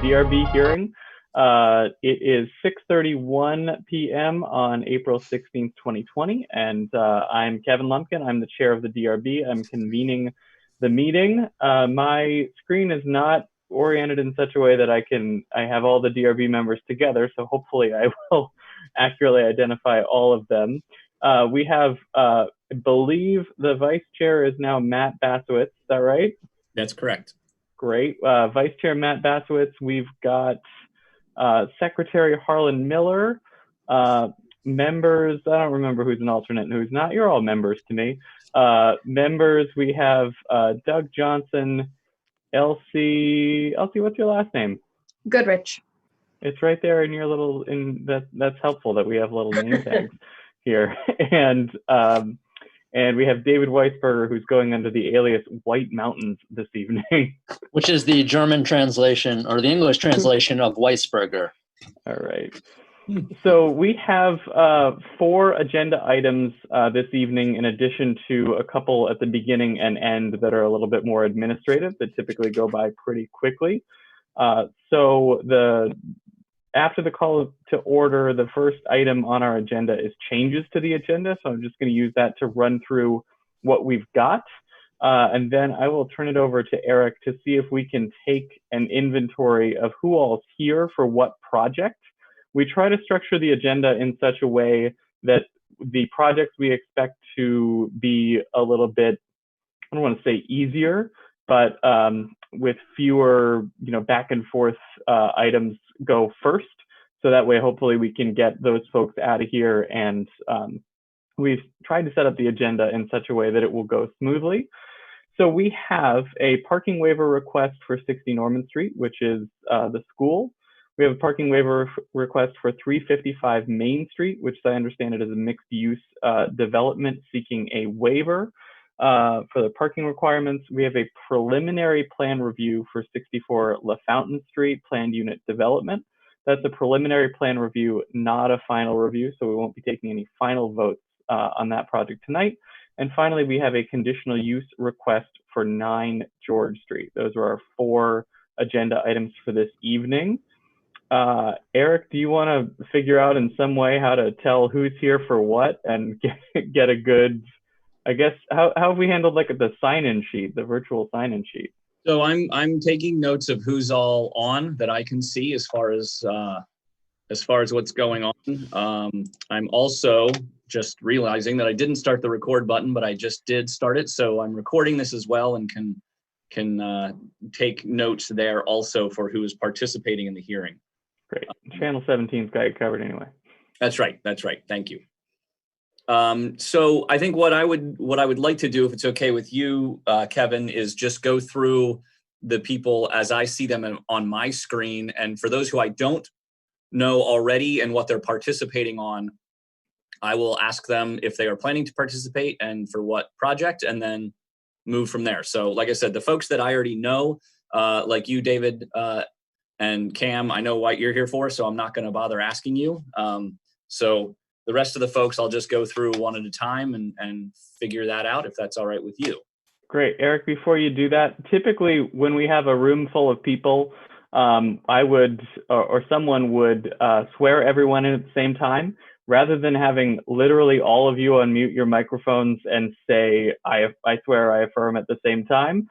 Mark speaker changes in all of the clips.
Speaker 1: DRB hearing. It is 6:31 p.m. on April 16th, 2020, and I'm Kevin Lumpkin. I'm the chair of the DRB. I'm convening the meeting. My screen is not oriented in such a way that I have all the DRB members together, so hopefully I will accurately identify all of them. We have, I believe the vice chair is now Matt Basowitz. Is that right?
Speaker 2: That's correct.
Speaker 1: Great. Vice Chair Matt Basowitz. We've got Secretary Harlan Miller. Members, I don't remember who's an alternate and who's not. You're all members to me. Members, we have Doug Johnson, Elsie, what's your last name?
Speaker 3: Goodrich.
Speaker 1: It's right there in your little, that's helpful that we have little name tags here. And we have David Weisberger, who's going under the alias White Mountains this evening.
Speaker 4: Which is the German translation or the English translation of Weisberger.
Speaker 1: All right. So we have 4 agenda items this evening, in addition to a couple at the beginning and end that are a little bit more administrative, that typically go by pretty quickly. After the call to order, the first item on our agenda is changes to the agenda. So I'm just going to use that to run through what we've got. And then I will turn it over to Eric to see if we can take an inventory of who all's here for what project. We try to structure the agenda in such a way that the projects we expect to be a little bit, I don't want to say easier, but with fewer, back and forth items go first. So that way, hopefully we can get those folks out of here. And we've tried to set up the agenda in such a way that it will go smoothly. So we have a parking waiver request for 60 Norman Street, which is the school. We have a parking waiver request for 355 Main Street, which I understand it is a mixed use development seeking a waiver for the parking requirements. We have a preliminary plan review for 64 La Fountain Street planned unit development. That's a preliminary plan review, not a final review, so we won't be taking any final votes on that project tonight. And finally, we have a conditional use request for 9 George Street. Those are our 4 agenda items for this evening. Eric, do you want to figure out in some way how to tell who's here for what and get a good, I guess, how have we handled like the sign-in sheet, the virtual sign-in sheet?
Speaker 2: So I'm taking notes of who's all on that I can see as far as what's going on. I'm also just realizing that I didn't start the record button, but I just did start it. So I'm recording this as well and can take notes there also for who is participating in the hearing.
Speaker 1: Great. Channel 17's got it covered anyway.
Speaker 2: That's right. Thank you. So I think what I would like to do, if it's okay with you, Kevin, is just go through the people as I see them on my screen. And for those who I don't know already and what they're participating on, I will ask them if they are planning to participate and for what project, and then move from there. So like I said, the folks that I already know, like you, David, and Cam, I know what you're here for, so I'm not going to bother asking you. So the rest of the folks, I'll just go through one at a time and figure that out if that's all right with you.
Speaker 1: Great. Eric, before you do that, typically when we have a room full of people, I would, or someone would swear everyone in at the same time, rather than having literally all of you unmute your microphones and say, I swear, I affirm at the same time.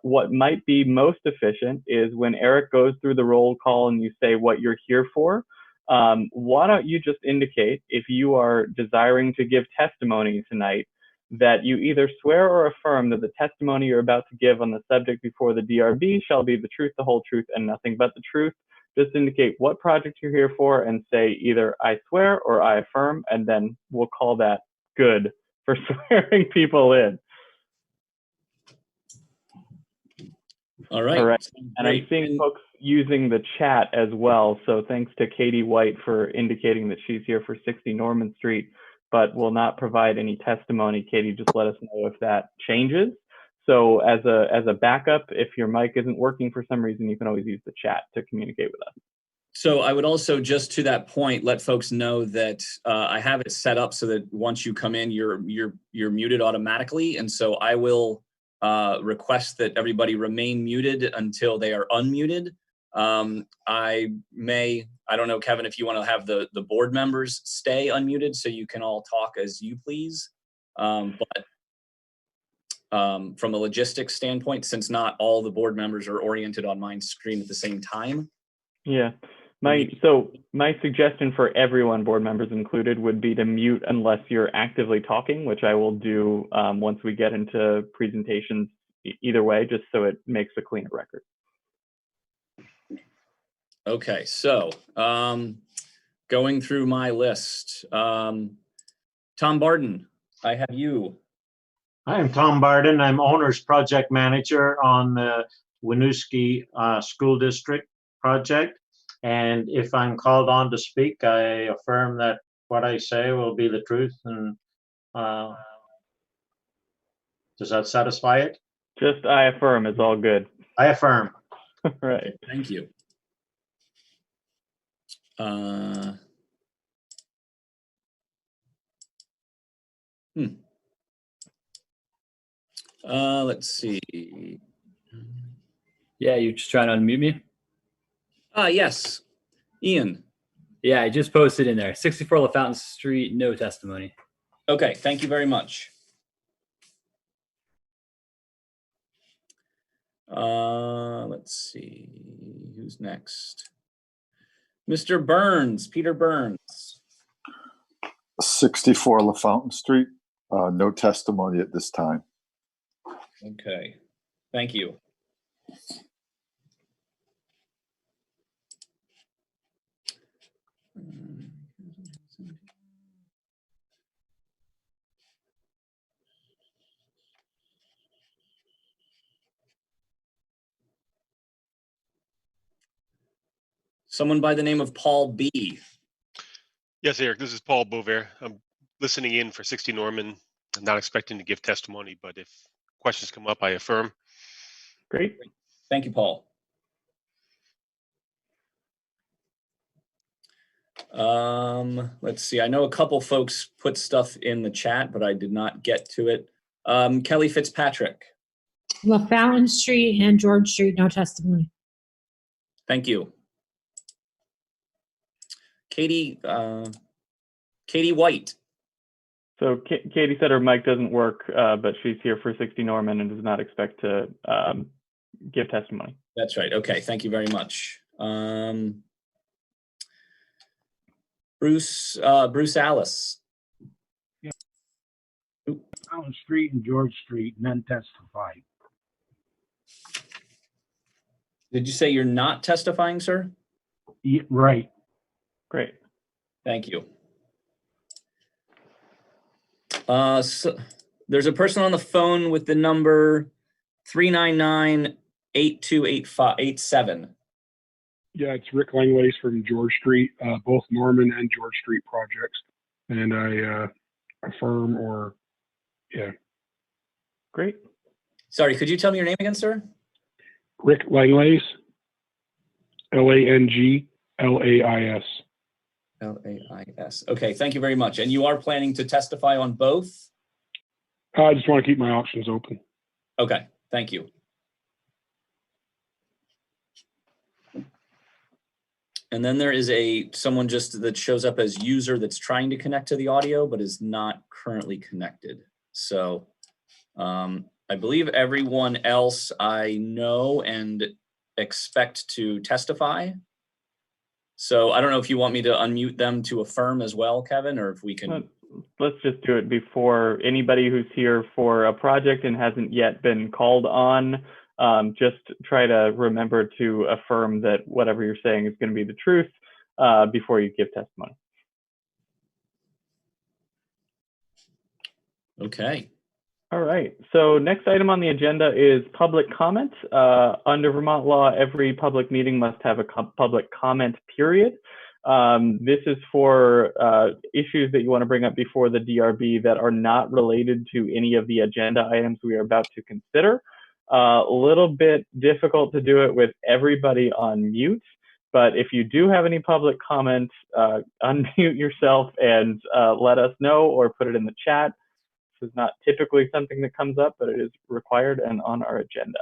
Speaker 1: What might be most efficient is when Eric goes through the roll call and you say what you're here for, why don't you just indicate if you are desiring to give testimony tonight that you either swear or affirm that the testimony you're about to give on the subject before the DRB shall be the truth, the whole truth, and nothing but the truth. Just indicate what project you're here for and say either I swear or I affirm, and then we'll call that good for swearing people in.
Speaker 2: All right.
Speaker 1: All right. And I'm seeing folks using the chat as well. So thanks to Katie White for indicating that she's here for 60 Norman Street, but will not provide any testimony. Katie, just let us know if that changes. So as a backup, if your mic isn't working for some reason, you can always use the chat to communicate with us.
Speaker 2: So I would also, just to that point, let folks know that I have it set up so that once you come in, you're muted automatically. And so I will request that everybody remain muted until they are unmuted. I don't know, Kevin, if you want to have the board members stay unmuted so you can all talk as you please. But from a logistics standpoint, since not all the board members are oriented on my screen at the same time.
Speaker 1: Yeah. My suggestion for everyone, board members included, would be to mute unless you're actively talking, which I will do once we get into presentations either way, just so it makes a cleaner record.
Speaker 2: Okay, so going through my list, Tom Barden, I have you.
Speaker 3: I am Tom Barden. I'm owner's project manager on the Winooski School District project. And if I'm called on to speak, I affirm that what I say will be the truth. And does that satisfy it?
Speaker 1: Just I affirm is all good.
Speaker 3: I affirm.
Speaker 1: Right.
Speaker 2: Thank you. Let's see.
Speaker 5: Yeah, you're just trying to unmute me?
Speaker 2: Yes. Ian.
Speaker 5: Yeah, I just posted in there. 64 LaFountain Street, no testimony.
Speaker 2: Okay, thank you very much. Let's see. Who's next? Mr. Burns, Peter Burns.
Speaker 6: 64 LaFountain Street, no testimony at this time.
Speaker 2: Okay, thank you. Someone by the name of Paul B.
Speaker 7: Yes, Eric, this is Paul Bover. I'm listening in for 60 Norman. I'm not expecting to give testimony, but if questions come up, I affirm.
Speaker 1: Great.
Speaker 2: Thank you, Paul. Let's see. I know a couple folks put stuff in the chat, but I did not get to it. Kelly Fitzpatrick.
Speaker 8: LaFountain Street and George Street, no testimony.
Speaker 2: Thank you. Katie White.
Speaker 1: So Katie said her mic doesn't work, but she's here for 60 Norman and does not expect to give testimony.
Speaker 2: That's right. Okay. Thank you very much. Bruce Alice.
Speaker 9: Yeah. Fountain Street and George Street, none testified.
Speaker 2: Did you say you're not testifying, sir?
Speaker 9: Yeah, right.
Speaker 1: Great.
Speaker 2: Thank you. So there's a person on the phone with the number 399-8287.
Speaker 10: Yeah, it's Rick Langlace from George Street, both Norman and George Street projects. And I affirm or, yeah.
Speaker 1: Great.
Speaker 2: Sorry, could you tell me your name again, sir?
Speaker 10: Rick Langlace, Langlais.
Speaker 2: Lais. Okay, thank you very much. And you are planning to testify on both?
Speaker 10: I just want to keep my options open.
Speaker 2: Okay, thank you. And then there is someone just that shows up as user that's trying to connect to the audio, but is not currently connected. So I believe everyone else I know and expect to testify. So I don't know if you want me to unmute them to affirm as well, Kevin, or if we can.
Speaker 1: Let's just do it before anybody who's here for a project and hasn't yet been called on. Just try to remember to affirm that whatever you're saying is going to be the truth before you give testimony.
Speaker 2: Okay.
Speaker 1: All right. So next item on the agenda is public comment. Under Vermont law, every public meeting must have a public comment period. This is for issues that you want to bring up before the DRB that are not related to any of the agenda items we are about to consider. A little bit difficult to do it with everybody on mute, but if you do have any public comments, unmute yourself and let us know or put it in the chat. This is not typically something that comes up, but it is required and on our agenda.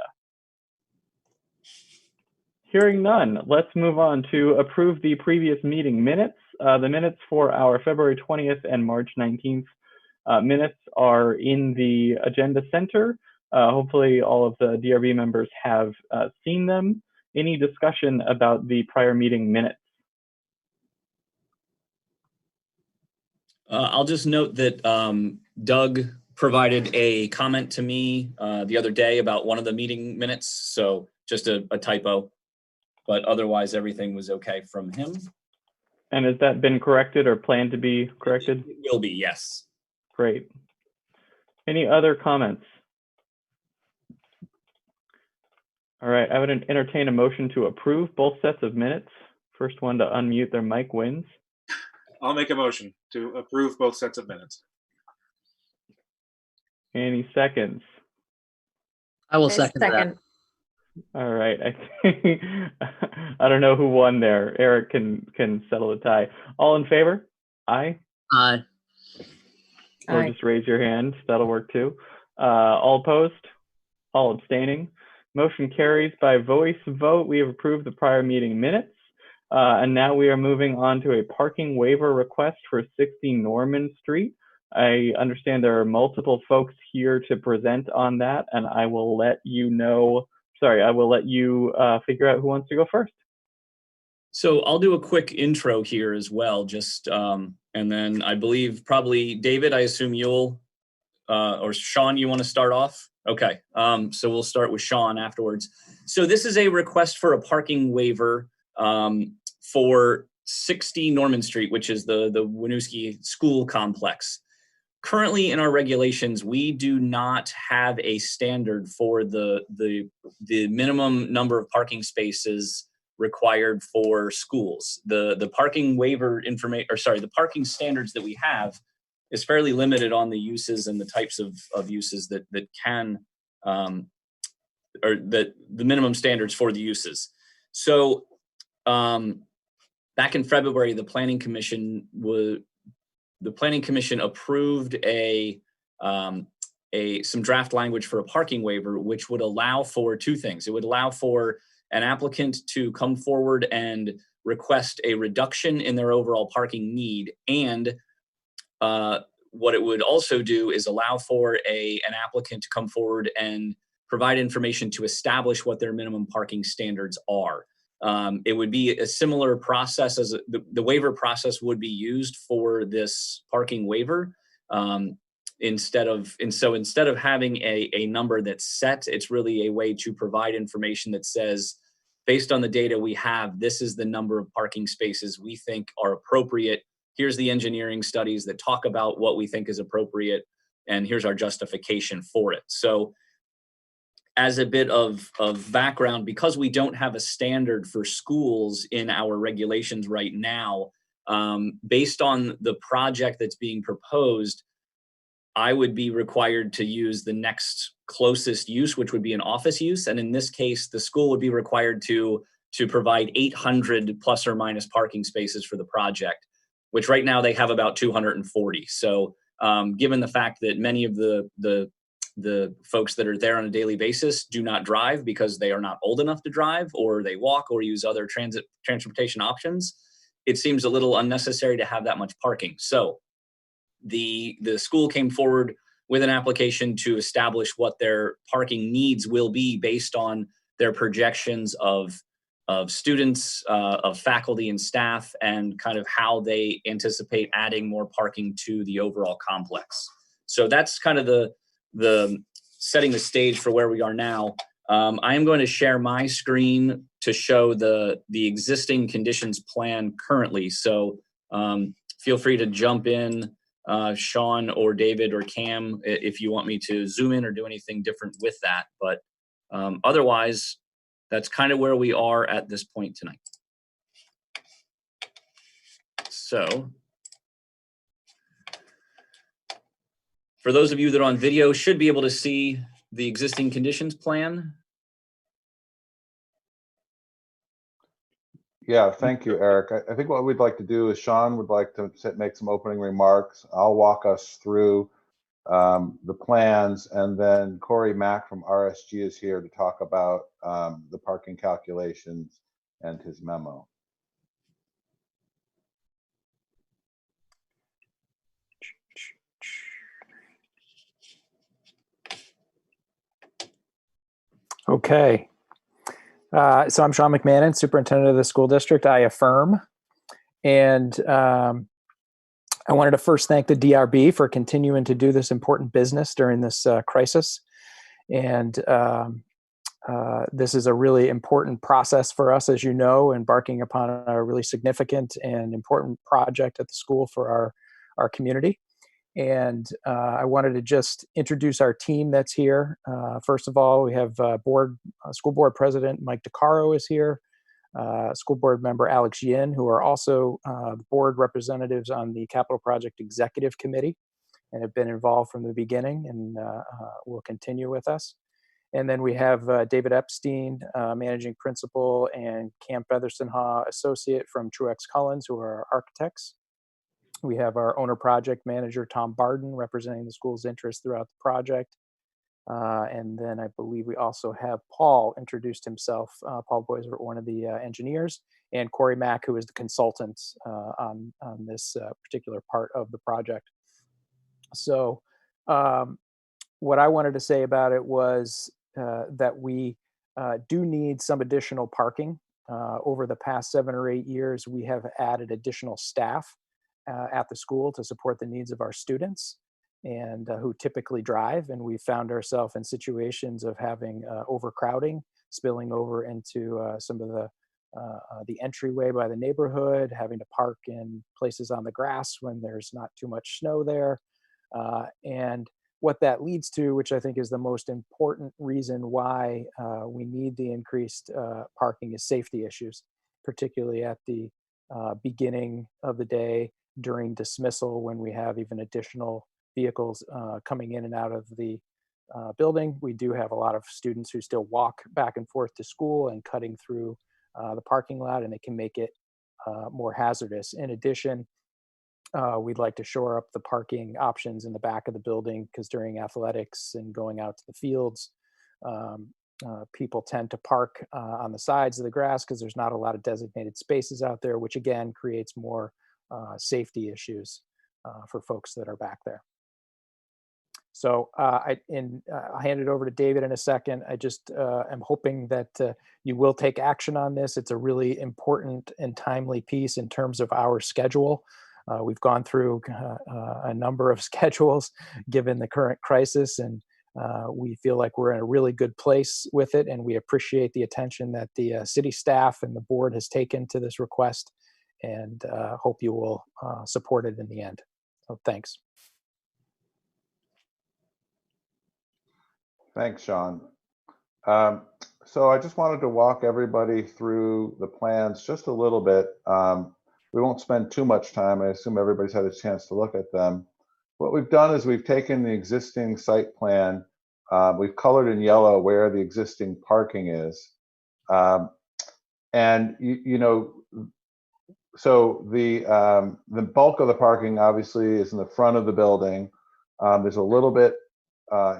Speaker 1: Hearing none, let's move on to approve the previous meeting minutes. The minutes for our February 20th and March 19th minutes are in the agenda center. Hopefully all of the DRB members have seen them. Any discussion about the prior meeting minutes?
Speaker 2: I'll just note that Doug provided a comment to me the other day about one of the meeting minutes, so just a typo, but otherwise everything was okay from him.
Speaker 1: And has that been corrected or planned to be corrected?
Speaker 2: It will be, yes.
Speaker 1: Great. Any other comments? All right, I would entertain a motion to approve both sets of minutes. First one to unmute their mic wins.
Speaker 11: I'll make a motion to approve both sets of minutes.
Speaker 1: Any seconds?
Speaker 4: I will second that.
Speaker 1: All right, I don't know who won there. Eric can settle the tie. All in favor? Aye.
Speaker 4: Aye.
Speaker 1: Or just raise your hand. That'll work too. All opposed? All abstaining? Motion carries by voice vote. We have approved the prior meeting minutes. And now we are moving on to a parking waiver request for 60 Norman Street. I understand there are multiple folks here to present on that, and I will let you know. Sorry, I will let you figure out who wants to go first.
Speaker 2: So I'll do a quick intro here as well, just and then I believe probably David, I assume you'll, or Sean, you want to start off? Okay, so we'll start with Sean afterwards. So this is a request for a parking waiver for 60 Norman Street, which is the Winooski school complex. Currently in our regulations, we do not have a standard for the minimum number of parking spaces required for schools. The parking waiver information, or sorry, the parking standards that we have is fairly limited on the uses and the types of uses that can, or that the minimum standards for the uses. So back in February, the Planning Commission approved some draft language for a parking waiver, which would allow for two things. It would allow for an applicant to come forward and request a reduction in their overall parking need, and what it would also do is allow for an applicant to come forward and provide information to establish what their minimum parking standards are. It would be a similar process as the waiver process would be used for this parking waiver. Instead of having a number that's set, it's really a way to provide information that says, based on the data we have, this is the number of parking spaces we think are appropriate. Here's the engineering studies that talk about what we think is appropriate, and here's our justification for it. So as a bit of background, because we don't have a standard for schools in our regulations right now, based on the project that's being proposed, I would be required to use the next closest use, which would be an office use. And in this case, the school would be required to provide 800 plus or minus parking spaces for the project, which right now they have about 240. So given the fact that many of the folks that are there on a daily basis do not drive because they are not old enough to drive, or they walk or use other transportation options, it seems a little unnecessary to have that much parking. So the school came forward with an application to establish what their parking needs will be based on their projections of students, of faculty and staff, and kind of how they anticipate adding more parking to the overall complex. So that's kind of the setting the stage for where we are now. I am going to share my screen to show the existing conditions plan currently. So feel free to jump in, Sean or David or Cam, if you want me to zoom in or do anything different with that. But otherwise, that's kind of where we are at this point tonight. So for those of you that are on video, should be able to see the existing conditions plan.
Speaker 6: Yeah, thank you, Eric. I think what we'd like to do is Sean would like to make some opening remarks. I'll walk us through the plans, and then Corey Mack from RSG is here to talk about the parking calculations and his memo.
Speaker 12: Okay. So I'm Sean McMahon, superintendent of the school district. I affirm. And I wanted to first thank the DRB for continuing to do this important business during this crisis. And this is a really important process for us, as you know, embarking upon a really significant and important project at the school for our community. And I wanted to just introduce our team that's here. First of all, we have school board president Mike DeCaro is here, school board member Alex Yin, who are also board representatives on the Capital Project Executive Committee and have been involved from the beginning and will continue with us. And then we have David Epstein, managing principal, and Camp Featherston-Haw, associate from Truex Cullens, who are our architects. We have our owner project manager, Tom Barden, representing the school's interest throughout the project. And then I believe we also have Paul introduced himself, Paul Boisvert, one of the engineers, and Corey Mack, who is the consultant on this particular part of the project. So what I wanted to say about it was that we do need some additional parking. Over the past 7 or 8 years, we have added additional staff at the school to support the needs of our students and who typically drive. And we found ourselves in situations of having overcrowding spilling over into some of the entryway by the neighborhood, having to park in places on the grass when there's not too much snow there. And what that leads to, which I think is the most important reason why we need the increased parking, is safety issues, particularly at the beginning of the day, during dismissal, when we have even additional vehicles coming in and out of the building. We do have a lot of students who still walk back and forth to school and cutting through the parking lot, and it can make it more hazardous. In addition, we'd like to shore up the parking options in the back of the building, because during athletics and going out to the fields, people tend to park on the sides of the grass because there's not a lot of designated spaces out there, which again creates more safety issues for folks that are back there. So I'll hand it over to David in a second. I just am hoping that you will take action on this. It's a really important and timely piece in terms of our schedule. We've gone through a number of schedules given the current crisis, and we feel like we're in a really good place with it, and we appreciate the attention that the city staff and the board has taken to this request, and hope you will support it in the end. So thanks.
Speaker 6: Thanks, Sean. So I just wanted to walk everybody through the plans just a little bit. We won't spend too much time. I assume everybody's had a chance to look at them. What we've done is we've taken the existing site plan, we've colored in yellow where the existing parking is. And so the bulk of the parking obviously is in the front of the building. There's a little bit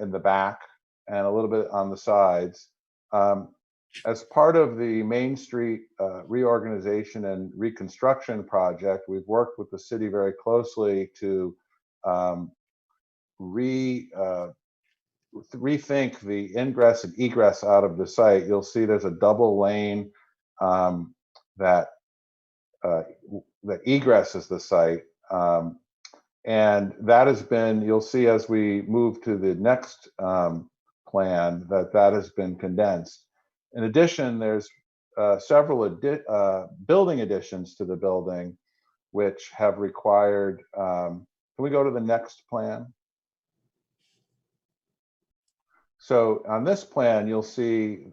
Speaker 6: in the back and a little bit on the sides. As part of the Main Street reorganization and reconstruction project, we've worked with the city very closely to rethink the ingress and egress out of the site. You'll see there's a double lane that egresses the site. And that has been, you'll see as we move to the next plan, that has been condensed. In addition, there's several building additions to the building, which have required, can we go to the next plan? So on this plan, you'll see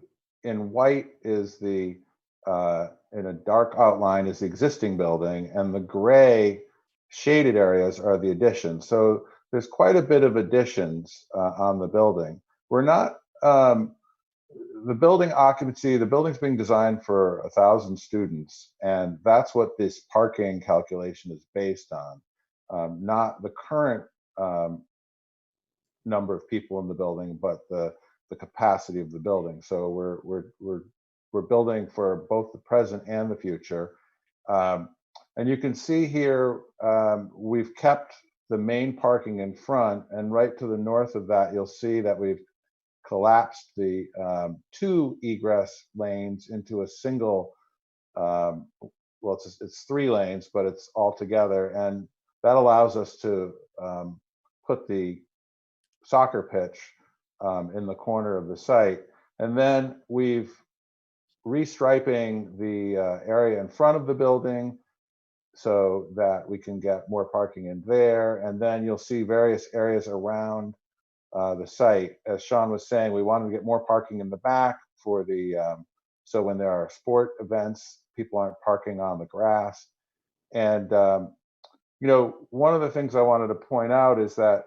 Speaker 6: in white is the, in a dark outline is the existing building, and the gray shaded areas are the additions. So there's quite a bit of additions on the building. We're not, the building occupancy, the building's being designed for 1,000 students, and that's what this parking calculation is based on, not the current number of people in the building, but the capacity of the building. So we're building for both the present and the future. And you can see here, we've kept the main parking in front, and right to the north of that, you'll see that we've collapsed the 2 egress lanes into a single, well, it's 3 lanes, but it's all together. And that allows us to put the soccer pitch in the corner of the site. And then we've restriping the area in front of the building so that we can get more parking in there. And then you'll see various areas around the site. As Sean was saying, we wanted to get more parking in the back for the, so when there are sport events, people aren't parking on the grass. And, you know, one of the things I wanted to point out is that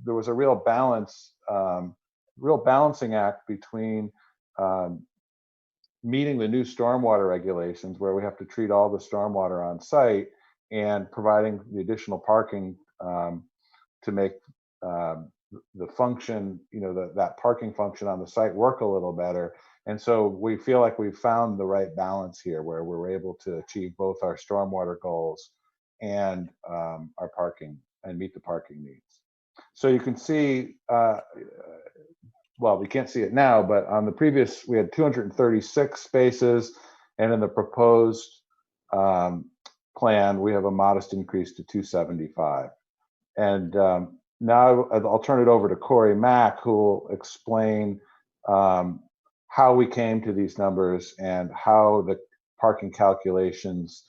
Speaker 6: there was a real balance, real balancing act between meeting the new stormwater regulations, where we have to treat all the stormwater on site, and providing the additional parking to make the function, you know, that parking function on the site work a little better. And so we feel like we've found the right balance here, where we're able to achieve both our stormwater goals and our parking, and meet the parking needs. So you can see, well, we can't see it now, but on the previous, we had 236 spaces, and in the proposed plan, we have a modest increase to 275. And now I'll turn it over to Corey Mack, who will explain how we came to these numbers and how the parking calculations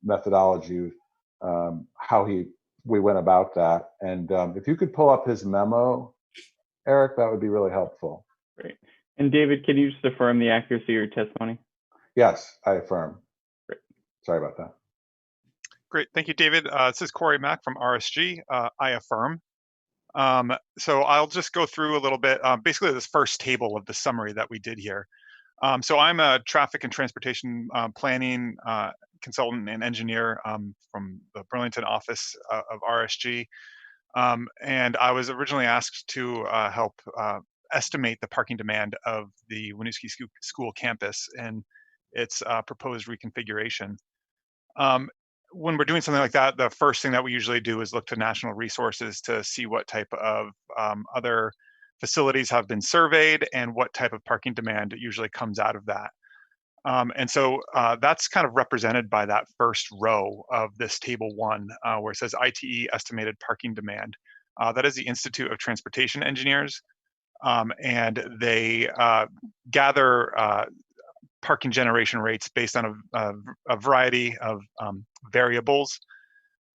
Speaker 6: methodology, how we went about that. And if you could pull up his memo, Eric, that would be really helpful.
Speaker 1: Great. And David, can you just affirm the accuracy of your testimony?
Speaker 6: Yes, I affirm.
Speaker 1: Great.
Speaker 6: Sorry about that.
Speaker 13: Great. Thank you, David. This is Corey Mack from RSG. I affirm. So I'll just go through a little bit, basically this first table of the summary that we did here. So I'm a traffic and transportation planning consultant and engineer from the Burlington office of RSG. And I was originally asked to help estimate the parking demand of the Winooski School campus and its proposed reconfiguration. When we're doing something like that, the first thing that we usually do is look to national resources to see what type of other facilities have been surveyed and what type of parking demand usually comes out of that. And so that's kind of represented by that first row of this table 1, where it says ITE estimated parking demand. That is the Institute of Transportation Engineers, and they gather parking generation rates based on a variety of variables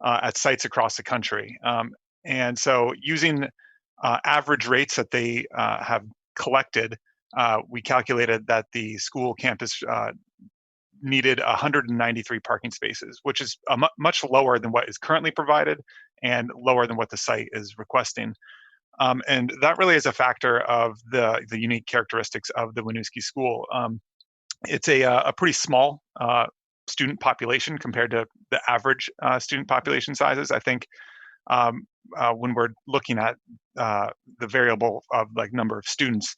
Speaker 13: at sites across the country. And so using average rates that they have collected, we calculated that the school campus needed 193 parking spaces, which is much lower than what is currently provided and lower than what the site is requesting. And that really is a factor of the unique characteristics of the Winooski School. It's a pretty small student population compared to the average student population sizes. I think when we're looking at the variable of like number of students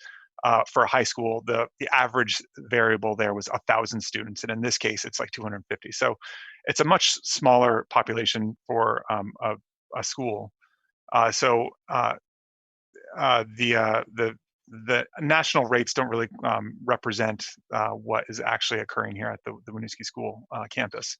Speaker 13: for a high school, the average variable there was 1,000 students, and in this case, it's like 250. So it's a much smaller population for a school. The national rates don't really represent what is actually occurring here at the Winooski School campus.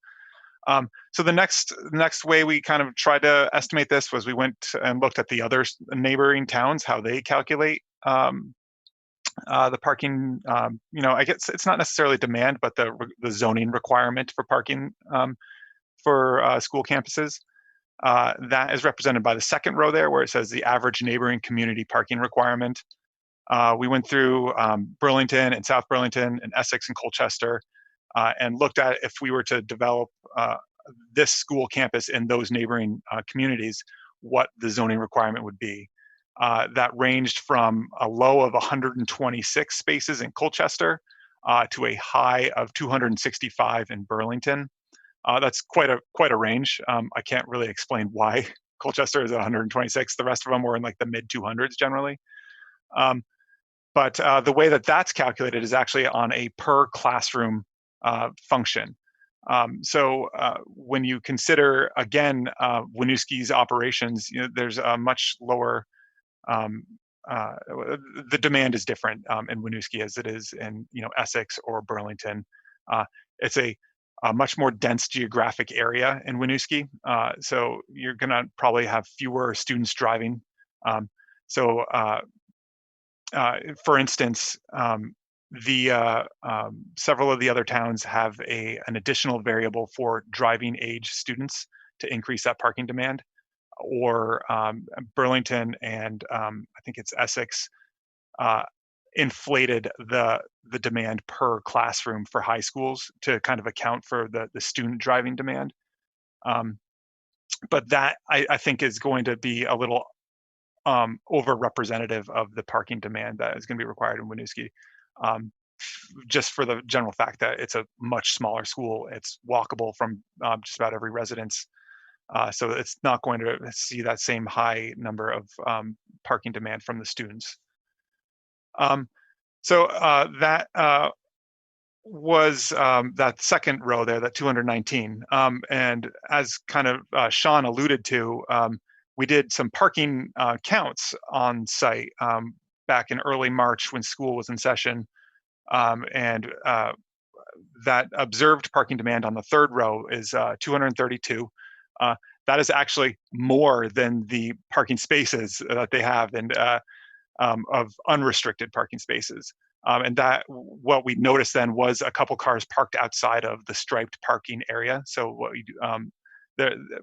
Speaker 13: So the next way we kind of tried to estimate this was we went and looked at the other neighboring towns, how they calculate the parking. You know, I guess it's not necessarily demand, but the zoning requirement for parking for school campuses. That is represented by the second row there, where it says the average neighboring community parking requirement. We went through Burlington and South Burlington and Essex and Colchester and looked at if we were to develop this school campus in those neighboring communities, what the zoning requirement would be. That ranged from a low of 126 spaces in Colchester to a high of 265 in Burlington. That's quite a range. I can't really explain why Colchester is 126. The rest of them were in like the mid 200s generally. But the way that that's calculated is actually on a per classroom function. So when you consider, again, Winooski's operations, there's a much lower, the demand is different in Winooski as it is in Essex or Burlington. It's a much more dense geographic area in Winooski, so you're going to probably have fewer students driving. So for instance, several of the other towns have an additional variable for driving age students to increase that parking demand, or Burlington and I think it's Essex inflated the demand per classroom for high schools to kind of account for the student driving demand. But that I think is going to be a little over-representative of the parking demand that is going to be required in Winooski, just for the general fact that it's a much smaller school. It's walkable from just about every residence, so it's not going to see that same high number of parking demand from the students. So that was that second row there, that 219, and as kind of Sean alluded to, we did some parking counts on site back in early March when school was in session, and that observed parking demand on the third row is 232. That is actually more than the parking spaces that they have, and of unrestricted parking spaces. And that what we noticed then was a couple cars parked outside of the striped parking area. So what we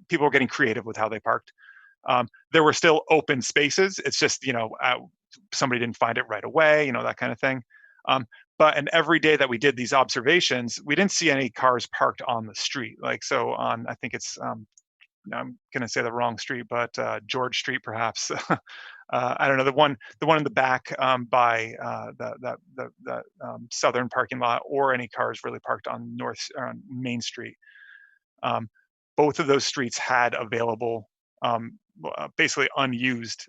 Speaker 13: people were getting creative with how they parked. There were still open spaces. It's just, somebody didn't find it right away, that kind of thing. But every day that we did these observations, we didn't see any cars parked on the street. Like, so on, I think it's, I'm going to say the wrong street, but George Street, perhaps. I don't know, the one in the back by the southern parking lot, or any cars really parked on Main Street. Both of those streets had available, basically unused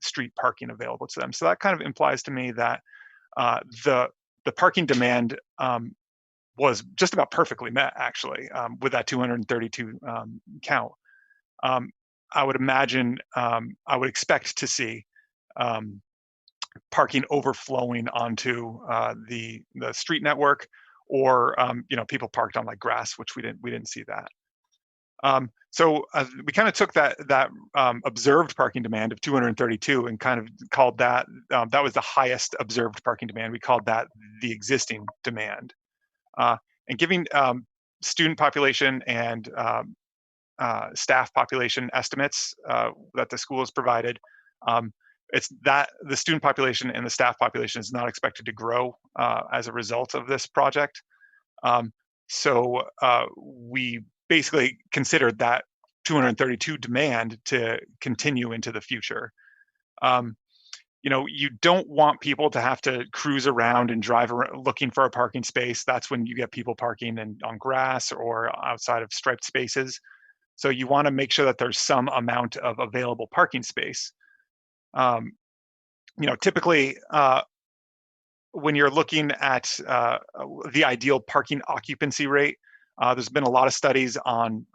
Speaker 13: street parking available to them. So that kind of implies to me that the parking demand was just about perfectly met, actually, with that 232 count. I would imagine, I would expect to see parking overflowing onto the street network, or people parked on like grass, which we didn't see that. So we kind of took that observed parking demand of 232 and kind of called that, that was the highest observed parking demand. We called that the existing demand, and giving student population and staff population estimates that the school has provided. It's that the student population and the staff population is not expected to grow as a result of this project. So we basically considered that 232 demand to continue into the future. You don't want people to have to cruise around and drive around looking for a parking space. That's when you get people parking on grass or outside of striped spaces. So you want to make sure that there's some amount of available parking space. Typically, when you're looking at the ideal parking occupancy rate, there's been a lot of studies on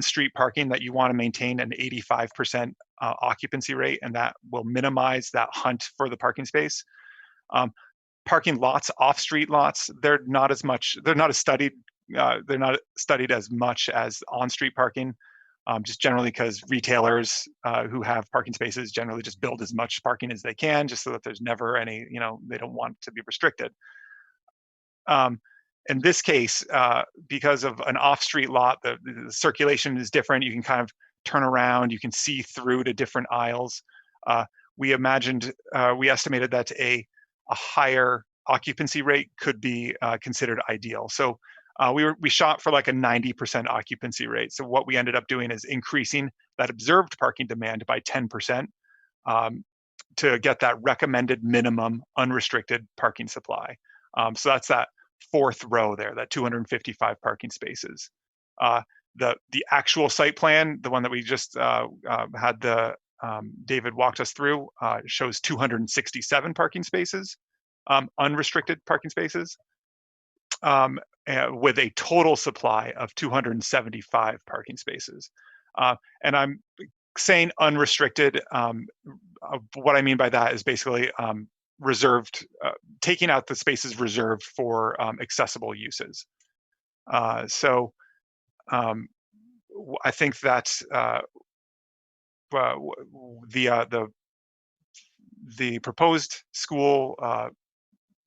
Speaker 13: street parking that you want to maintain an 85% occupancy rate, and that will minimize that hunt for the parking space. Parking lots, off-street lots, they're not as studied. They're not studied as much as on-street parking, just generally because retailers who have parking spaces generally just build as much parking as they can, just so that there's never any, they don't want it to be restricted. In this case, because of an off-street lot, the circulation is different. You can kind of turn around, you can see through to different aisles. We estimated that a higher occupancy rate could be considered ideal. So we shot for like a 90% occupancy rate. So what we ended up doing is increasing that observed parking demand by 10% to get that recommended minimum unrestricted parking supply. So that's that fourth row there, that 255 parking spaces. The actual site plan, the one that we just had David walked us through, shows 267 parking spaces, unrestricted parking spaces, with a total supply of 275 parking spaces. And I'm saying unrestricted. What I mean by that is basically reserved, taking out the spaces reserved for accessible uses. So I think that's the proposed school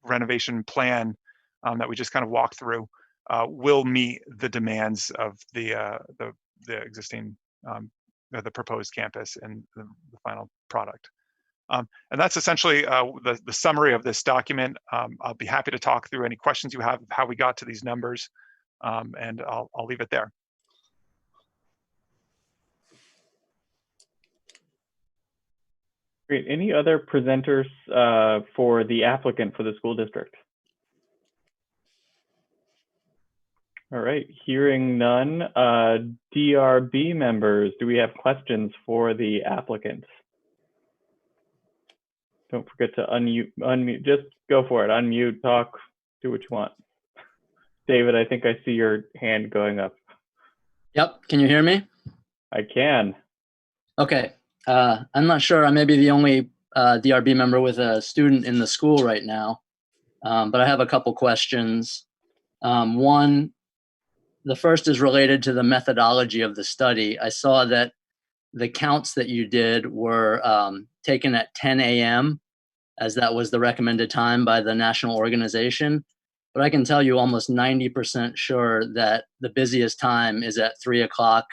Speaker 13: renovation plan that we just kind of walked through will meet the demands of the existing the proposed campus and the final product. And that's essentially the summary of this document. I'll be happy to talk through any questions you have of how we got to these numbers, and I'll leave it there.
Speaker 1: Great. Any other presenters for the applicant for the school district? All right, hearing none. DRB members, do we have questions for the applicant? Don't forget to unmute, just go for it. Unmute, talk, do what you want. David, I think I see your hand going up.
Speaker 4: Yep, can you hear me?
Speaker 1: I can.
Speaker 4: Okay, I'm not sure, I may be the only DRB member with a student in the school right now, but I have a couple questions. One, the first is related to the methodology of the study. I saw that the counts that you did were taken at 10 a.m. as that was the recommended time by the national organization. But I can tell you almost 90% sure that the busiest time is at 3 o'clock.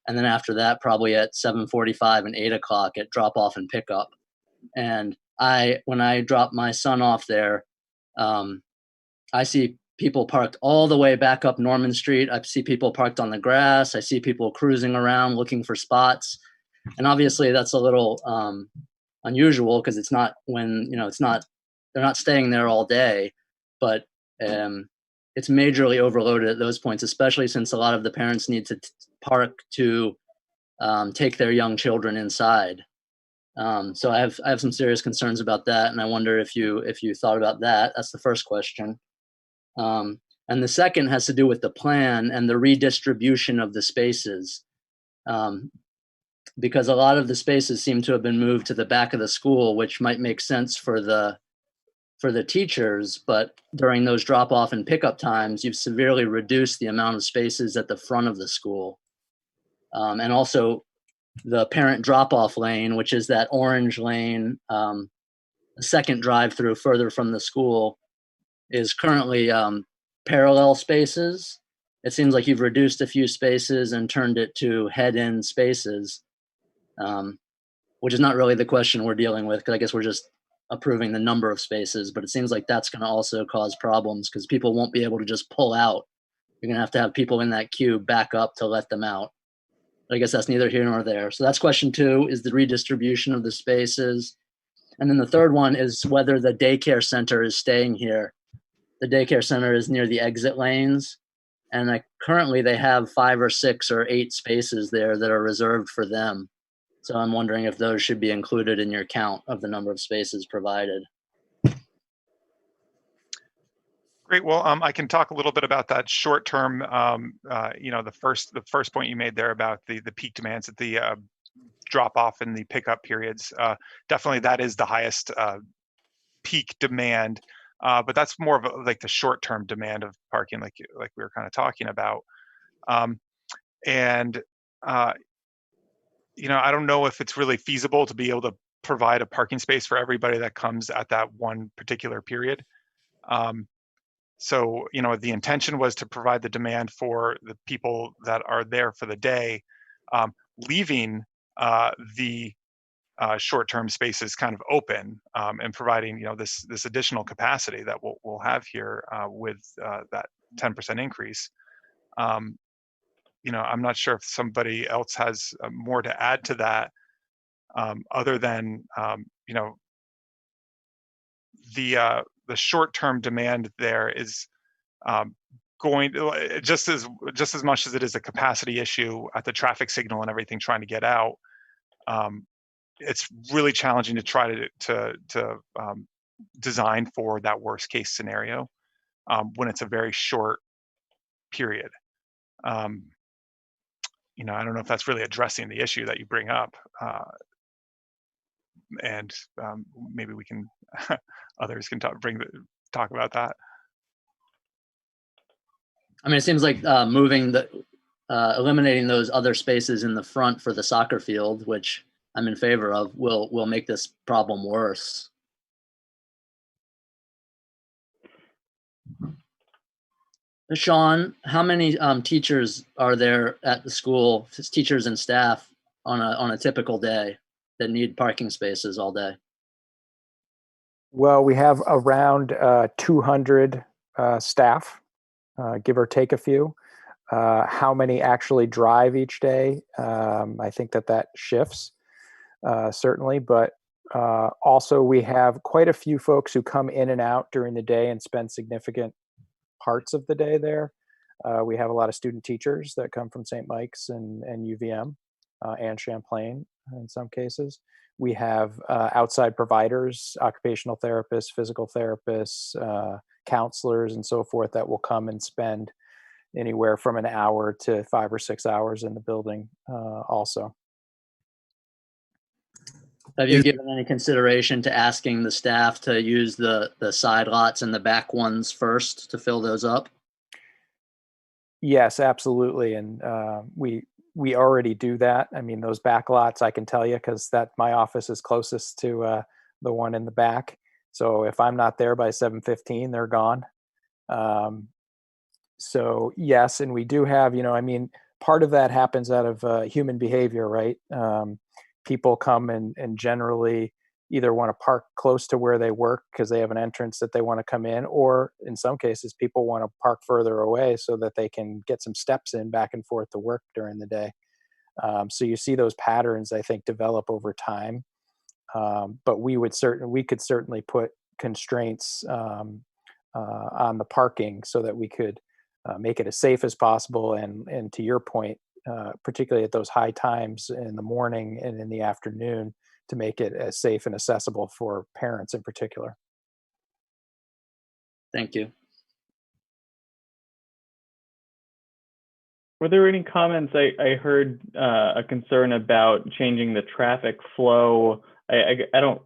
Speaker 4: And then after that, probably at 7:45 and 8 o'clock at drop off and pickup. And when I drop my son off there, I see people parked all the way back up Norman Street. I see people parked on the grass. I see people cruising around looking for spots. And obviously that's a little unusual because it's not when, they're not staying there all day, but it's majorly overloaded at those points, especially since a lot of the parents need to park to take their young children inside. So I have some serious concerns about that. And I wonder if you thought about that. That's the first question. And the second has to do with the plan and the redistribution of the spaces. Because a lot of the spaces seem to have been moved to the back of the school, which might make sense for the teachers, but during those drop off and pickup times, you've severely reduced the amount of spaces at the front of the school. And also the parent drop off lane, which is that orange lane, the second drive through further from the school, is currently parallel spaces. It seems like you've reduced a few spaces and turned it to head-in spaces, which is not really the question we're dealing with, because I guess we're just approving the number of spaces, but it seems like that's going to also cause problems because people won't be able to just pull out. You're going to have people in that queue back up to let them out. But I guess that's neither here nor there. So that's question 2, is the redistribution of the spaces. And then the third one is whether the daycare center is staying here. The daycare center is near the exit lanes, and currently they have 5 or 6 or 8 spaces there that are reserved for them. So I'm wondering if those should be included in your count of the number of spaces provided.
Speaker 13: Great. Well, I can talk a little bit about that short term. The first point you made there about the peak demands at the drop off and the pickup periods. Definitely, that is the highest peak demand. But that's more of like the short term demand of parking, like we were kind of talking about. I don't know if it's really feasible to be able to provide a parking space for everybody that comes at that one particular period. So, the intention was to provide the demand for the people that are there for the day, leaving the short-term spaces kind of open, and providing, this additional capacity that we'll have here with that 10% increase. I'm not sure if somebody else has more to add to that, other than, the short-term demand there is going to, just as much as it is a capacity issue at the traffic signal and everything trying to get out, it's really challenging to try to design for that worst case scenario when it's a very short period. You know, I don't know if that's really addressing the issue that you bring up, and maybe we can others can talk about that.
Speaker 4: I mean, it seems like eliminating those other spaces in the front for the soccer field, which I'm in favor of, will make this problem worse. Sean, how many teachers are there at the school, teachers and staff, on a typical day that need parking spaces all day?
Speaker 12: Well, we have around 200 staff, give or take a few. How many actually drive each day? I think that shifts, certainly, but also we have quite a few folks who come in and out during the day and spend significant parts of the day there. We have a lot of student teachers that come from St. Mike's and UVM and Champlain in some cases. We have outside providers, occupational therapists, physical therapists, counselors, and so forth that will come and spend anywhere from an hour to 5 or 6 hours in the building also.
Speaker 4: Have you given any consideration to asking the staff to use the side lots and the back ones first to fill those up?
Speaker 12: Yes, absolutely. And we already do that. I mean, those back lots, I can tell you, because my office is closest to the one in the back. So if I'm not there by 7:15, they're gone. So yes, and we do have, I mean, part of that happens out of human behavior, right? People come and generally either want to park close to where they work because they have an entrance that they want to come in, or in some cases, people want to park further away so that they can get some steps in back and forth to work during the day. So you see those patterns, I think, develop over time. But we could certainly put constraints on the parking so that we could make it as safe as possible. And to your point, particularly at those high times in the morning and in the afternoon, to make it as safe and accessible for parents in particular.
Speaker 4: Thank you.
Speaker 1: Were there any comments? I heard a concern about changing the traffic flow. I don't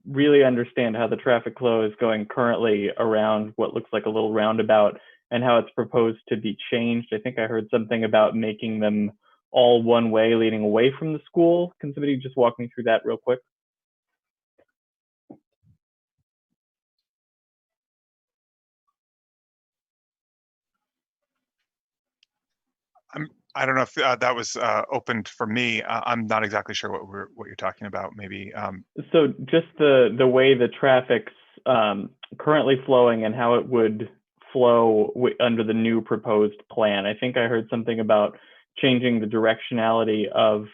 Speaker 1: really understand how the traffic flow is going currently around what looks like a little roundabout and how it's proposed to be changed. I think I heard something about making them all one way leading away from the school. Can somebody just walk me through that real quick?
Speaker 13: I don't know if that was opened for me. I'm not exactly sure what you're talking about. Maybe.
Speaker 1: So just the way the traffic's currently flowing and how it would flow under the new proposed plan. I think I heard something about changing the directionality of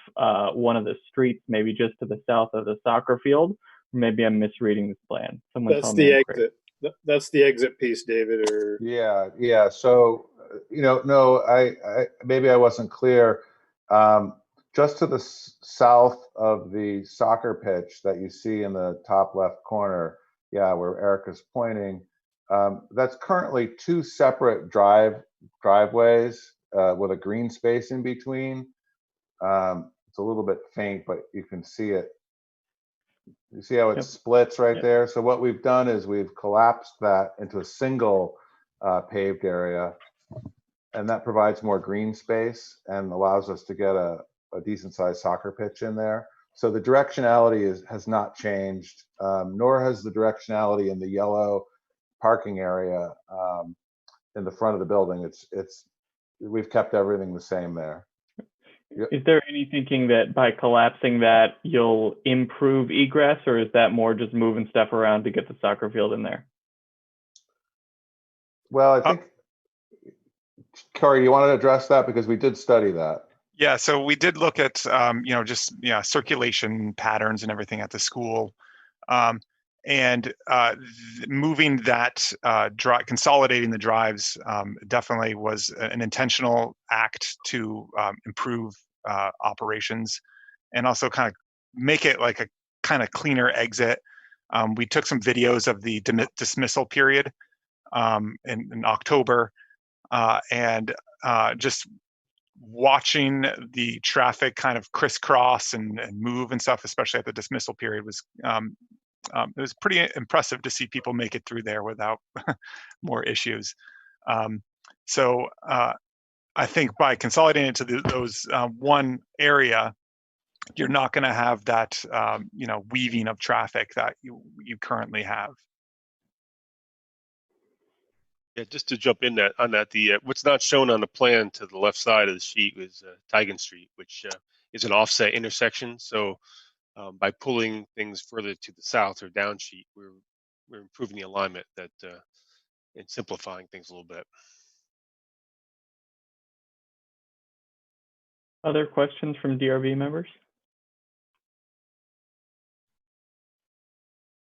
Speaker 1: one of the streets, maybe just to the south of the soccer field. Maybe I'm misreading this plan. Someone
Speaker 14: That's
Speaker 1: tell me
Speaker 14: the
Speaker 1: I'm
Speaker 14: exit. That's the exit piece, David. Or
Speaker 6: Yeah. So, no, I maybe I wasn't clear. Just to the south of the soccer pitch that you see in the top left corner, where Erica's pointing, that's currently two separate driveways with a green space in between. It's a little bit faint, but you can see it. You see how it splits right there? So what we've done is we've collapsed that into a single paved area, and that provides more green space and allows us to get a decent sized soccer pitch in there. So the directionality has not changed, nor has the directionality in the yellow parking area in the front of the building. We've kept everything the same there.
Speaker 1: Is there any thinking that by collapsing that you'll improve egress, or is that more just moving stuff around to get the soccer field in there?
Speaker 6: Well, I think, Corey, you want to address that because we did study that.
Speaker 13: Yeah, so we did look at circulation patterns and everything at the school, And moving that consolidating the drives definitely was an intentional act to improve operations, and also kind of make it like a kind of cleaner exit. We took some videos of the dismissal period in October, and just watching the traffic kind of crisscross and move and stuff, especially at the dismissal period, was it was pretty impressive to see people make it through there without more issues. So I think by consolidating it to those one area, you're not going to have that weaving of traffic that you currently have.
Speaker 7: Yeah, just to jump in on that, the what's not shown on the plan to the left side of the sheet is Tigan Street, which is an offset intersection. So by pulling things further to the south or down sheet, we're improving the alignment and simplifying things a little bit.
Speaker 1: Other questions from DRB members?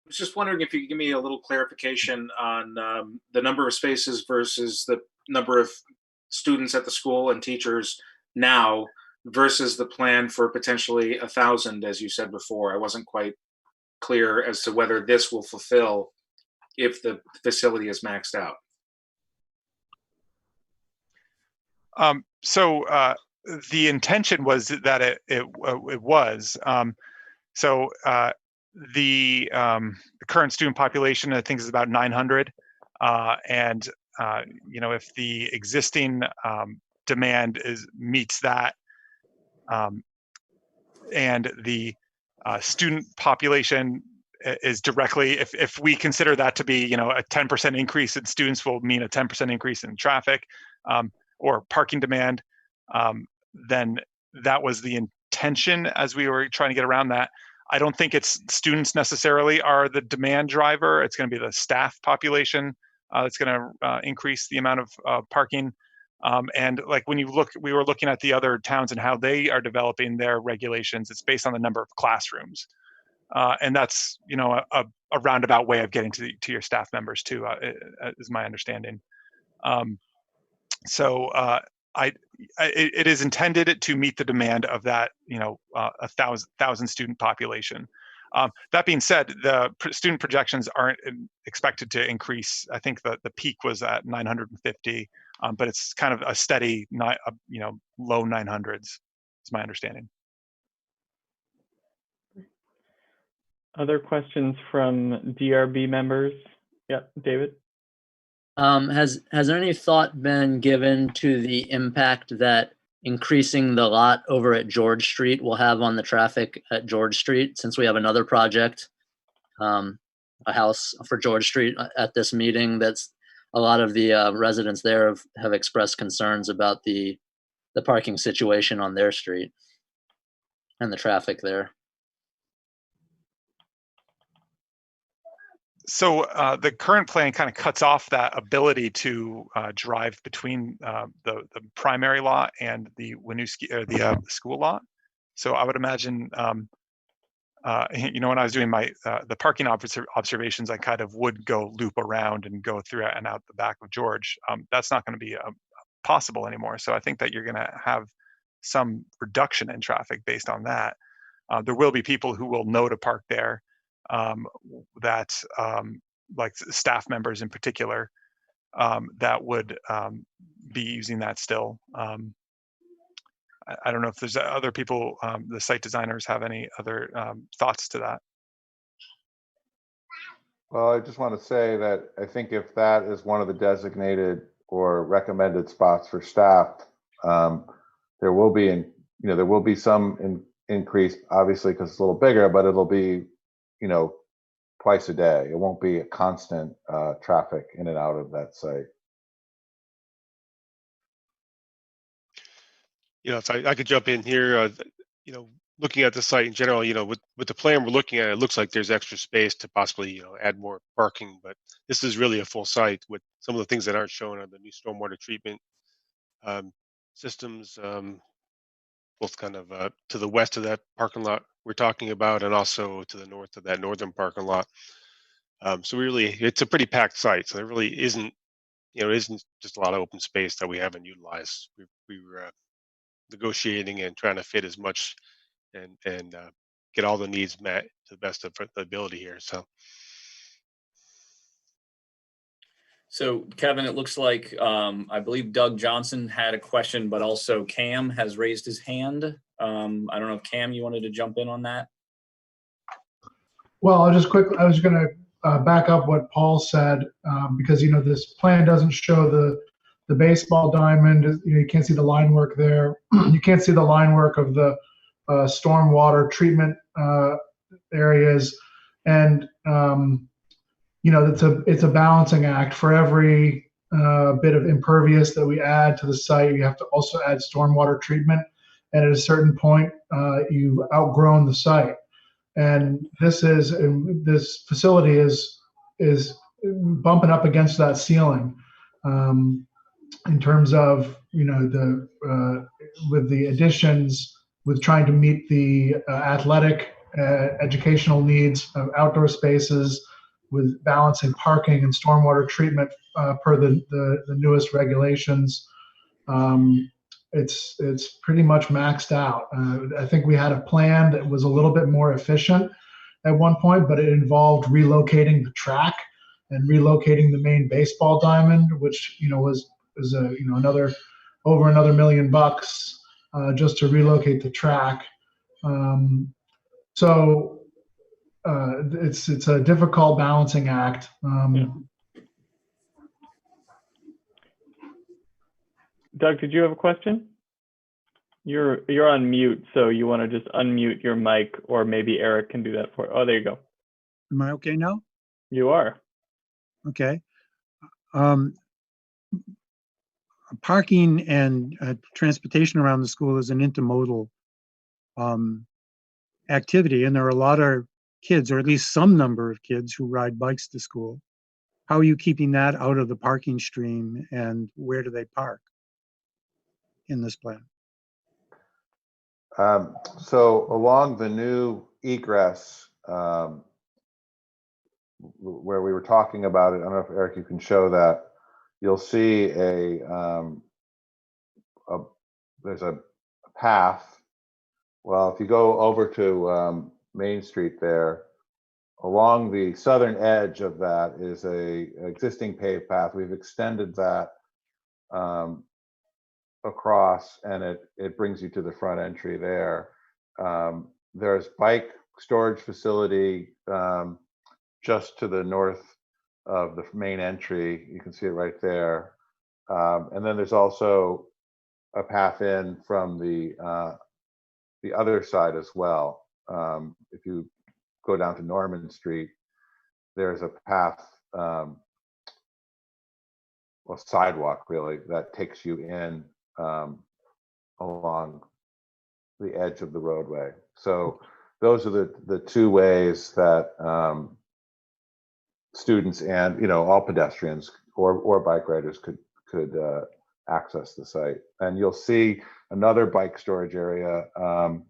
Speaker 15: I was just wondering if you could give me a little clarification on the number of spaces versus the number of students at the school and teachers now versus the plan for potentially 1,000, as you said before. I wasn't quite clear as to whether this will fulfill if the facility is maxed out.
Speaker 13: So the intention was that it was. So the current student population, I think, is about 900, and if the existing demand meets that, and the student population is directly, if we consider that to be, a 10% increase in students will mean a 10% increase in traffic or parking demand, then that was the intention as we were trying to get around that. I don't think it's students necessarily are the demand driver. It's going to be the staff population that's going to increase the amount of parking. And like when we were looking at the other towns and how they are developing their regulations, it's based on the number of classrooms. And that's, a roundabout way of getting to your staff members too, is my understanding. It is intended to meet the demand of that, 1,000 student population. That being said, the student projections aren't expected to increase. I think the peak was at 950, but it's kind of a steady, low 900s. Is my understanding.
Speaker 1: Other questions from DRB members? Yep, David.
Speaker 4: Has there any thought been given to the impact that increasing the lot over at George Street will have on the traffic at George Street, since we have another project, a house for George Street at this meeting? That's a lot of the residents there have expressed concerns about the parking situation on their street and the traffic there.
Speaker 13: So the current plan kind of cuts off that ability to drive between the primary lot and the Winooski or the school lot. So I would imagine, when I was doing my the parking observations, I kind of would go loop around and go through and out the back of George. That's not going to be possible anymore. So I think that you're going to have some reduction in traffic based on that. There will be people who will know to park there. That like staff members in particular that would be using that still. I don't know if there's other people, the site designers, have any other thoughts to that.
Speaker 6: Well, I just want to say that I think if that is one of the designated or recommended spots for staff, there will be some increase, obviously, because it's a little bigger, but it'll be twice a day. It won't be a constant traffic in and out of that site.
Speaker 7: If I could jump in here, looking at the site in general, with the plan we're looking at, it looks like there's extra space to possibly, add more parking, but this is really a full site with some of the things that aren't shown on the new stormwater treatment systems, both kind of to the west of that parking lot we're talking about, and also to the north of that northern parking lot. So it's a pretty packed site. So there really isn't, it isn't just a lot of open space that we haven't utilized. We were negotiating and trying to fit as much and get all the needs met to the best of the ability here.
Speaker 2: So Kevin, it looks like I believe Doug Johnson had a question, but also Cam has raised his hand. I don't know if Cam, you wanted to jump in on that.
Speaker 16: Well, I was going to back up what Paul said, because this plan doesn't show the baseball diamond. You can't see the line work there. You can't see the line work of the stormwater treatment areas, and it's a balancing act. For every bit of impervious that we add to the site, you have to also add stormwater treatment, and at a certain point, you've outgrown the site. And this facility is bumping up against that ceiling in terms of with the additions, with trying to meet the athletic educational needs of outdoor spaces, with balancing parking and stormwater treatment per the newest regulations. It's pretty much maxed out. I think we had a plan that was a little bit more efficient at one point, but it involved relocating the track and relocating the main baseball diamond, which was another $1 million just to relocate the track. So it's a difficult balancing act.
Speaker 1: Doug, did you have a question? You're on mute, so you want to just unmute your mic, or maybe Eric can do that for you. Oh, there you go.
Speaker 17: Am I okay now?
Speaker 1: You are.
Speaker 17: Okay. Parking and transportation around the school is an intermodal activity, and there are a lot of kids, or at least some number of kids, who ride bikes to school. How are you keeping that out of the parking stream, and where do they park in this plan?
Speaker 6: So along the new egress, where we were talking about it, I don't know if Eric, you can show that. You'll see there's a path. Well, if you go over to Main Street there, along the southern edge of that is a existing paved path. We've extended that across, and it brings you to the front entry there. There's bike storage facility just to the north of the main entry. You can see it right there. And then there's also a path in from the other side as well. If you go down to Norman Street, there's a path, sidewalk really, that takes you in along the edge of the roadway. So those are the two ways that students and all pedestrians or bike riders could access the site. And you'll see another bike storage area on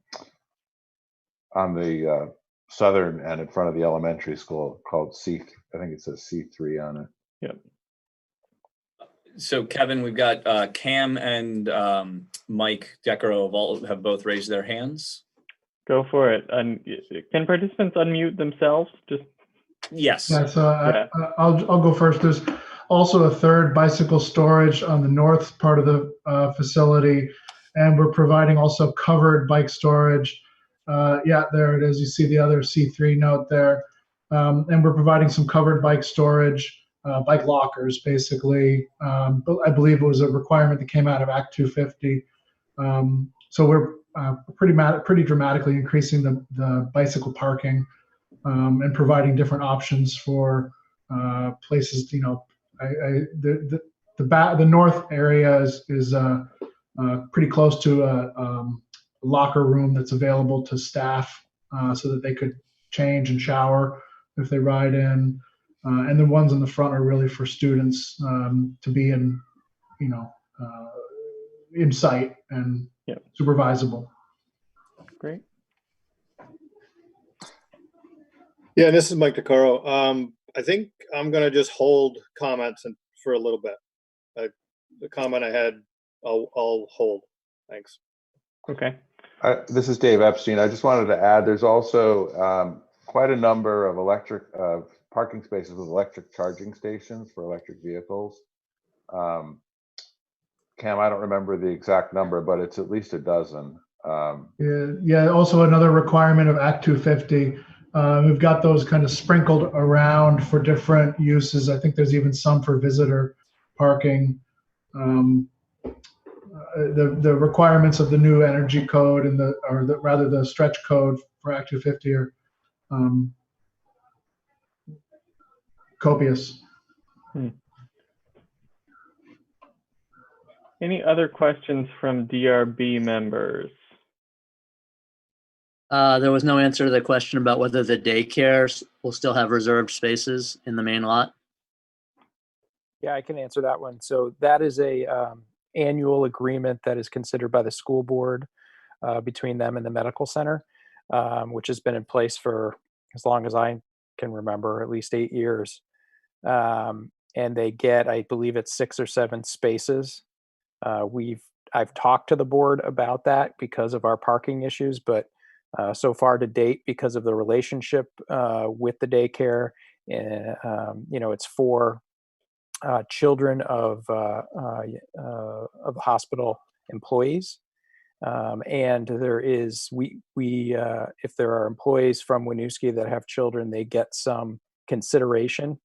Speaker 6: the southern end in front of the elementary school called I think it says C3 on it.
Speaker 1: Yep.
Speaker 2: So Kevin, we've got Cam and Mike Decker have both raised their hands.
Speaker 1: Go for it. And can participants unmute themselves? Just
Speaker 2: yes.
Speaker 16: Yeah. So I'll go first. There's also a third bicycle storage on the north part of the facility, and we're providing also covered bike storage. Yeah, there it is. You see the other C3 note there, and we're providing some covered bike storage. Bike lockers, basically. But I believe it was a requirement that came out of Act 250. So we're pretty dramatically increasing the bicycle parking and providing different options for places. The north area is pretty close to a locker room that's available to staff so that they could change and shower if they ride in. And the ones in the front are really for students to be in sight and supervisable.
Speaker 1: Great.
Speaker 14: Yeah, this is Mike DeCaro. I think I'm gonna just hold comments for a little bit. The comment I had, I'll hold. Thanks.
Speaker 1: Okay.
Speaker 6: This is Dave Epstein. I just wanted to add, there's also quite a number of parking spaces with electric charging stations for electric vehicles. Cam, I don't remember the exact number, but it's at least a dozen.
Speaker 16: Yeah. Also another requirement of Act 250. We've got those kind of sprinkled around for different uses. I think there's even some for visitor parking. The requirements of the new energy code and rather the stretch code for Act 250 are copious.
Speaker 1: Any other questions from DRB members?
Speaker 4: There was no answer to the question about whether the daycare will still have reserved spaces in the main lot.
Speaker 12: Yeah, I can answer that one. So that is a annual agreement that is considered by the school board between them and the medical center, which has been in place for as long as I can remember, at least 8 years. And they get, I believe it's 6 or 7 spaces. I've talked to the board about that because of our parking issues, but so far to date, because of the relationship with the daycare, it's for children of hospital employees, and there is if there are employees from Winooski that have children, they get some consideration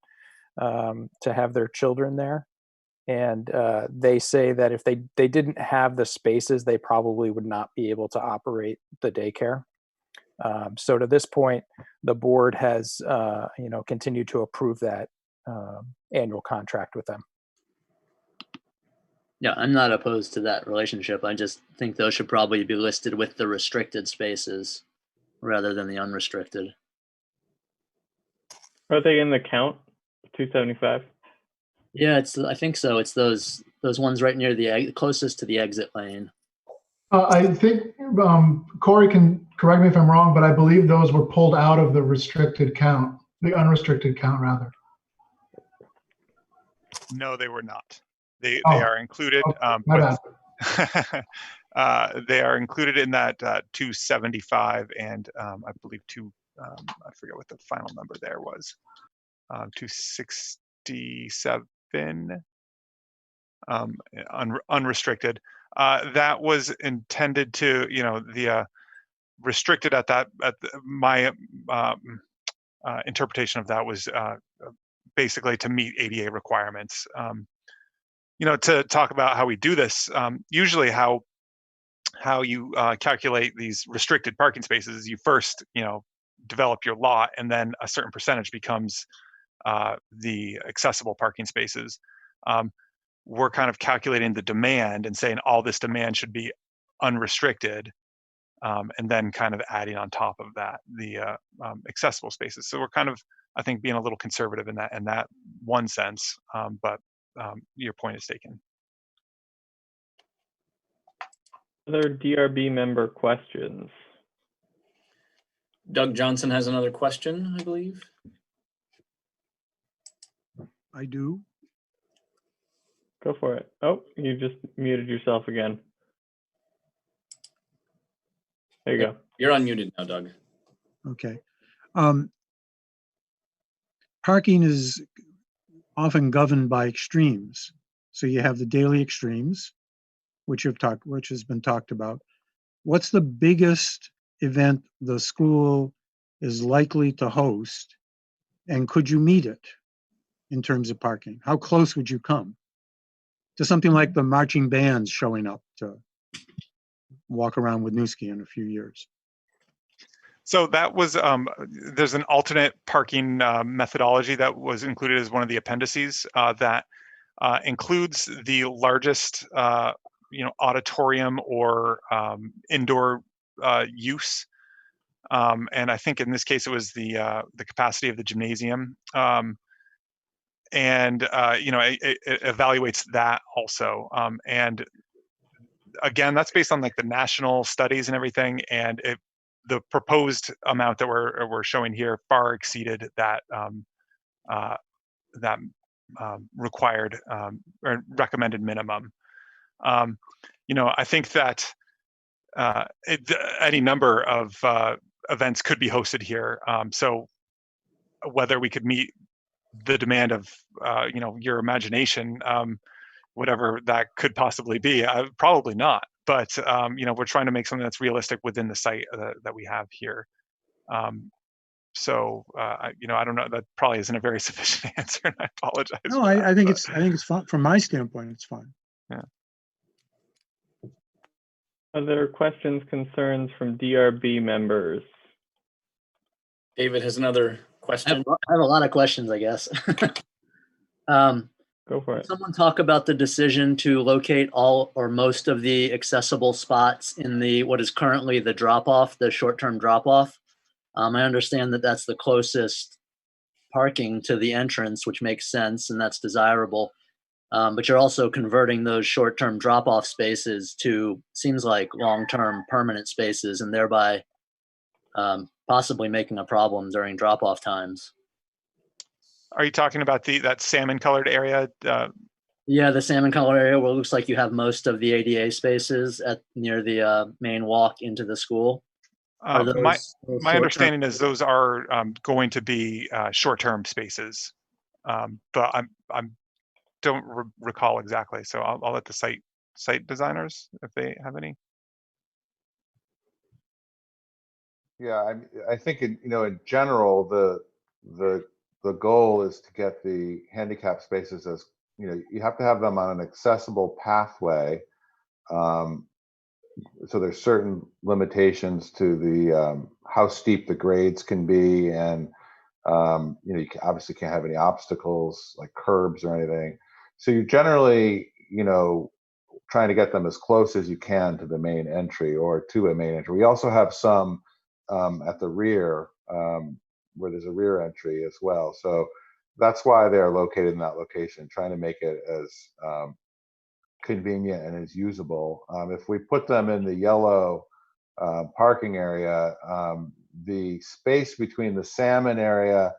Speaker 12: to have their children there. And they say that if they didn't have the spaces, they probably would not be able to operate the daycare. So to this point, the board has continued to approve that annual contract with them.
Speaker 4: Yeah, I'm not opposed to that relationship. I just think those should probably be listed with the restricted spaces rather than the unrestricted.
Speaker 1: Are they in the count? 275?
Speaker 4: Yeah, I think so. It's those ones right near the closest to the exit lane.
Speaker 16: I think Corey can correct me if I'm wrong, but I believe those were pulled out of the restricted count, the unrestricted count rather.
Speaker 13: No, they were not. They are included.
Speaker 16: My
Speaker 13: bad. They are included in that 275 and I believe I forget what the final number there was. 267 unrestricted. That was intended to, the restricted my interpretation of that was basically to meet ADA requirements. To talk about how we do this, usually how you calculate these restricted parking spaces is you first, develop your lot, and then a certain percentage becomes the accessible parking spaces. We're kind of calculating the demand and saying all this demand should be unrestricted, and then kind of adding on top of that the accessible spaces. So we're kind of, I think, being a little conservative in that one sense, but your point is taken.
Speaker 1: Other DRB member questions?
Speaker 2: Doug Johnson has another question, I believe.
Speaker 17: I do.
Speaker 1: Go for it. Oh, you just muted yourself again. There you go.
Speaker 2: You're unmuted now, Doug.
Speaker 17: Okay. Parking is often governed by extremes. So you have the daily extremes, which has been talked about. What's the biggest event the school is likely to host, and could you meet it in terms of parking? How close would you come to something like the marching bands showing up to walk around Winooski in a few years?
Speaker 13: So that was, there's an alternate parking methodology that was included as one of the appendices that includes the largest, auditorium or indoor use. And I think in this case it was the capacity of the gymnasium. It evaluates that also. And again, that's based on like the national studies and everything. And the proposed amount that we're showing here far exceeded that that required or recommended minimum. I think that any number of events could be hosted here. So whether we could meet the demand of your imagination, whatever that could possibly be, probably not. But we're trying to make something that's realistic within the site that we have here. So I don't know. That probably isn't a very sufficient answer, and I apologize.
Speaker 17: No, I think it's fine from my standpoint. It's fine.
Speaker 13: Yeah.
Speaker 1: Other questions, concerns from DRB members?
Speaker 2: David has another question.
Speaker 4: I have a lot of questions, I guess.
Speaker 1: Go for it.
Speaker 4: Someone talk about the decision to locate all or most of the accessible spots in what is currently the drop-off, the short-term drop-off. I understand that that's the closest parking to the entrance, which makes sense and that's desirable. But you're also converting those short-term drop-off spaces to, seems like, long-term permanent spaces, and thereby possibly making a problem during drop-off times.
Speaker 13: Are you talking about that salmon-colored area?
Speaker 4: Yeah, the salmon-colored area where it looks like you have most of the ADA spaces near the main walk into the school.
Speaker 13: My understanding is those are going to be short-term spaces, but I don't recall exactly. So I'll let the site designers, if they have any.
Speaker 6: Yeah, I think in general the goal is to get the handicap spaces as you have to have them on an accessible pathway. So there's certain limitations to the how steep the grades can be, and you obviously can't have any obstacles like curbs or anything. So you generally trying to get them as close as you can to the main entry or to a main entry. We also have some at the rear where there's a rear entry as well. So that's why they're located in that location, trying to make it as convenient and as usable. If we put them in the yellow parking area, the space between the salmon area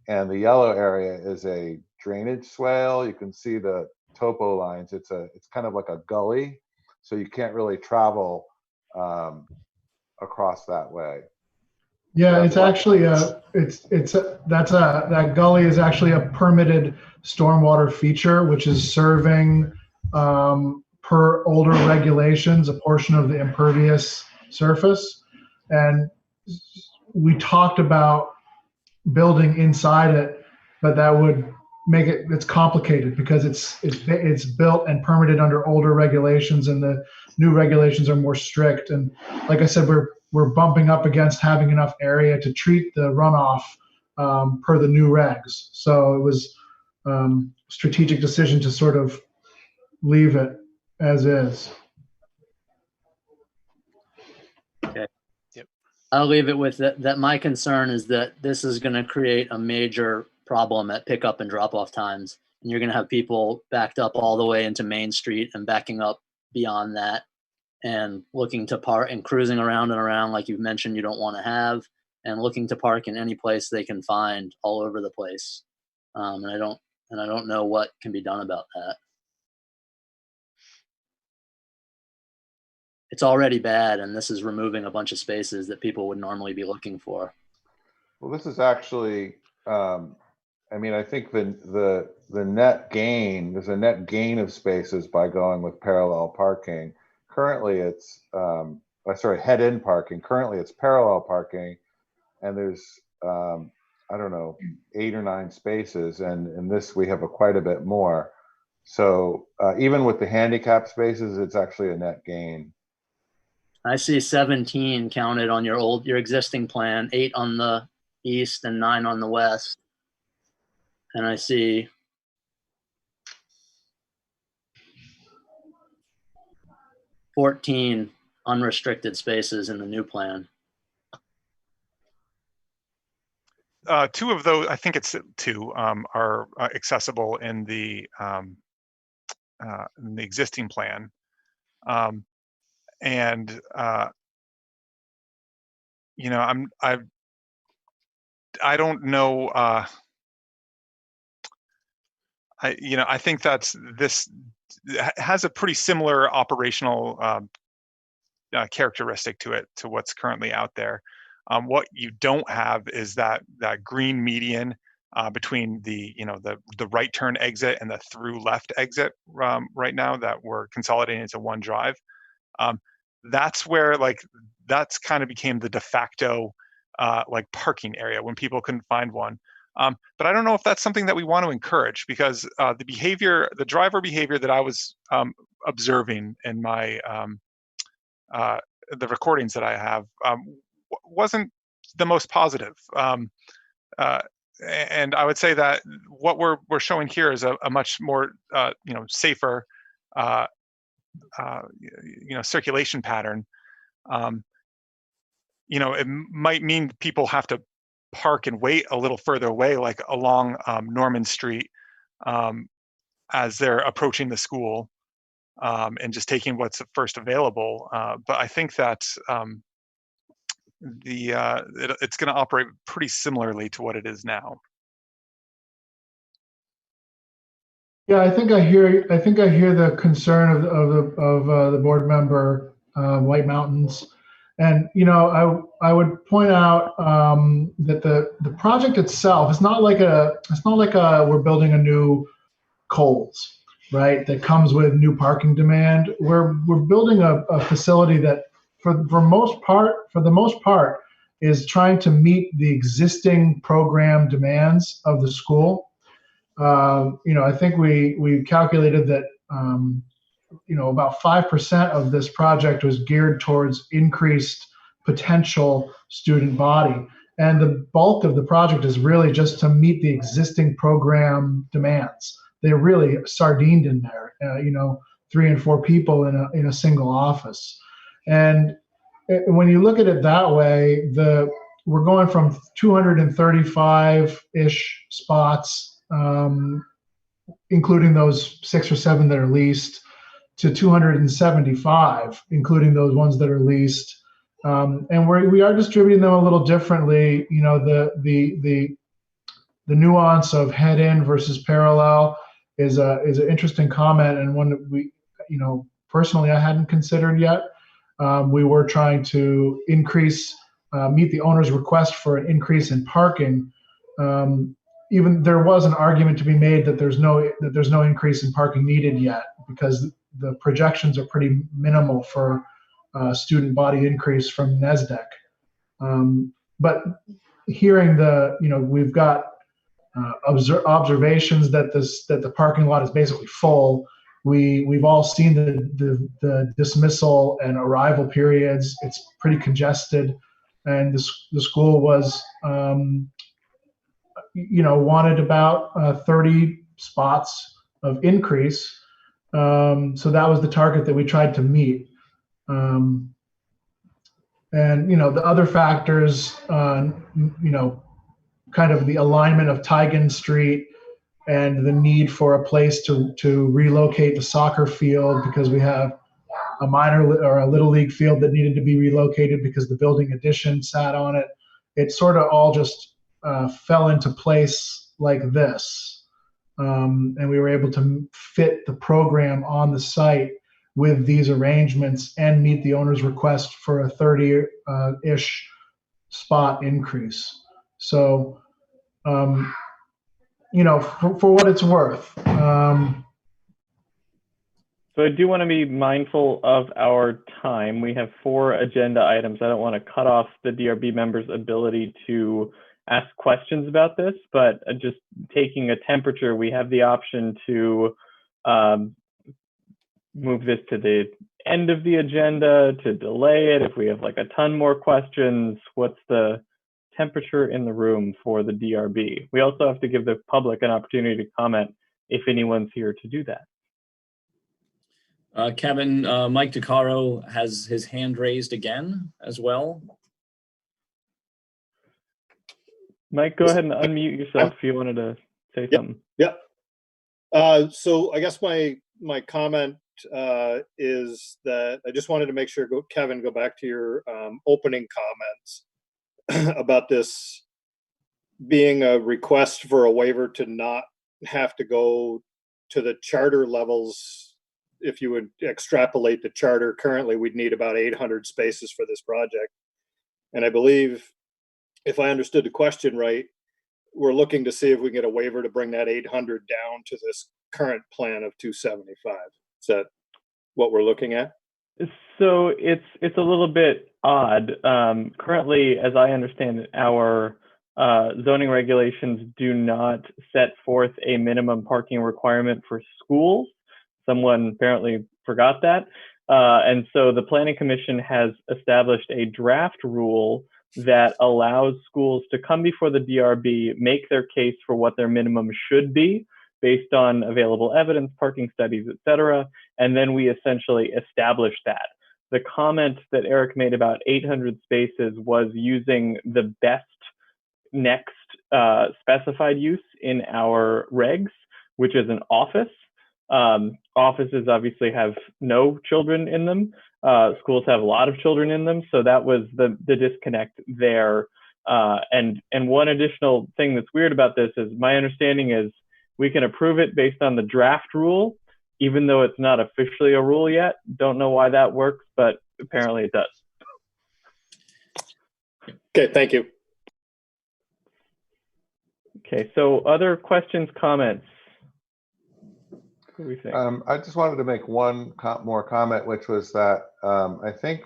Speaker 6: and the yellow area is a drainage swale. You can see the topo lines. It's kind of like a gully, so you can't really travel across that way.
Speaker 16: Yeah, it's actually that gully is actually a permitted stormwater feature, which is serving per older regulations a portion of the impervious surface. And we talked about building inside it, but that would make it's complicated because it's built and permitted under older regulations, and the new regulations are more strict. And like I said, we're bumping up against having enough area to treat the runoff per the new regs. So it was strategic decision to sort of leave it as is.
Speaker 4: Okay. Yep. I'll leave it with that. My concern is that this is going to create a major problem at pickup and drop off times. And you're going to have people backed up all the way into Main Street and backing up beyond that and looking to park and cruising around and around like you've mentioned you don't want to have, and looking to park in any place they can find all over the place. And I don't know what can be done about that. It's already bad, and this is removing a bunch of spaces that people would normally be looking for.
Speaker 6: Well, this is actually, I think the net gain, there's a net gain of spaces by going with parallel parking. Currently it's, head-in parking. Currently it's parallel parking, and there's, 8 or 9 spaces, and in this we have quite a bit more. So even with the handicap spaces, it's actually a net gain.
Speaker 4: I see 17 counted on your existing plan, 8 on the east and 9 on the west. And I see 14 unrestricted spaces in the new plan.
Speaker 13: 2 of those, I think it's 2, are accessible in the existing plan. I don't know I think this has a pretty similar operational characteristic to it, to what's currently out there. What you don't have is that green median between the right turn exit and the through left exit right now that we're consolidating into one drive. That's where that's kind of became the de facto parking area when people couldn't find one. But I don't know if that's something that we want to encourage, because the driver behavior that I was observing in my the recordings that I have wasn't the most positive. And I would say that what we're showing here is a much more safer circulation pattern. It might mean people have to park and wait a little further away, like along Norman Street, as they're approaching the school, and just taking what's first available. But I think that it's going to operate pretty similarly to what it is now.
Speaker 16: Yeah, I think I hear the concern of the board member, White Mountains, and I would point out that the project itself is not like we're building a new Kohl's, right? That comes with new parking demand. We're building a facility that for the most part is trying to meet the existing program demands of the school. I think we calculated that about 5% of this project was geared towards increased potential student body, and the bulk of the project is really just to meet the existing program demands. They're really sardined in there, 3 and 4 people in a single office. And when you look at it that way, we're going from 235-ish spots, including those 6 or 7 that are leased, to 275, including those ones that are leased. And we are distributing them a little differently. The nuance of head-in versus parallel is an interesting comment, and one that we, personally I hadn't considered yet. We were trying to meet the owner's request for an increase in parking. Even there was an argument to be made that there's no increase in parking needed yet, because the projections are pretty minimal for student body increase from NESDEC. But hearing we've got observations that the parking lot is basically full. We've all seen the dismissal and arrival periods. It's pretty congested, and the school was wanted about 30 spots of increase. So that was the target that we tried to meet. And the other factors, kind of the alignment of Teigen Street and the need for a place to relocate the soccer field, because we have a minor or a little league field that needed to be relocated because the building addition sat on it. It sort of all just fell into place like this. And we were able to fit the program on the site with these arrangements and meet the owner's request for a 30-ish spot increase. So, for what it's worth.
Speaker 1: So I do want to be mindful of our time. We have 4 agenda items. I don't want to cut off the DRB members' ability to ask questions about this, but just taking a temperature, we have the option to move this to the end of the agenda, to delay it if we have like a ton more questions. What's the temperature in the room for the DRB? We also have to give the public an opportunity to comment if anyone's here to do that.
Speaker 2: Kevin, Mike DeCaro has his hand raised again as well.
Speaker 1: Mike, go ahead and unmute yourself if you wanted to say something.
Speaker 14: Yep. So I guess my comment is that I just wanted to make sure, Kevin, go back to your opening comments about this being a request for a waiver to not have to go to the charter levels. If you would extrapolate the charter, currently we'd need about 800 spaces for this project. And I believe, if I understood the question right, we're looking to see if we can get a waiver to bring that 800 down to this current plan of 275. Is that what we're looking at?
Speaker 1: So it's a little bit odd. Currently, as I understand it, our zoning regulations do not set forth a minimum parking requirement for schools. Someone apparently forgot that. And so the Planning Commission has established a draft rule that allows schools to come before the DRB, make their case for what their minimum should be based on available evidence, parking studies, et cetera. And then we essentially establish that. The comment that Eric made about 800 spaces was using the best next specified use in our regs, which is an office. Offices obviously have no children in them. Schools have a lot of children in them. So that was the disconnect there. And one additional thing that's weird about this is my understanding is we can approve it based on the draft rule, even though it's not officially a rule yet. Don't know why that works, but apparently it does.
Speaker 14: Okay, thank you.
Speaker 1: Okay, so other questions, comments? What do we think?
Speaker 6: I just wanted to make one more comment, which was that I think,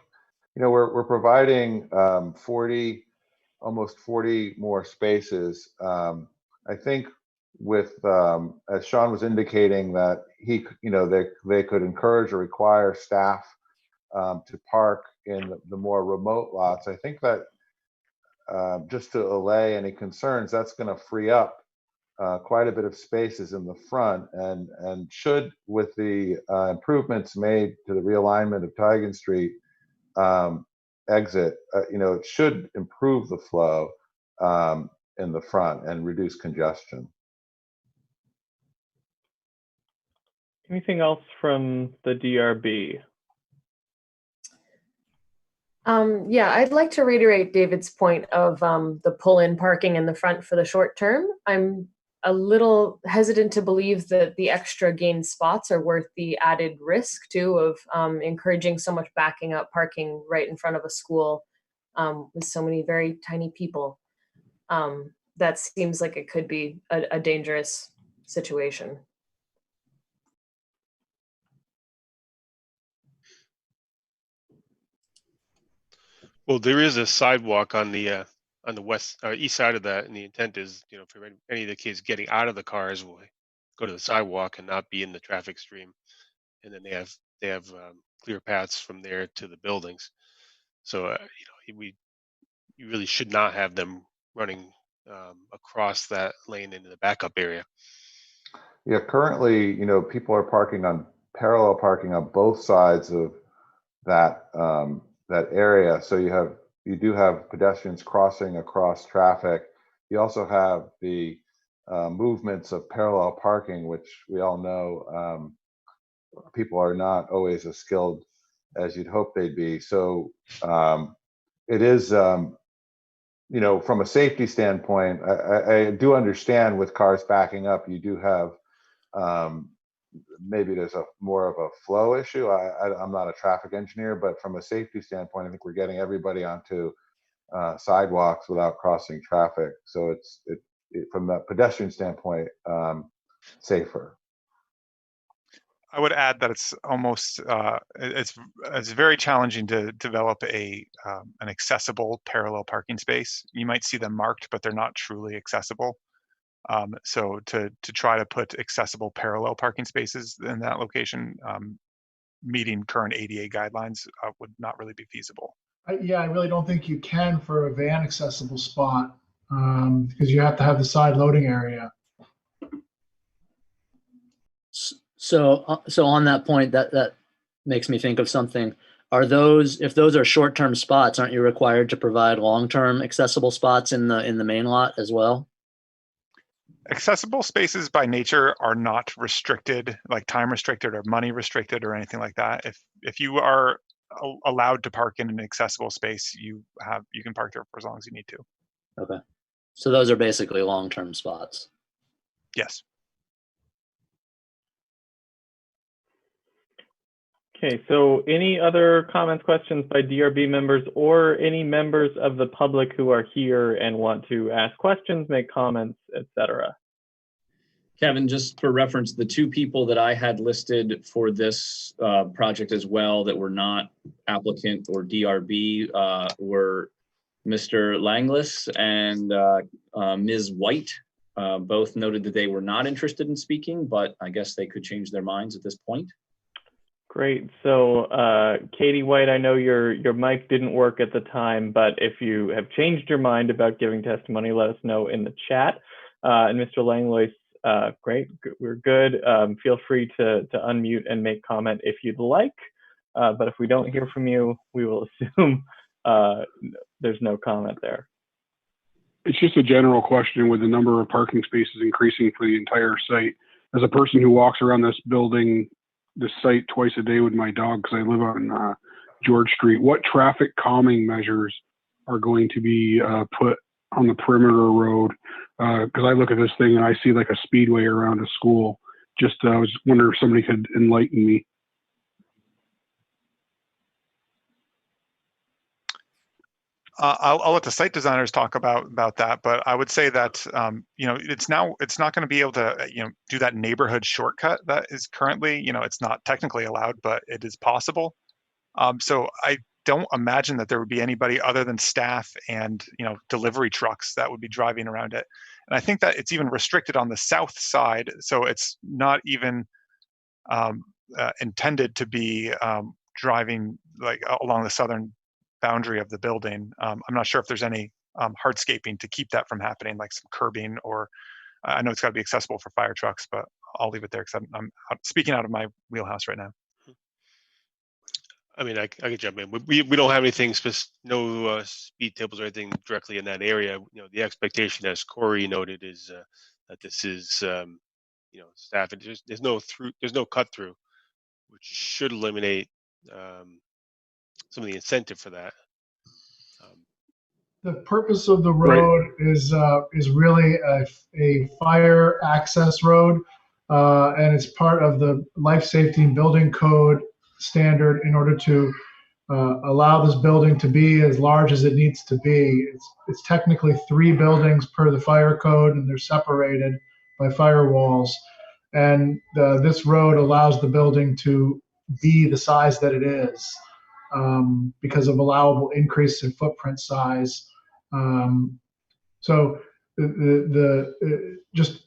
Speaker 6: we're providing 40, almost 40 more spaces. I think with, as Sean was indicating, that they could encourage or require staff to park in the more remote lots. I think that just to allay any concerns, that's going to free up quite a bit of spaces in the front, and should, with the improvements made to the realignment of Tigan Street exit, it should improve the flow in the front and reduce congestion.
Speaker 1: Anything else from the DRB?
Speaker 18: Yeah, I'd like to reiterate David's point of the pull-in parking in the front for the short term. I'm a little hesitant to believe that the extra gain spots are worth the added risk too of encouraging so much backing up parking right in front of a school with so many very tiny people. That seems like it could be a dangerous situation.
Speaker 7: Well, there is a sidewalk on the west east side of that, and the intent is, for any of the kids getting out of the cars will go to the sidewalk and not be in the traffic stream, and then they have clear paths from there to the buildings. So you really should not have them running across that lane into the backup area.
Speaker 6: Yeah, currently, people are parallel parking on both sides of that that area. So you do have pedestrians crossing across traffic. You also have the movements of parallel parking, which we all know people are not always as skilled as you'd hope they'd be. So it is, from a safety standpoint, I do understand with cars backing up, you do have maybe there's more of a flow issue. I'm not a traffic engineer, but from a safety standpoint, I think we're getting everybody onto sidewalks without crossing traffic. So it's from the pedestrian standpoint, safer.
Speaker 13: I would add that it's almost it's very challenging to develop an accessible parallel parking space. You might see them marked, but they're not truly accessible. So to try to put accessible parallel parking spaces in that location, meeting current ADA guidelines, would not really be feasible.
Speaker 16: Yeah, I really don't think you can for a van accessible spot because you have to have the side loading area.
Speaker 4: So on that point, that makes me think of something. If those are short-term spots, aren't you required to provide long-term accessible spots in the main lot as well?
Speaker 13: Accessible spaces by nature are not restricted, like time restricted or money restricted or anything like that. If you are allowed to park in an accessible space, you can park there for as long as you need to.
Speaker 4: Okay. So those are basically long-term spots.
Speaker 13: Yes.
Speaker 1: Okay, so any other comments, questions by DRB members or any members of the public who are here and want to ask questions, make comments, etc.?
Speaker 2: Kevin, just for reference, the two people that I had listed for this project as well that were not applicant or DRB were Mr. Langlis and Ms. White. Both noted that they were not interested in speaking, but I guess they could change their minds at this point.
Speaker 1: Great. So Katie White, I know your mic didn't work at the time, but if you have changed your mind about giving testimony, let us know in the chat. And Mr. Langlois, great, we're good. Feel free to unmute and make comment if you'd like. But if we don't hear from you, we will assume there's no comment there.
Speaker 10: It's just a general question with the number of parking spaces increasing for the entire site. As a person who walks around this site twice a day with my dog, because I live on George Street, what traffic calming measures are going to be put on the perimeter road? Because I look at this thing and I see like a speedway around a school. Just I was wondering if somebody could enlighten me.
Speaker 13: I'll let the site designers talk about that, but I would say that it's not going to be able to do that neighborhood shortcut that is currently it's not technically allowed, but it is possible. So I don't imagine that there would be anybody other than staff and delivery trucks that would be driving around it. And I think that it's even restricted on the south side, so it's not even intended to be driving like along the southern boundary of the building. I'm not sure if there's any hardscaping to keep that from happening, like some curbing, or I know it's got to be accessible for fire trucks, but I'll leave it there because I'm speaking out of my wheelhouse right now.
Speaker 7: I mean, I can jump in. We don't have anything no speed tables or anything directly in that area. The expectation, as Corey noted, is that this is staff. And there's no cut through, which should eliminate some of the incentive for that.
Speaker 16: The purpose of the road is really a fire access road, and it's part of the life safety and building code standard in order to allow this building to be as large as it needs to be. It's technically 3 buildings per the fire code, and they're separated by firewalls. And this road allows the building to be the size that it is because of allowable increase in footprint size. So just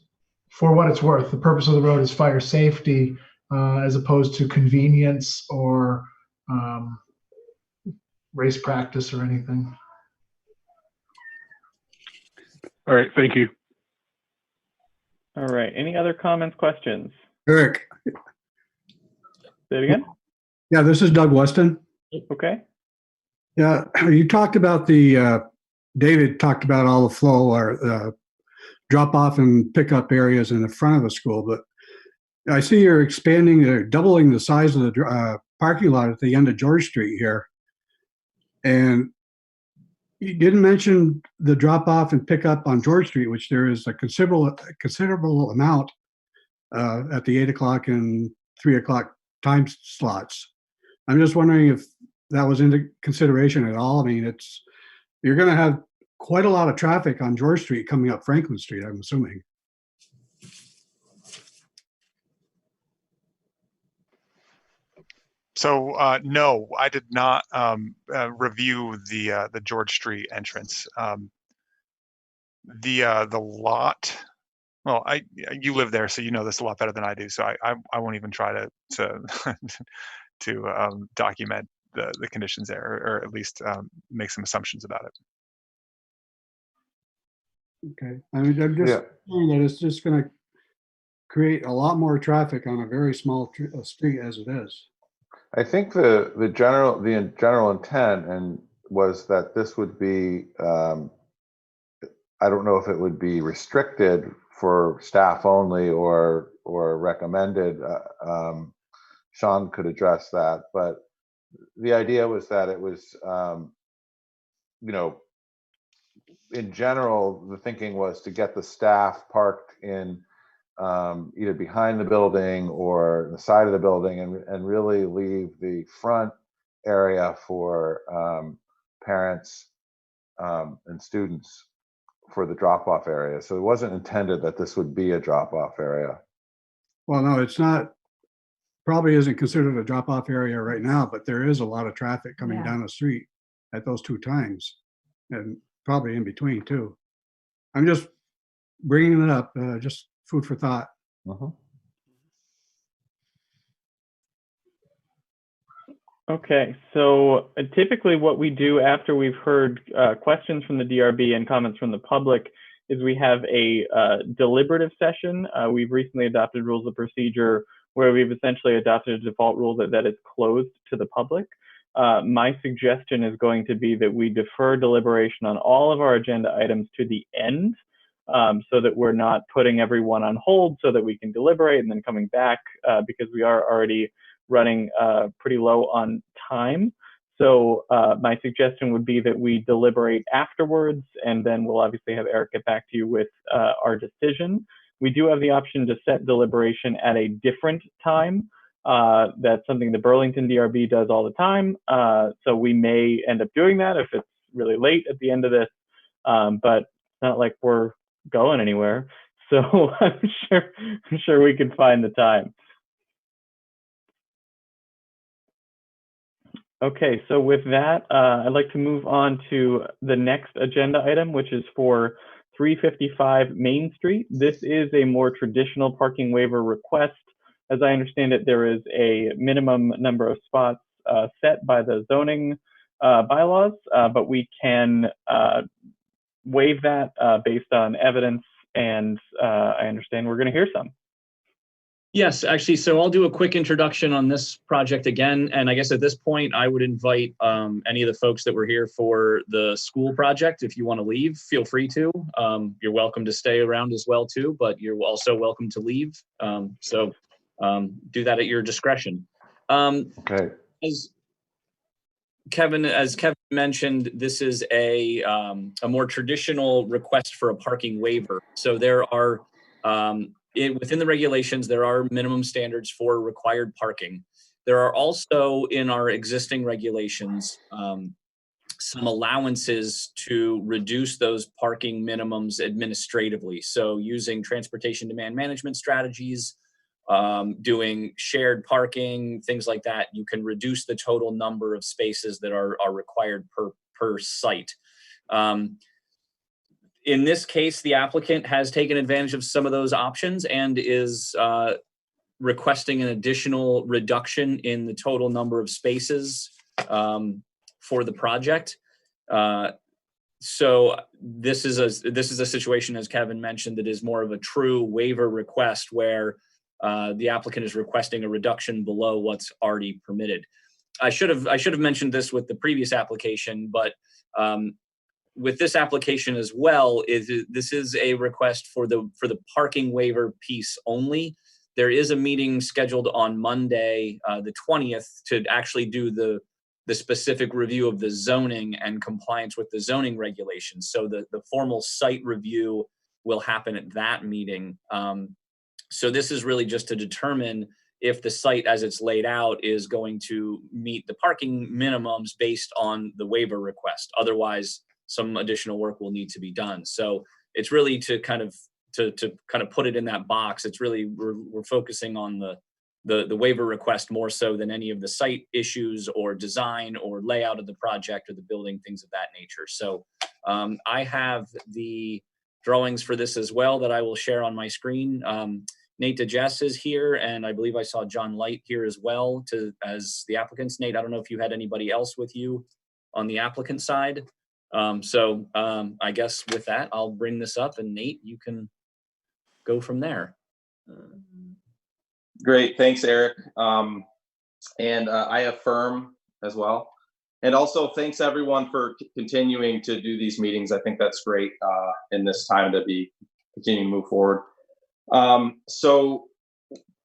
Speaker 16: for what it's worth, the purpose of the road is fire safety as opposed to convenience or race practice or anything.
Speaker 10: All right, thank you.
Speaker 1: All right, any other comments, questions?
Speaker 19: Eric.
Speaker 1: Say it again.
Speaker 19: Yeah, this is Doug Weston.
Speaker 1: Okay.
Speaker 19: Yeah, you talked about David talked about all the flow or drop off and pickup areas in the front of the school, but I see you're expanding or doubling the size of the parking lot at the end of George Street here. And you didn't mention the drop off and pickup on George Street, which there is a considerable amount at the 8 o'clock and 3 o'clock time slots. I'm just wondering if that was into consideration at all. I mean, you're going to have quite a lot of traffic on George Street coming up Franklin Street, I'm assuming.
Speaker 13: So no, I did not review the George Street entrance. The lot. Well, you live there, so you know this a lot better than I do. So I won't even try to to document the conditions there, or at least make some assumptions about it.
Speaker 19: Okay, I'm just saying that it's just going to create a lot more traffic on a very small street as it is.
Speaker 6: I think the general intent was that this would be, I don't know if it would be restricted for staff only or recommended. Sean could address that, but the idea was that it was, in general, the thinking was to get the staff parked in either behind the building or the side of the building, and really leave the front area for parents and students for the drop-off area. So it wasn't intended that this would be a drop-off area.
Speaker 19: Well, no, it's not, probably isn't considered a drop-off area right now, but there is a lot of traffic coming
Speaker 8: Yeah.
Speaker 19: down the street at those two times, and probably in between too. I'm just bringing it up, just food for thought.
Speaker 1: Okay, so typically what we do after we've heard questions from the DRB and comments from the public is we have a deliberative session. We've recently adopted rules of procedure where we've essentially adopted a default rule that is closed to the public. My suggestion is going to be that we defer deliberation on all of our agenda items to the end, so that we're not putting everyone on hold so that we can deliberate and then coming back, because we are already running pretty low on time. So my suggestion would be that we deliberate afterwards, and then we'll obviously have Eric get back to you with our decision. We do have the option to set deliberation at a different time. That's something the Burlington DRB does all the time. So we may end up doing that if it's really late at the end of this, but it's not like we're going anywhere. So I'm sure we can find the time. Okay, so with that, I'd like to move on to the next agenda item, which is for 355 Main Street. This is a more traditional parking waiver request. As I understand it, there is a minimum number of spots set by the zoning bylaws, but we can waive that based on evidence, and I understand we're going to hear some.
Speaker 2: Yes, actually, so I'll do a quick introduction on this project again. And I guess at this point, I would invite any of the folks that were here for the school project. If you want to leave, feel free to. You're welcome to stay around as well, too, but you're also welcome to leave. So do that at your discretion.
Speaker 6: Okay.
Speaker 2: As Kevin mentioned, this is a more traditional request for a parking waiver. So there are within the regulations, there are minimum standards for required parking. There are also in our existing regulations some allowances to reduce those parking minimums administratively. So using transportation demand management strategies, doing shared parking, things like that, you can reduce the total number of spaces that are required per site. In this case, the applicant has taken advantage of some of those options and is requesting an additional reduction in the total number of spaces for the project. So this is a situation, as Kevin mentioned, that is more of a true waiver request where the applicant is requesting a reduction below what's already permitted. I should have mentioned this with the previous application, but with this application as well, this is a request for the parking waiver piece only. There is a meeting scheduled on Monday, the 20th, to actually do the specific review of the zoning and compliance with the zoning regulations. So the formal site review will happen at that meeting. So this is really just to determine if the site as it's laid out is going to meet the parking minimums based on the waiver request. Otherwise, some additional work will need to be done. So it's really to kind of put it in that box. It's really we're focusing on the waiver request more so than any of the site issues or design or layout of the project or the building, things of that nature. So I have the drawings for this as well that I will share on my screen. Nate DeJess is here, and I believe I saw John Light here as well as the applicants. Nate, I don't know if you had anybody else with you on the applicant side. So I guess with that, I'll bring this up, and Nate, you can go from there.
Speaker 20: Great, thanks, Eric. And I affirm as well. And also thanks everyone for continuing to do these meetings. I think that's great in this time to be continuing to move forward. So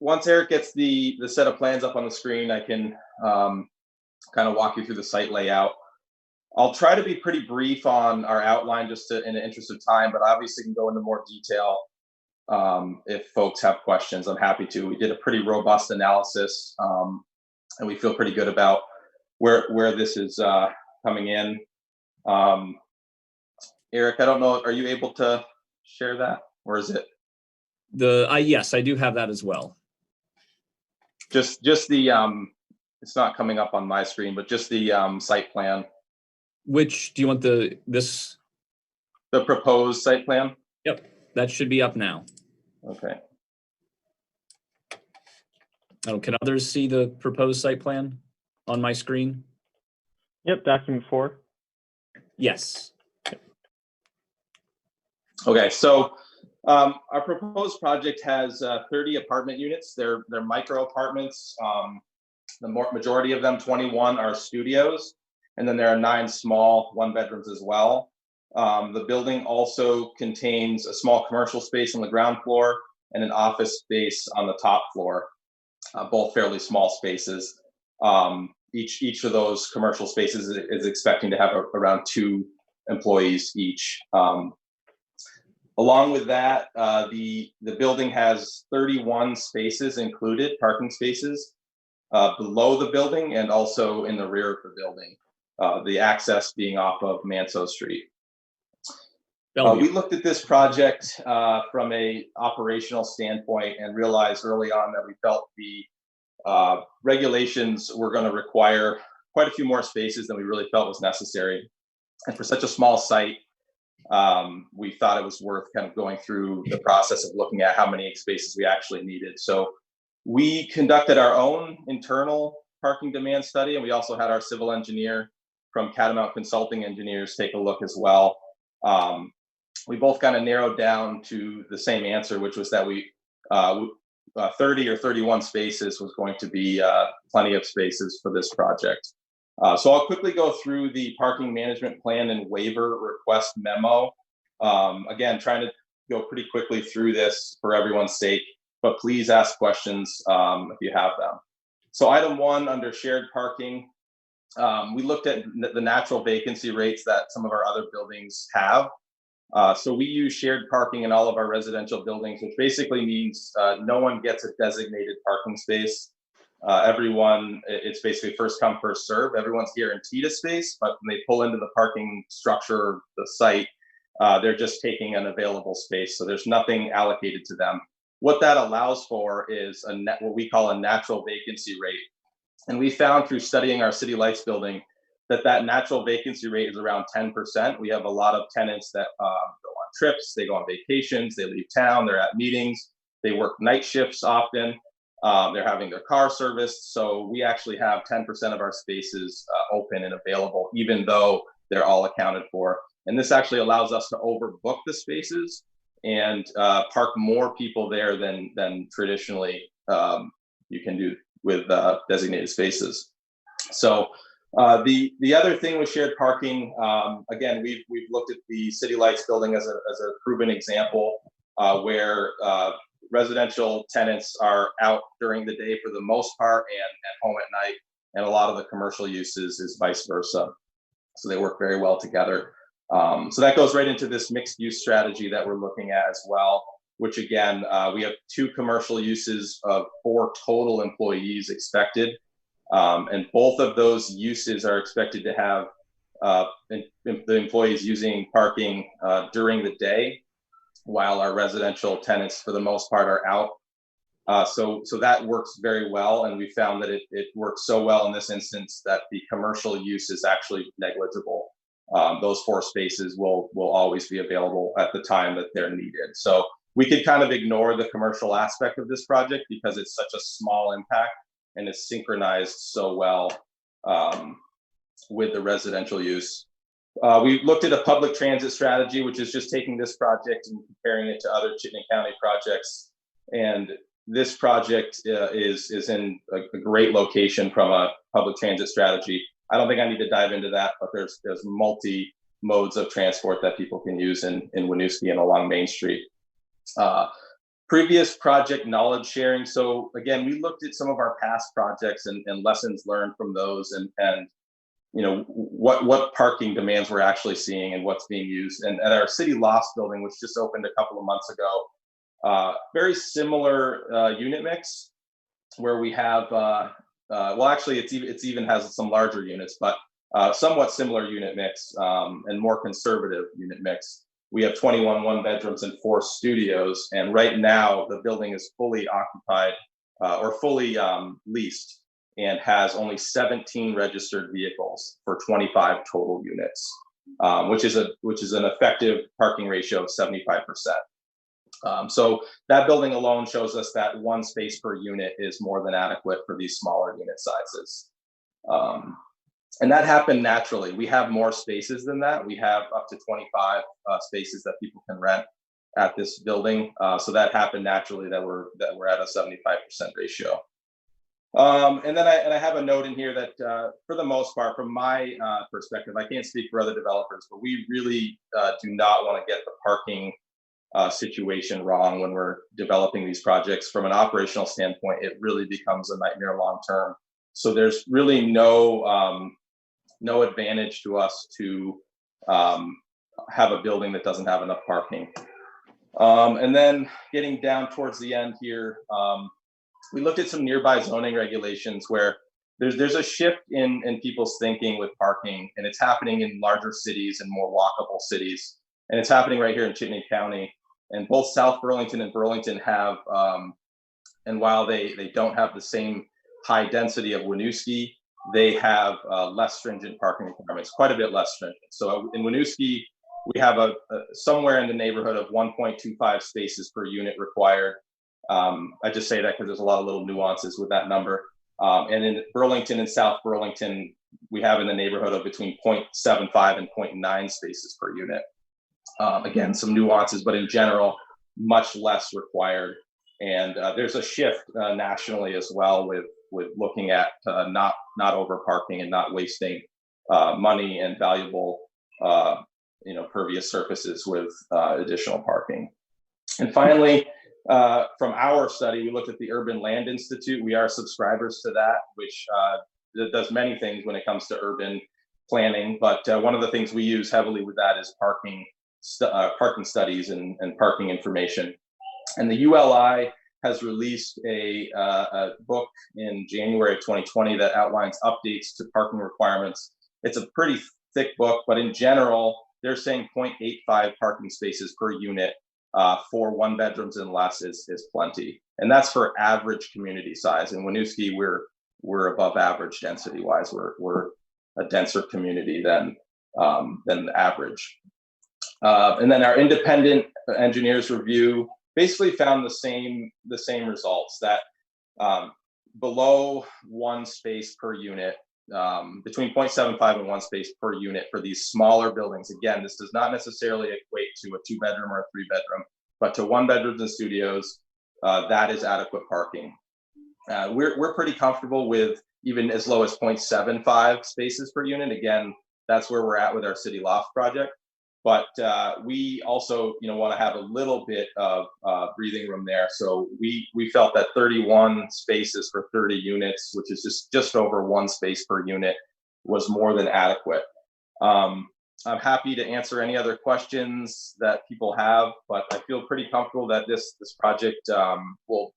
Speaker 20: once Eric gets the set of plans up on the screen, I can kind of walk you through the site layout. I'll try to be pretty brief on our outline just in the interest of time, but obviously can go into more detail if folks have questions, I'm happy to. We did a pretty robust analysis, and we feel pretty good about where this is coming in. Eric, I don't know, are you able to share that, or is it?
Speaker 2: Yes, I do have that as well.
Speaker 20: Just the, it's not coming up on my screen, but just the site plan.
Speaker 2: Which, do you want this?
Speaker 20: The proposed site plan?
Speaker 2: Yep, that should be up now.
Speaker 20: Okay.
Speaker 2: Oh, can others see the proposed site plan on my screen?
Speaker 1: Yep, document 4.
Speaker 2: Yes.
Speaker 20: Okay, so our proposed project has 30 apartment units. They're micro apartments. The majority of them, 21, are studios, and then there are 9 small 1-bedrooms as well. The building also contains a small commercial space on the ground floor and an office space on the top floor, both fairly small spaces. Each of those commercial spaces is expecting to have around 2 employees each. Along with that, the building has 31 spaces included, parking spaces, below the building and also in the rear of the building, the access being off of Manso Street. We looked at this project from a operational standpoint and realized early on that we felt the regulations were going to require quite a few more spaces than we really felt was necessary. And for such a small site, we thought it was worth kind of going through the process of looking at how many spaces we actually needed. So we conducted our own internal parking demand study, and we also had our civil engineer from Catamount Consulting Engineers take a look as well. We both kind of narrowed down to the same answer, which was that 30 or 31 spaces was going to be plenty of spaces for this project. So I'll quickly go through the parking management plan and waiver request memo. Again, trying to go pretty quickly through this for everyone's sake, but please ask questions if you have them. So item 1 under shared parking, we looked at the natural vacancy rates that some of our other buildings have. So we use shared parking in all of our residential buildings, which basically means no one gets a designated parking space. Everyone, it's basically first come, first serve. Everyone's guaranteed a space, but when they pull into the parking structure, the site, they're just taking an available space. So there's nothing allocated to them. What that allows for is what we call a natural vacancy rate. And we found through studying our City Lights building that natural vacancy rate is around 10%. We have a lot of tenants that go on trips, they go on vacations, they leave town, they're at meetings, they work night shifts often, they're having their car serviced. So we actually have 10% of our spaces open and available, even though they're all accounted for. And this actually allows us to overbook the spaces and park more people there than traditionally you can do with designated spaces. So the other thing with shared parking, again, we've looked at the City Lights building as a proven example where residential tenants are out during the day for the most part and at home at night, and a lot of the commercial uses is vice versa. So they work very well together. So that goes right into this mixed use strategy that we're looking at as well, which again, we have 2 commercial uses of 4 total employees expected. And both of those uses are expected to have the employees using parking during the day, while our residential tenants, for the most part, are out. So that works very well, and we found that it works so well in this instance that the commercial use is actually negligible. Those 4 spaces will always be available at the time that they're needed. So we could kind of ignore the commercial aspect of this project because it's such a small impact and it's synchronized so well with the residential use. We looked at a public transit strategy, which is just taking this project and comparing it to other Chittenden County projects. And this project is in a great location from a public transit strategy. I don't think I need to dive into that, but there's multi modes of transport that people can use in Winooski and along Main Street. Previous project knowledge sharing. So again, we looked at some of our past projects and lessons learned from those, and you know what parking demands we're actually seeing and what's being used. And at our City Loft building, which just opened a couple of months ago, Very similar unit mix, where we have, well, actually, it's even has some larger units, but somewhat similar unit mix and more conservative unit mix. We have 21 one-bedrooms and 4 studios, and right now the building is fully occupied or fully leased and has only 17 registered vehicles for 25 total units, which is an effective parking ratio of 75%. So that building alone shows us that 1 space per unit is more than adequate for these smaller unit sizes. And that happened naturally. We have more spaces than that. We have up to 25 spaces that people can rent at this building. So that happened naturally that we're at a 75% ratio. And then I have a note in here that for the most part, from my perspective, I can't speak for other developers, but we really do not want to get the parking situation wrong when we're developing these projects. From an operational standpoint, it really becomes a nightmare long term. So there's really no advantage to us to have a building that doesn't have enough parking. And then getting down towards the end here, we looked at some nearby zoning regulations where there's a shift in people's thinking with parking, and it's happening in larger cities and more walkable cities. And it's happening right here in Chittenden County. And both South Burlington and Burlington have, and while they don't have the same high density of Winooski, they have less stringent parking requirements, quite a bit less stringent. So in Winooski, we have somewhere in the neighborhood of 1.25 spaces per unit required. I just say that because there's a lot of little nuances with that number. And in Burlington and South Burlington, we have in the neighborhood of between 0.75 and 0.9 spaces per unit. Again, some nuances, but in general, much less required. And there's a shift nationally as well with looking at not over parking and not wasting money and valuable pervious surfaces with additional parking. And finally, from our study, we looked at the Urban Land Institute. We are subscribers to that, which does many things when it comes to urban planning. But one of the things we use heavily with that is parking studies and parking information. And the ULI has released a book in January of 2020 that outlines updates to parking requirements. It's a pretty thick book, but in general, they're saying 0.85 parking spaces per unit for 1 bedrooms and less is plenty. And that's for average community size. In Winooski, we're above average density wise. We're a denser community than the average. And then our independent engineers review basically found the same results, that below 1 space per unit, between 0.75 and 1 space per unit for these smaller buildings. Again, this does not necessarily equate to a 2-bedroom or a 3-bedroom, but to 1-bedrooms and studios, that is adequate parking. We're pretty comfortable with even as low as 0.75 spaces per unit. Again, that's where we're at with our City Loft project. But we also, want to have a little bit of breathing room there. So we felt that 31 spaces for 30 units, which is just over 1 space per unit, was more than adequate. I'm happy to answer any other questions that people have, but I feel pretty comfortable that this project will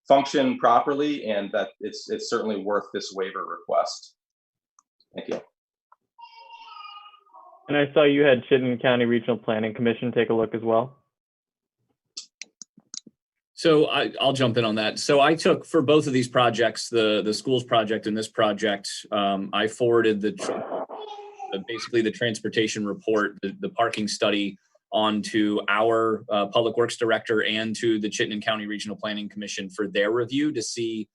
Speaker 20: function properly and that it's certainly worth this waiver request. Thank you.
Speaker 1: And I saw you had Chittenden County Regional Planning Commission take a look as well.
Speaker 2: So I'll jump in on that. So I took, for both of these projects, the schools project and this project, I forwarded basically the transportation report, the parking study, onto our Public Works Director and to the Chittenden County Regional Planning Commission for their review to see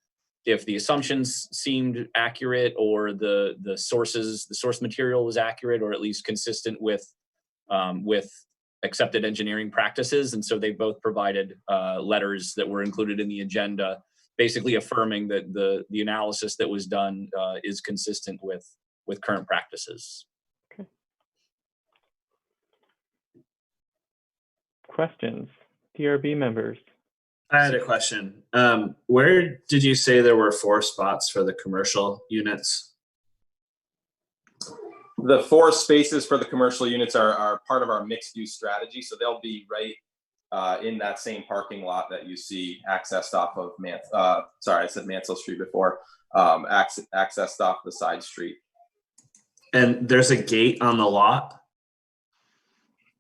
Speaker 2: if the assumptions seemed accurate or the source material was accurate or at least consistent with accepted engineering practices. And so they both provided letters that were included in the agenda, basically affirming that the analysis that was done is consistent with current practices.
Speaker 1: Okay. Questions, DRB members?
Speaker 21: I had a question. Where did you say there were 4 spots for the commercial units?
Speaker 20: The 4 spaces for the commercial units are part of our mixed use strategy. So they'll be right in that same parking lot that you see accessed off of sorry, I said Mansell Street before, accessed off the side street.
Speaker 21: And there's a gate on the lot?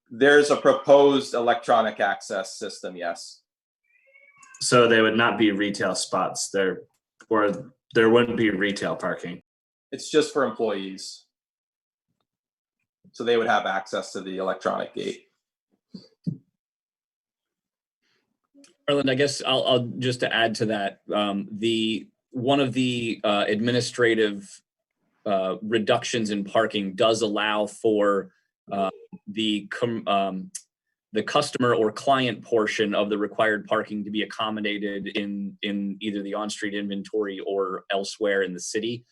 Speaker 20: There's a proposed electronic access system, yes.
Speaker 21: So they would not be retail spots there, or there wouldn't be retail parking?
Speaker 20: It's just for employees. So they would have access to the electronic gate.
Speaker 2: Arlen, I guess I'll just to add to that, one of the administrative reductions in parking does allow for the customer or client portion of the required parking to be accommodated in either the on-street inventory or elsewhere in the city.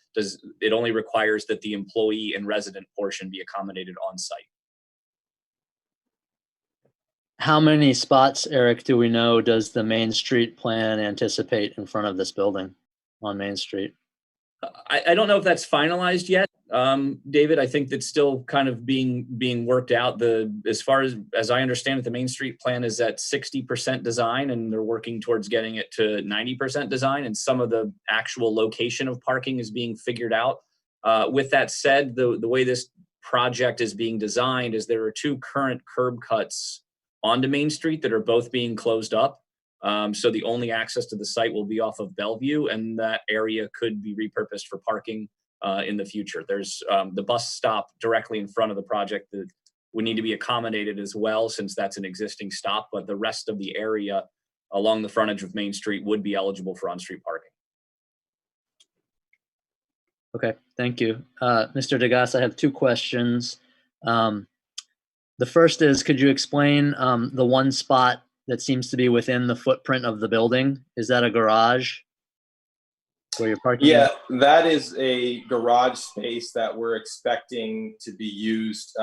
Speaker 2: It only requires that the employee and resident portion be accommodated on site.
Speaker 4: How many spots, Eric, do we know does the Main Street plan anticipate in front of this building on Main Street?
Speaker 2: I don't know if that's finalized yet, David. I think that's still kind of being worked out. As far as I understand it, the Main Street plan is at 60% design, and they're working towards getting it to 90% design. And some of the actual location of parking is being figured out. With that said, the way this project is being designed is there are two current curb cuts onto Main Street that are both being closed up. So the only access to the site will be off of Bellevue, and that area could be repurposed for parking in the future. There's the bus stop directly in front of the project that would need to be accommodated as well, since that's an existing stop, but the rest of the area along the frontage of Main Street would be eligible for on-street parking.
Speaker 4: Okay, thank you. Mr. Degas, I have two questions. The first is, could you explain the one spot that seems to be within the footprint of the building? Is that a garage where you're parking?
Speaker 20: Yeah, that is a garage space that we're expecting to be used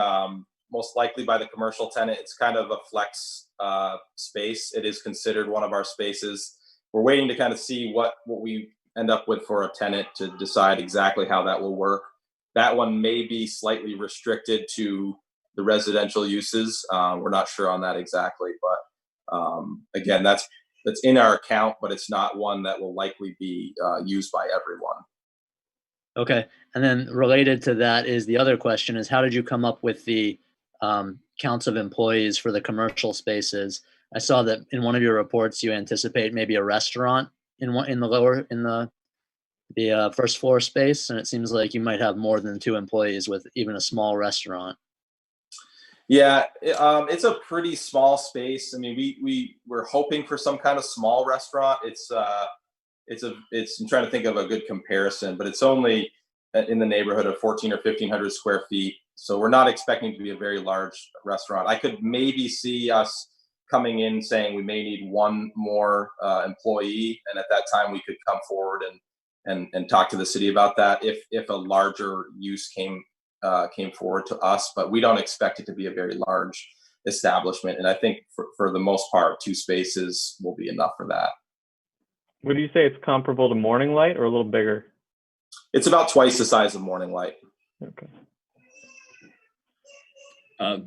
Speaker 20: most likely by the commercial tenant. It's kind of a flex space. It is considered one of our spaces. We're waiting to kind of see what we end up with for a tenant to decide exactly how that will work. That one may be slightly restricted to the residential uses. We're not sure on that exactly, but again, that's in our account, but it's not one that will likely be used by everyone.
Speaker 4: Okay, and then related to that is the other question is, how did you come up with the counts of employees for the commercial spaces? I saw that in one of your reports you anticipate maybe a restaurant in the first floor space, and it seems like you might have more than 2 employees with even a small restaurant.
Speaker 20: Yeah, it's a pretty small space. I mean, we're hoping for some kind of small restaurant. I'm trying to think of a good comparison, but it's only in the neighborhood of 1,400 or 1,500 square feet. So we're not expecting to be a very large restaurant. I could maybe see us coming in saying we may need one more employee, and at that time we could come forward and talk to the city about that if a larger use came forward to us, but we don't expect it to be a very large establishment. And I think for the most part, 2 spaces will be enough for that.
Speaker 1: Would you say it's comparable to Morning Light or a little bigger?
Speaker 20: It's about twice the size of Morning Light.
Speaker 1: Okay.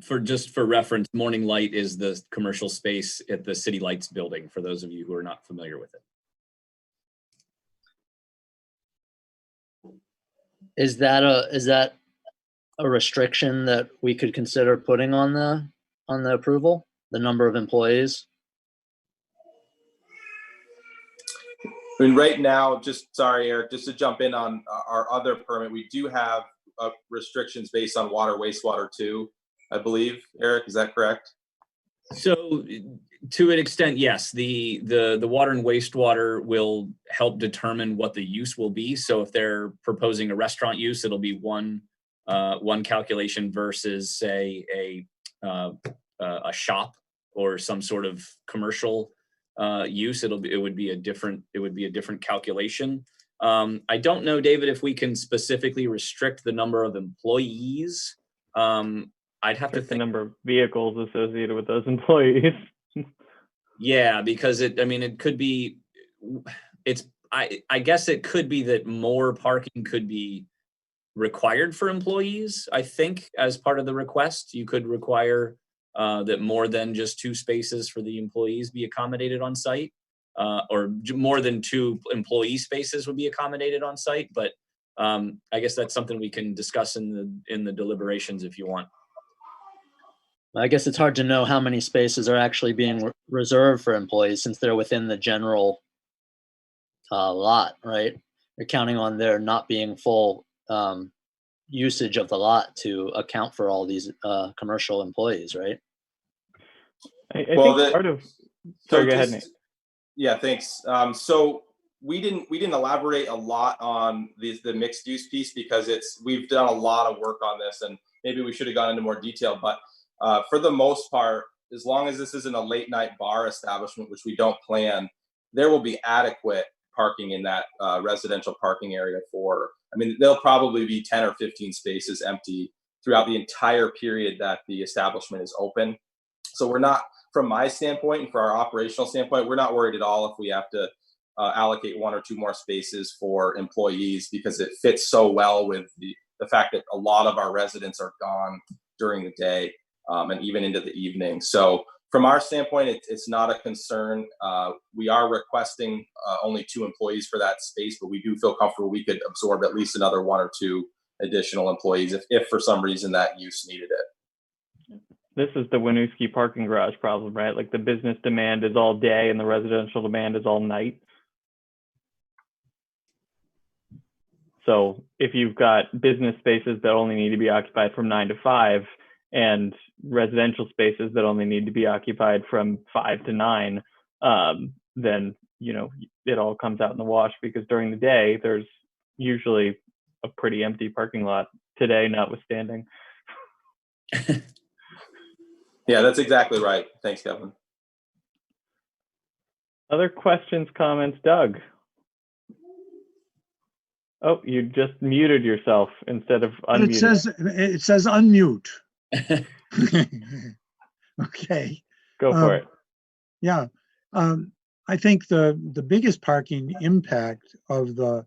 Speaker 2: For reference, Morning Light is the commercial space at the City Lights building, for those of you who are not familiar with it.
Speaker 4: Is that a restriction that we could consider putting on the approval, the number of employees?
Speaker 20: I mean, right now, sorry, Eric, just to jump in on our other permit, we do have restrictions based on water, wastewater too, I believe. Eric, is that correct?
Speaker 2: So to an extent, yes, the water and wastewater will help determine what the use will be. So if they're proposing a restaurant use, it'll be one calculation versus, say, a shop or some sort of commercial use. It would be a different calculation. I don't know, David, if we can specifically restrict the number of employees. I'd have to think the
Speaker 1: number of vehicles associated with those employees.
Speaker 2: Yeah, because it could be. I guess it could be that more parking could be required for employees. I think as part of the request, you could require that more than just 2 spaces for the employees be accommodated on site, or more than 2 employee spaces would be accommodated on site. But I guess that's something we can discuss in the deliberations if you want.
Speaker 4: I guess it's hard to know how many spaces are actually being reserved for employees since they're within the general lot, right? You're counting on there not being full usage of the lot to account for all these commercial employees, right?
Speaker 1: I think part of. Sorry, go ahead, Nate.
Speaker 20: Yeah, thanks. So we didn't elaborate a lot on the mixed use piece because we've done a lot of work on this, and maybe we should have gone into more detail. But for the most part, as long as this isn't a late night bar establishment, which we don't plan, there will be adequate parking in that residential parking area there'll probably be 10 or 15 spaces empty throughout the entire period that the establishment is open. So we're not, from my standpoint and for our operational standpoint, we're not worried at all if we have to allocate 1 or 2 more spaces for employees, because it fits so well with the fact that a lot of our residents are gone during the day and even into the evening. So from our standpoint, it's not a concern. We are requesting only 2 employees for that space, but we do feel comfortable we could absorb at least another 1 or 2 additional employees if for some reason that use needed it.
Speaker 1: This is the Winooski parking garage problem, right? Like the business demand is all day and the residential demand is all night. So if you've got business spaces that only need to be occupied from 9 to 5 and residential spaces that only need to be occupied from 5 to 9, then, it all comes out in the wash, because during the day, there's usually a pretty empty parking lot, today notwithstanding.
Speaker 20: Yeah, that's exactly right. Thanks, Kevin.
Speaker 1: Other questions, comments, Doug? Oh, you just muted yourself instead of unmuted.
Speaker 17: It says unmute. Okay.
Speaker 1: Go for it.
Speaker 17: Yeah. I think the biggest parking impact of the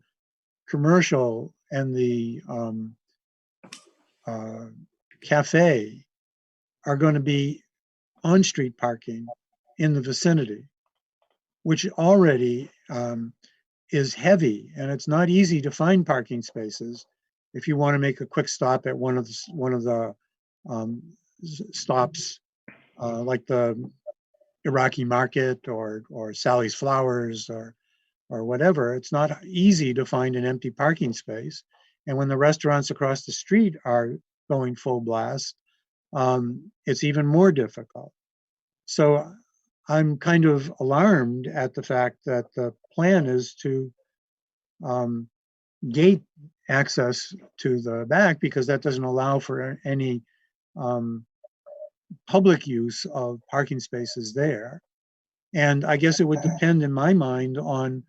Speaker 17: commercial and the cafe are going to be on-street parking in the vicinity, which already is heavy, and it's not easy to find parking spaces if you want to make a quick stop at one of the stops, like the Iraqi Market or Sally's Flowers or whatever. It's not easy to find an empty parking space, and when the restaurants across the street are going full blast, it's even more difficult. So I'm kind of alarmed at the fact that the plan is to gate access to the back, because that doesn't allow for any public use of parking spaces there. And I guess it would depend in my mind on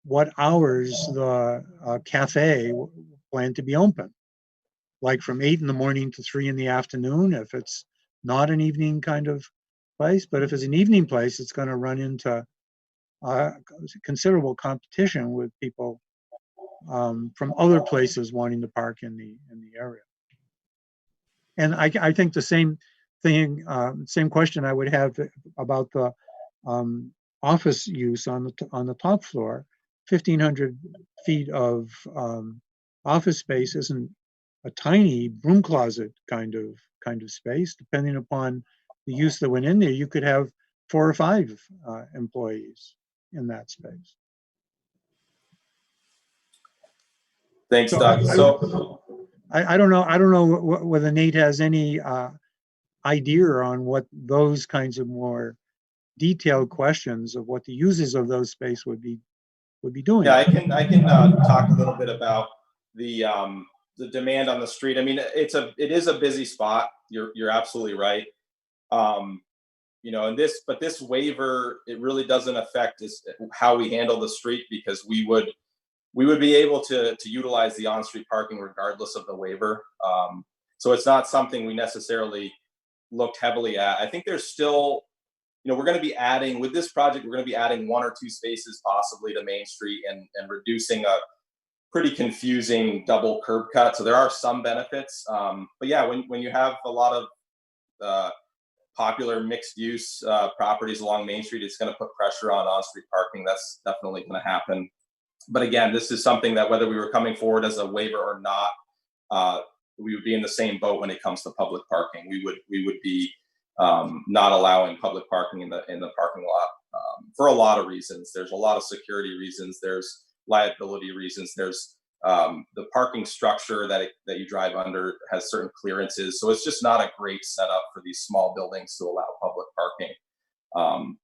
Speaker 17: what hours the cafe plan to be open, like from 8 in the morning to 3 in the afternoon, if it's not an evening kind of place. But if it's an evening place, it's going to run into considerable competition with people from other places wanting to park in the area. And I think the same thing, same question I would have about the office use on the top floor. 1,500 feet of office space isn't a tiny broom closet kind of space. Depending upon the use that went in there, you could have 4 or 5 employees in that space.
Speaker 20: Thanks, Doug. So
Speaker 17: I don't know whether Nate has any idea on what those kinds of more detailed questions of what the users of those space would be doing.
Speaker 20: Yeah, I can talk a little bit about the demand on the street. I mean, it is a busy spot. You're absolutely right. And this waiver, it really doesn't affect how we handle the street, because we would be able to utilize the on-street parking regardless of the waiver. So it's not something we necessarily looked heavily at. I think there's still, we're going to be adding, with this project, we're going to be adding 1 or 2 spaces possibly to Main Street and reducing a pretty confusing double curb cut. So there are some benefits. But yeah, when you have a lot of popular mixed use properties along Main Street, it's going to put pressure on street parking. That's definitely going to happen. But again, this is something that whether we were coming forward as a waiver or not, we would be in the same boat when it comes to public parking. We would be not allowing public parking in the parking lot for a lot of reasons. There's a lot of security reasons. There's liability reasons. There's the parking structure that you drive under has certain clearances. So it's just not a great setup for these small buildings to allow public parking.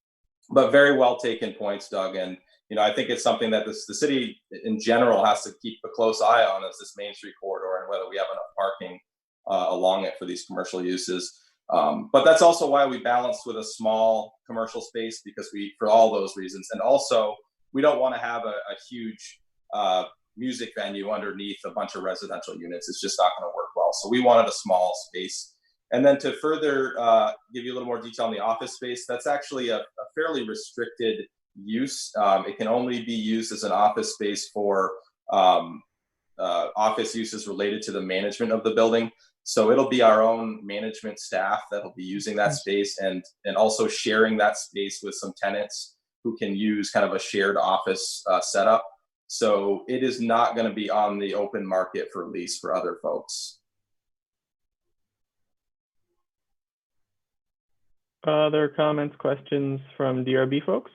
Speaker 20: But very well taken points, Doug. And I think it's something that the city in general has to keep a close eye on, is this Main Street corridor and whether we have enough parking along it for these commercial uses. But that's also why we balanced with a small commercial space, because for all those reasons. And also, we don't want to have a huge music venue underneath a bunch of residential units. It's just not going to work well. So we wanted a small space. And then to further give you a little more detail on the office space, that's actually a fairly restricted use. It can only be used as an office space for office uses related to the management of the building. So it'll be our own management staff that'll be using that space, and also sharing that space with some tenants who can use kind of a shared office setup. So it is not going to be on the open market for lease for other folks.
Speaker 1: Other comments, questions from DRB folks?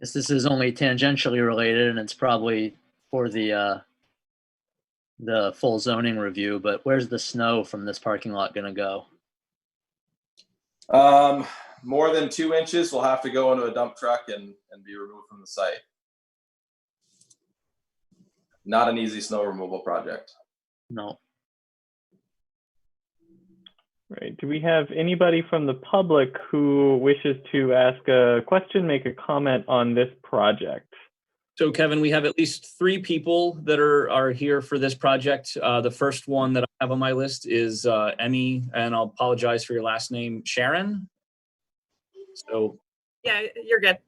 Speaker 4: Guess this is only tangentially related, and it's probably for the full zoning review, but where's the snow from this parking lot going to go?
Speaker 20: More than 2 inches will have to go into a dump truck and be removed from the site. Not an easy snow removal project.
Speaker 4: No.
Speaker 1: Right. Do we have anybody from the public who wishes to ask a question, make a comment on this project?
Speaker 2: So Kevin, we have at least 3 people that are here for this project. The first one that I have on my list is Emmy, and I'll apologize for your last name, Sharon. So
Speaker 3: yeah, you're good.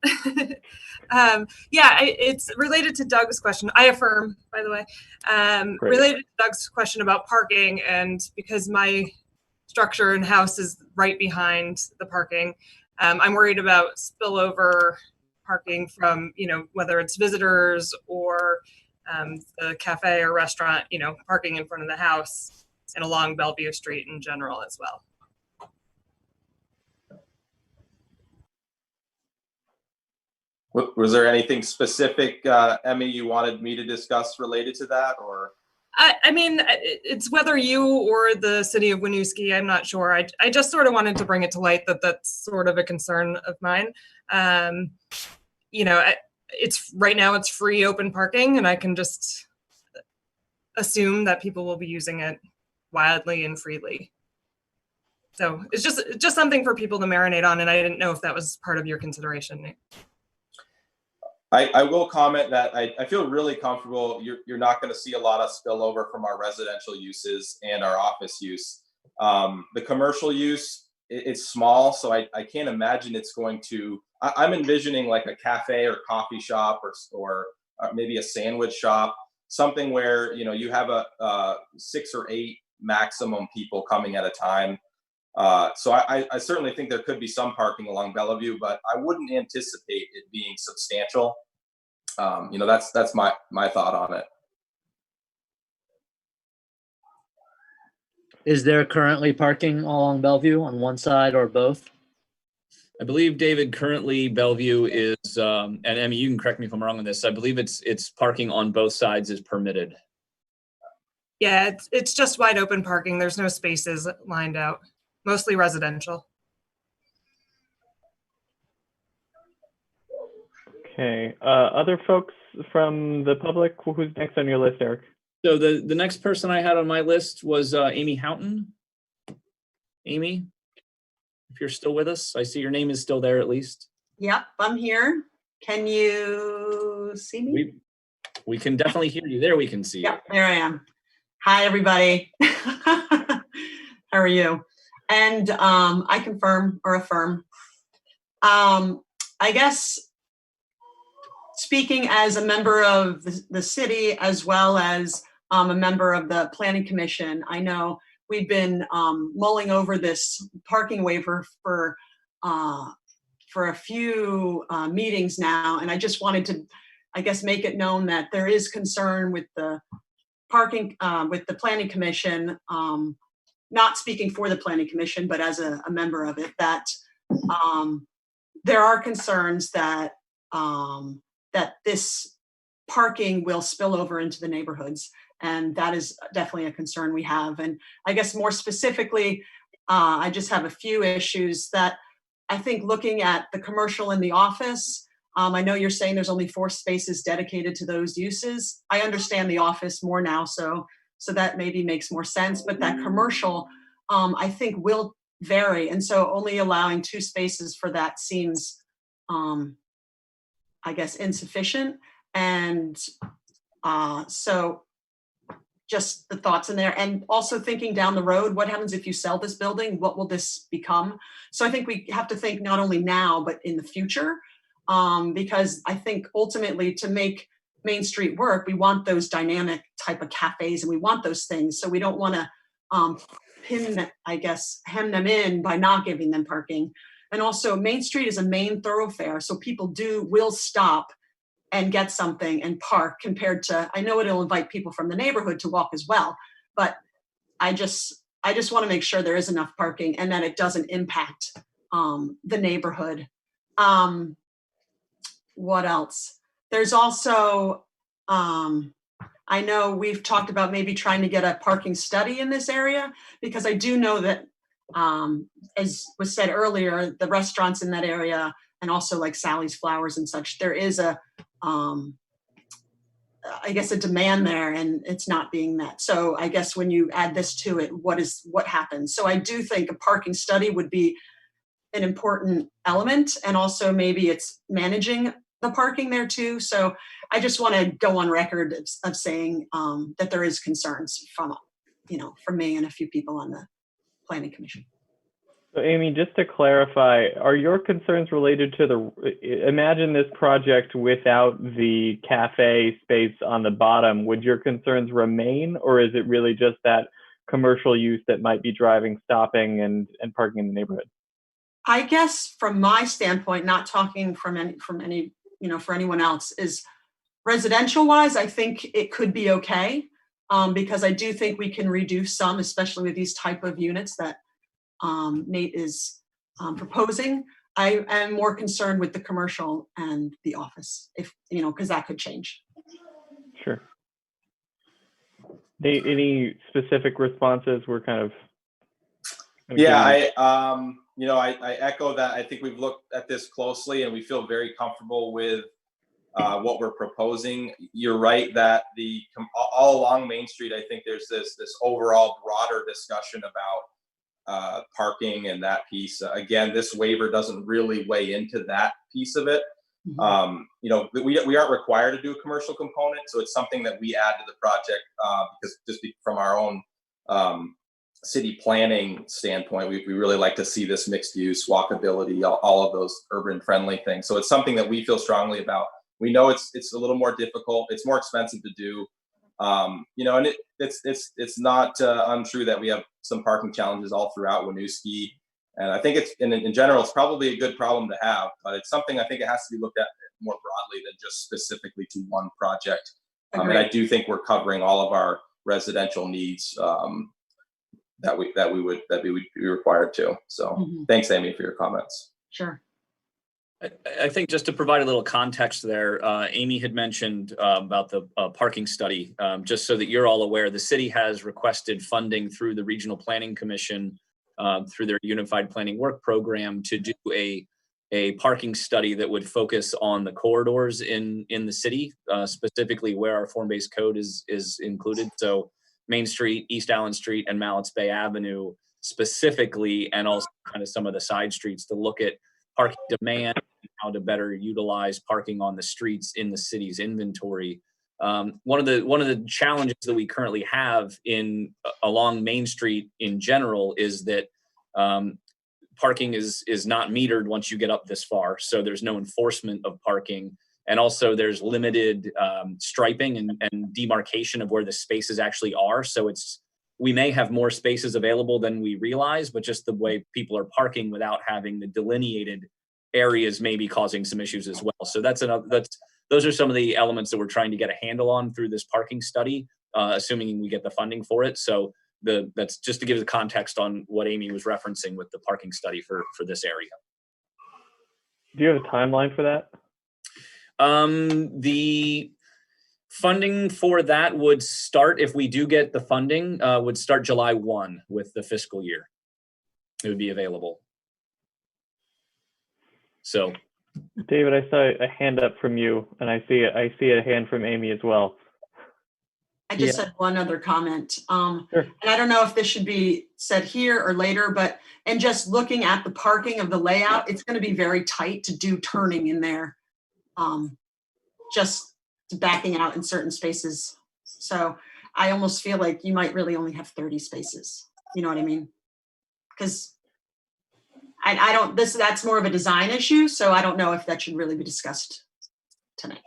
Speaker 3: It's related to Doug's question. I affirm, by the way, related to Doug's question about parking, and because my structure and house is right behind the parking, I'm worried about spillover parking from, whether it's visitors or the cafe or restaurant, parking in front of the house and along Bellevue Street in general as well.
Speaker 20: Was there anything specific, Emmy, you wanted me to discuss related to that, or?
Speaker 3: I mean, it's whether you or the city of Winooski, I'm not sure. I just sort of wanted to bring it to light that that's sort of a concern of mine. It's right now it's free open parking, and I can just assume that people will be using it wildly and freely. So it's just something for people to marinate on, and I didn't know if that was part of your consideration.
Speaker 20: I will comment that I feel really comfortable. You're not going to see a lot of spillover from our residential uses and our office use. The commercial use, it's small, so I can't imagine it's going to. I'm envisioning like a cafe or coffee shop or maybe a sandwich shop, something where you have a 6 or 8 maximum people coming at a time. So I certainly think there could be some parking along Bellevue, but I wouldn't anticipate it being substantial. That's my thought on it.
Speaker 4: Is there currently parking along Bellevue on one side or both?
Speaker 2: I believe, David, currently Bellevue is, and Emmy, you can correct me if I'm wrong on this, I believe it's parking on both sides is permitted.
Speaker 3: Yeah, it's just wide open parking. There's no spaces lined out, mostly residential.
Speaker 1: Okay, other folks from the public, who's next on your list, Eric?
Speaker 2: So the next person I had on my list was Amy Houghton. Amy, if you're still with us, I see your name is still there at least.
Speaker 22: Yep, I'm here. Can you see me?
Speaker 2: We can definitely hear you. There we can see you.
Speaker 22: Yep, there I am. Hi, everybody. How are you? And I confirm or affirm. I guess speaking as a member of the city as well as a member of the Planning Commission, I know we've been mulling over this parking waiver for a few meetings now, and I just wanted to, I guess, make it known that there is concern with the parking, with the Planning Commission, not speaking for the Planning Commission, but as a member of it, that there are concerns that that this parking will spill over into the neighborhoods. And that is definitely a concern we have. And I guess more specifically, I just have a few issues that I think looking at the commercial and the office, I know you're saying there's only 4 spaces dedicated to those uses. I understand the office more now, so that maybe makes more sense. But that commercial, I think will vary. And so only allowing 2 spaces for that seems, I guess, insufficient. And so just the thoughts in there, and also thinking down the road, what happens if you sell this building? What will this become? So I think we have to think not only now, but in the future, because I think ultimately to make Main Street work, we want those dynamic type of cafes and we want those things. So we don't want to hem them in by not giving them parking. And also Main Street is a main thoroughfare, so people will stop and get something and park, compared to, I know it'll invite people from the neighborhood to walk as well, but I just want to make sure there is enough parking and that it doesn't impact the neighborhood. What else? There's also, I know we've talked about maybe trying to get a parking study in this area, because I do know that, as was said earlier, the restaurants in that area, and also like Sally's Flowers and such, there is a, I guess, a demand there, and it's not being met. So I guess when you add this to it, what happens? So I do think a parking study would be an important element, and also maybe it's managing the parking there too. So I just want to go on record of saying that there is concerns from me and a few people on the Planning Commission.
Speaker 1: So Amy, just to clarify, are your concerns related to imagine this project without the cafe space on the bottom, would your concerns remain, or is it really just that commercial use that might be driving, stopping, and parking in the neighborhood?
Speaker 22: I guess from my standpoint, not talking from any, for anyone else, is residential wise, I think it could be okay, because I do think we can reduce some, especially with these type of units that Nate is proposing. I am more concerned with the commercial and the office, because that could change.
Speaker 1: Sure. Nate, any specific responses? We're kind of.
Speaker 20: Yeah, I echo that. I think we've looked at this closely and we feel very comfortable with what we're proposing. You're right that all along Main Street, I think there's this overall broader discussion about parking and that piece. Again, this waiver doesn't really weigh into that piece of it. Mm-hmm. We aren't required to do a commercial component, so it's something that we add to the project because from our own city planning standpoint, we really like to see this mixed use, walkability, all of those urban friendly things. So it's something that we feel strongly about. We know it's a little more difficult, it's more expensive to do. And it's not untrue that we have some parking challenges all throughout Winooski, and I think it's in general it's probably a good problem to have, but it's something I think it has to be looked at more broadly than just specifically to one project. And I do think we're covering all of our residential needs that we would be required to. So Thanks, Amy, for your comments.
Speaker 22: Sure.
Speaker 2: I think just to provide a little context there, Amy had mentioned about the parking study. Just so that you're all aware, the city has requested funding through the Regional Planning Commission through their Unified Planning Work Program to do a parking study that would focus on the corridors in the city, specifically where our form-based code is included. So Main Street, East Allen Street, and Mallett's Bay Avenue specifically, and also kind of some of the side streets to look at parking demand and how to better utilize parking on the streets in the city's inventory. One of the challenges that we currently have along Main Street in general is that parking is not metered once you get up this far. So there's no enforcement of parking. And also there's limited striping and demarcation of where the spaces actually are. So it's we may have more spaces available than we realize, but just the way people are parking without having the delineated areas may be causing some issues as well. So those are some of the elements that we're trying to get a handle on through this parking study, assuming we get the funding for it. So that's just to give the context on what Amy was referencing with the parking study for this area.
Speaker 1: Do you have a timeline for that?
Speaker 2: The funding for that would start, if we do get the funding, would start July 1 with the fiscal year. It would be available. So,
Speaker 1: David, I saw a hand up from you, and I see a hand from Amy as well.
Speaker 22: I just had one other comment.
Speaker 1: Sure.
Speaker 22: And I don't know if this should be said here or later, but and just looking at the parking of the layout, it's going to be very tight to do turning in there. Just backing out in certain spaces. So I almost feel like you might really only have 30 spaces. You know what I mean? Because I don't, that's more of a design issue. So I don't know if that should really be discussed tonight.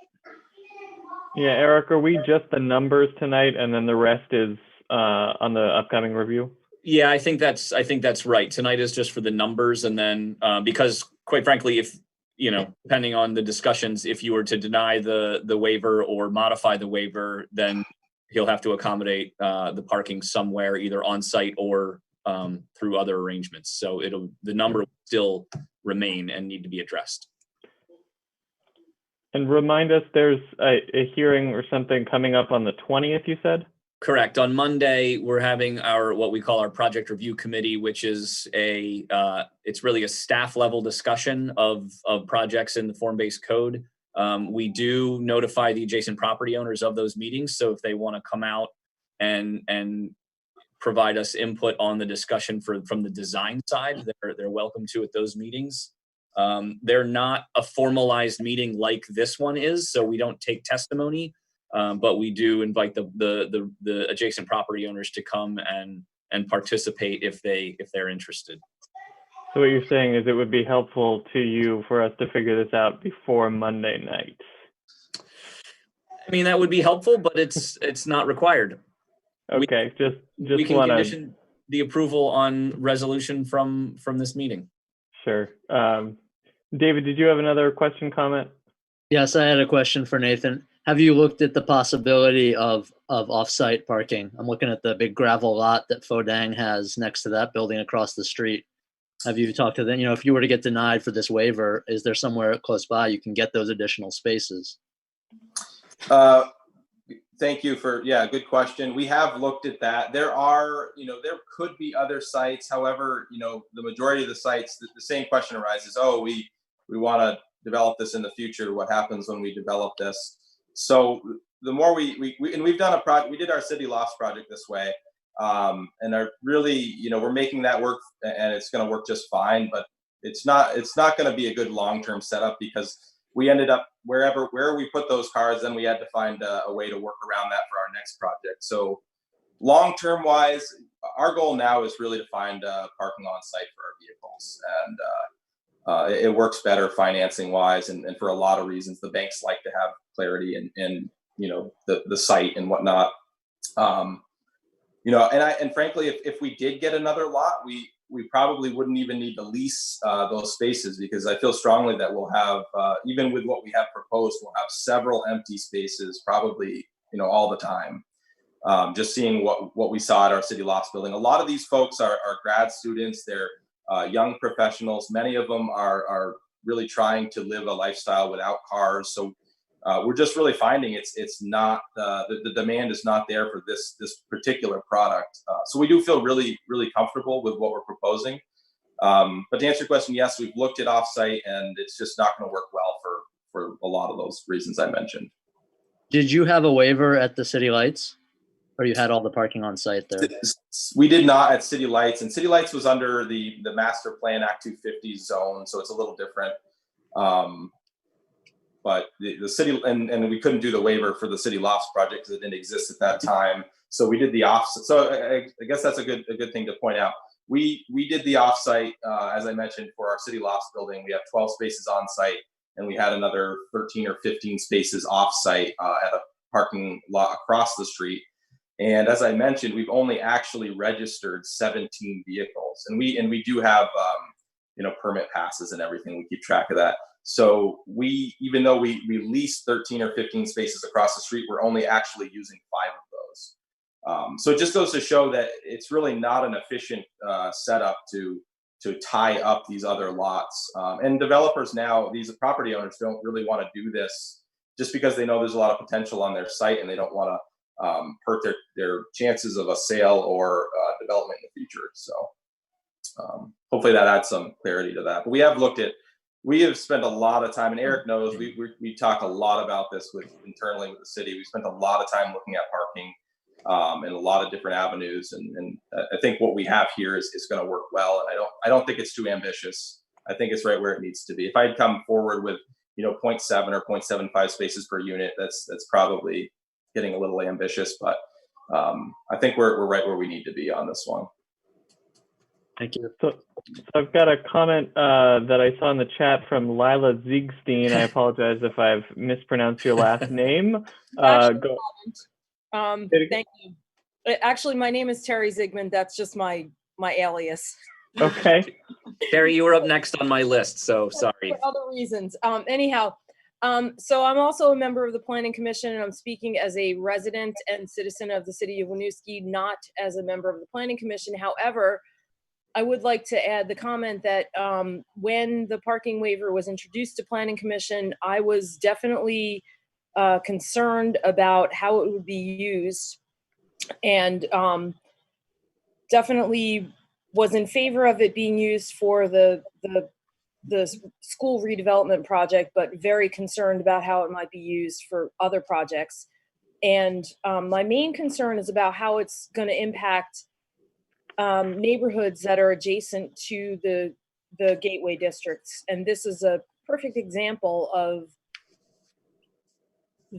Speaker 1: Yeah, Eric, are we just the numbers tonight and then the rest is on the upcoming review?
Speaker 2: Yeah, I think that's right. Tonight is just for the numbers, and then because quite frankly, if depending on the discussions, if you were to deny the waiver or modify the waiver, then he'll have to accommodate the parking somewhere, either on site or through other arrangements. So the number will still remain and need to be addressed.
Speaker 1: And remind us, there's a hearing or something coming up on the 20th, you said?
Speaker 2: Correct. On Monday, we're having what we call our project review committee, which is it's really a staff level discussion of projects in the form-based code. We do notify the adjacent property owners of those meetings. So if they want to come out and provide us input on the discussion from the design side, they're welcome to at those meetings. They're not a formalized meeting like this one is, so we don't take testimony. But we do invite the adjacent property owners to come and participate if they're interested.
Speaker 1: So what you're saying is it would be helpful to you for us to figure this out before Monday night.
Speaker 2: I mean, that would be helpful, but it's not required.
Speaker 1: Okay,
Speaker 2: we can condition the approval on resolution from this meeting.
Speaker 1: Sure. David, did you have another question, comment?
Speaker 4: Yes, I had a question for Nathan. Have you looked at the possibility of off-site parking? I'm looking at the big gravel lot that Fodang has next to that building across the street. Have you talked to them? If you were to get denied for this waiver, is there somewhere close by you can get those additional spaces?
Speaker 20: Thank you for, good question. We have looked at that. There are, there could be other sites. However, the majority of the sites, the same question arises. Oh, we want to develop this in the future. What happens when we develop this? So the more we've done a project, we did our city lofts project this way, and are really, we're making that work, and it's going to work just fine. But it's not going to be a good long-term setup, because we ended up where we put those cars, then we had to find a way to work around that for our next project. So long-term wise, our goal now is really to find parking on site for our vehicles, and it works better financing wise, and for a lot of reasons. The banks like to have clarity and the site and whatnot. And frankly, if we did get another lot, we probably wouldn't even need to lease those spaces, because I feel strongly that we'll have, even with what we have proposed, we'll have several empty spaces probably, all the time. Just seeing what we saw at our City Lofts building. A lot of these folks are grad students. They're young professionals. Many of them are really trying to live a lifestyle without cars. So we're just really finding it's not the demand is not there for this particular product. So we do feel really, really comfortable with what we're proposing. But to answer your question, yes, we've looked at offsite, and it's just not going to work well for a lot of those reasons I mentioned.
Speaker 4: Did you have a waiver at the City Lights, or you had all the parking on site there?
Speaker 20: We did not at City Lights, and City Lights was under the Master Plan Act 250 zone, so it's a little different. But the city, and we couldn't do the waiver for the City Lofts project because it didn't exist at that time. So we did the offsite. So I guess that's a good thing to point out. We did the offsite, as I mentioned, for our City Lofts building. We have 12 spaces on site, and we had another 13 or 15 spaces off site at a parking lot across the street. And as I mentioned, we've only actually registered 17 vehicles, and we do have permit passes and everything. We keep track of that. So even though we lease 13 or 15 spaces across the street, we're only actually using 5 of those. So it just goes to show that it's really not an efficient setup to tie up these other lots. And developers now, these property owners don't really want to do this just because they know there's a lot of potential on their site, and they don't want to hurt their chances of a sale or development in the future. So hopefully that adds some clarity to that. But we have spent a lot of time, and Eric knows, we talk a lot about this internally with the city. We spent a lot of time looking at parking in a lot of different avenues, and I think what we have here is going to work well. And I don't think it's too ambitious. I think it's right where it needs to be. If I'd come forward with 0.7 or 0.75 spaces per unit, that's probably getting a little ambitious, but I think we're right where we need to be on this one.
Speaker 4: Thank you.
Speaker 1: So I've got a comment that I saw in the chat from Lila Ziegstein. I apologize if I've mispronounced your last name.
Speaker 5: Thank you. Actually, my name is Terry Zygmunt. That's just my alias.
Speaker 1: Okay.
Speaker 2: Terry, you were up next on my list, so sorry.
Speaker 5: For other reasons. Anyhow, so I'm also a member of the Planning Commission, and I'm speaking as a resident and citizen of the city of Winooski, not as a member of the Planning Commission. However, I would like to add the comment that when the parking waiver was introduced to Planning Commission, I was definitely concerned about how it would be used, and definitely was in favor of it being used for the school redevelopment project, but very concerned about how it might be used for other projects. And my main concern is about how it's going to impact neighborhoods that are adjacent to the gateway districts. And this is a perfect example of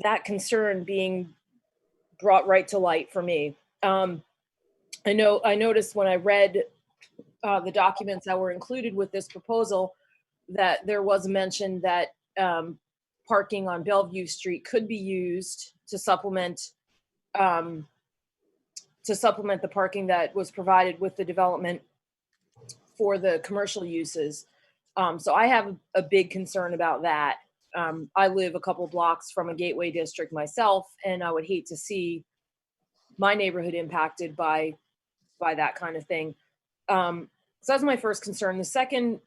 Speaker 5: that concern being brought right to light for me. I noticed when I read the documents that were included with this proposal that there was a mention that parking on Bellevue Street could be used to supplement the parking that was provided with the development for the commercial uses. So I have a big concern about that. I live a couple blocks from a gateway district myself, and I would hate to see my neighborhood impacted by that kind of thing. So that's my first concern. The second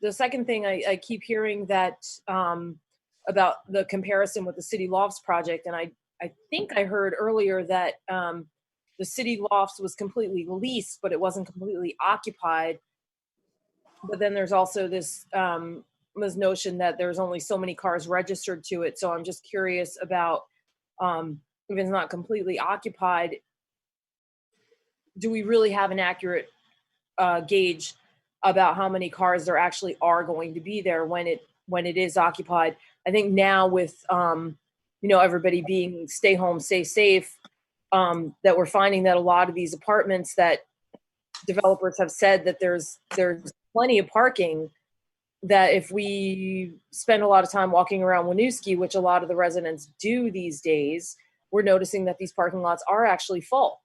Speaker 5: thing I keep hearing that about the comparison with the City Lofts project, and I think I heard earlier that the City Lofts was completely leased, but it wasn't completely occupied. But then there's also this notion that there's only so many cars registered to it. So I'm just curious about if it's not completely occupied, do we really have an accurate gauge about how many cars there actually are going to be there when it is occupied? I think now with everybody being stay home, stay safe, that we're finding that a lot of these apartments that developers have said that there's plenty of parking, that if we spend a lot of time walking around Winooski, which a lot of the residents do these days, we're noticing that these parking lots are actually full.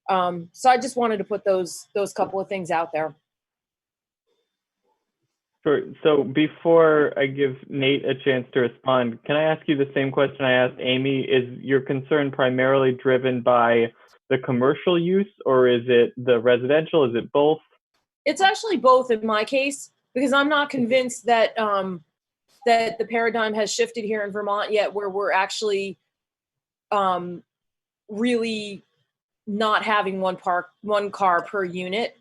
Speaker 5: So I just wanted to put those couple of things out there.
Speaker 1: Sure. So before I give Nate a chance to respond, can I ask you the same question I asked Amy? Is your concern primarily driven by the commercial use, or is it the residential? Is it both?
Speaker 5: It's actually both in my case, because I'm not convinced that that the paradigm has shifted here in Vermont yet, where we're actually really not having one car per unit.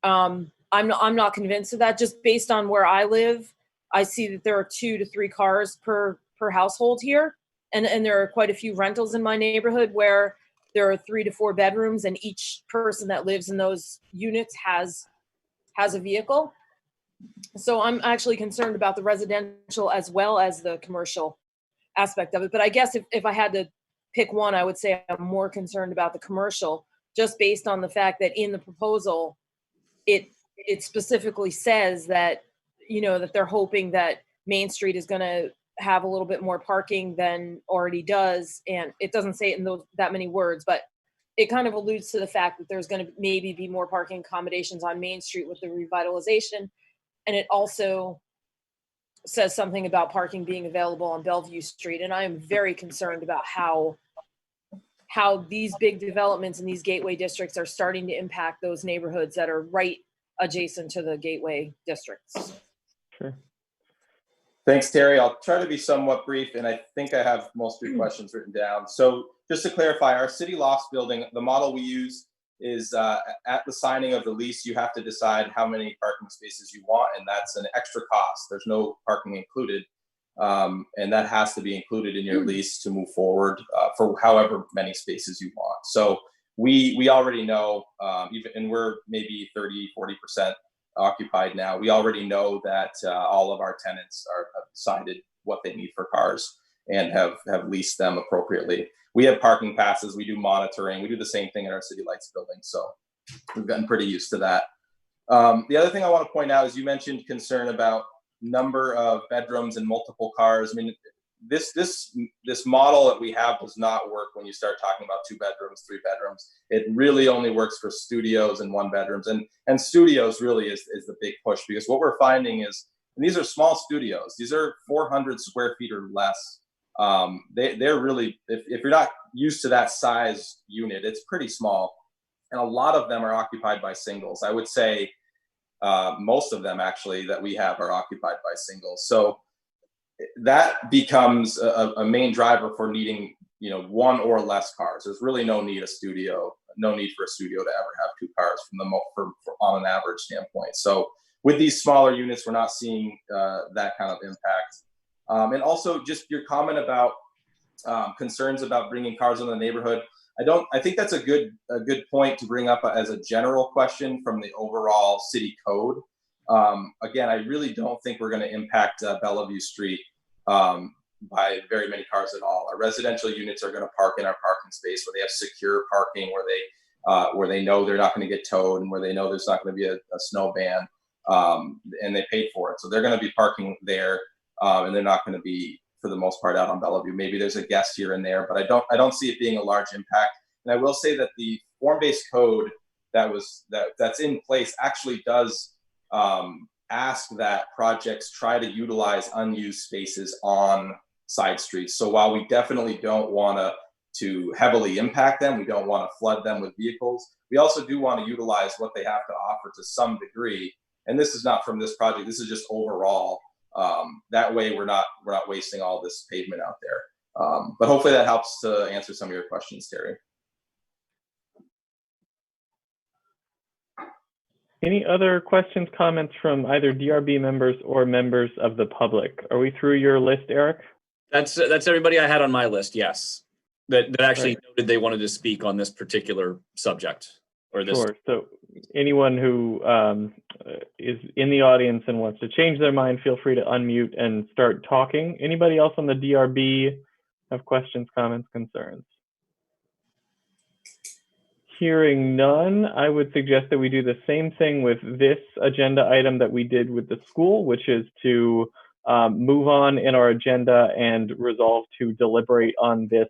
Speaker 5: I'm not convinced of that. Just based on where I live, I see that there are 2 to 3 cars per household here, and there are quite a few rentals in my neighborhood where there are 3 to 4 bedrooms, and each person that lives in those units has a vehicle. So I'm actually concerned about the residential as well as the commercial aspect of it. But I guess if I had to pick one, I would say I'm more concerned about the commercial, just based on the fact that in the proposal, it specifically says that, that they're hoping that Main Street is going to have a little bit more parking than already does. And it doesn't say it in that many words, but it kind of alludes to the fact that there's going to maybe be more parking accommodations on Main Street with the revitalization. And it also says something about parking being available on Bellevue Street. And I am very concerned about how these big developments in these gateway districts are starting to impact those neighborhoods that are right adjacent to the gateway districts.
Speaker 1: Sure.
Speaker 20: Thanks, Terry. I'll try to be somewhat brief, and I think I have most of your questions written down. So just to clarify, our city lofts building, the model we use is at the signing of the lease, you have to decide how many parking spaces you want, and that's an extra cost. There's no parking included, and that has to be included in your lease to move forward for however many spaces you want. So we already know, and we're maybe 30–40% occupied now. We already know that all of our tenants have decided what they need for cars and have leased them appropriately. We have parking passes, we do monitoring, we do the same thing in our city lights building. So we've gotten pretty used to that. The other thing I want to point out is you mentioned concern about number of bedrooms and multiple cars. I mean, this model that we have does not work when you start talking about 2 bedrooms, 3 bedrooms. It really only works for studios and 1 bedrooms. And studios really is the big push, because what we're finding is, and these are small studios, these are 400 square feet or less. They're really, if you're not used to that size unit, it's pretty small. And a lot of them are occupied by singles. I would say most of them actually that we have are occupied by singles. So that becomes a main driver for needing, 1 or less cars. There's really no need for a studio to ever have 2 cars on an average standpoint. So with these smaller units, we're not seeing that kind of impact. And also just your comment about concerns about bringing cars into the neighborhood. I think that's a good point to bring up as a general question from the overall city code. Again, I really don't think we're going to impact Bellevue Street by very many cars at all. Our residential units are going to park in our parking space where they have secure parking, where they know they're not going to get towed, and where they know there's not going to be a snow ban, and they paid for it. So they're going to be parking there, and they're not going to be, for the most part, out on Bellevue. Maybe there's a guest here and there, but I don't see it being a large impact. And I will say that the form-based code that's in place actually does ask that projects try to utilize unused spaces on side streets. So while we definitely don't want to heavily impact them, we don't want to flood them with vehicles, we also do want to utilize what they have to offer to some degree. And this is not from this project, this is just overall. That way we're not wasting all this pavement out there. But hopefully that helps to answer some of your questions, Terry.
Speaker 1: Any other questions, comments from either DRB members or members of the public? Are we through your list, Eric?
Speaker 2: That's everybody I had on my list, yes. That actually noted they wanted to speak on this particular subject. Or this.
Speaker 1: Sure. So anyone who is in the audience and wants to change their mind, feel free to unmute and start talking. Anybody else on the DRB have questions, comments, concerns? Hearing none, I would suggest that we do the same thing with this agenda item that we did with the school, which is to move on in our agenda and resolve to deliberate on this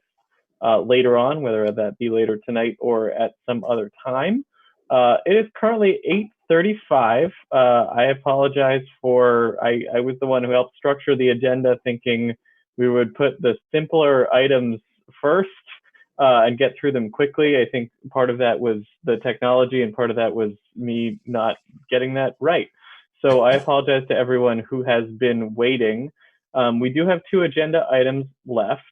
Speaker 1: later on, whether that be later tonight or at some other time. It is currently 8:35. I apologize for, I was the one who helped structure the agenda thinking we would put the simpler items first and get through them quickly. I think part of that was the technology and part of that was me not getting that right. So I apologize to everyone who has been waiting. We do have 2 agenda items left.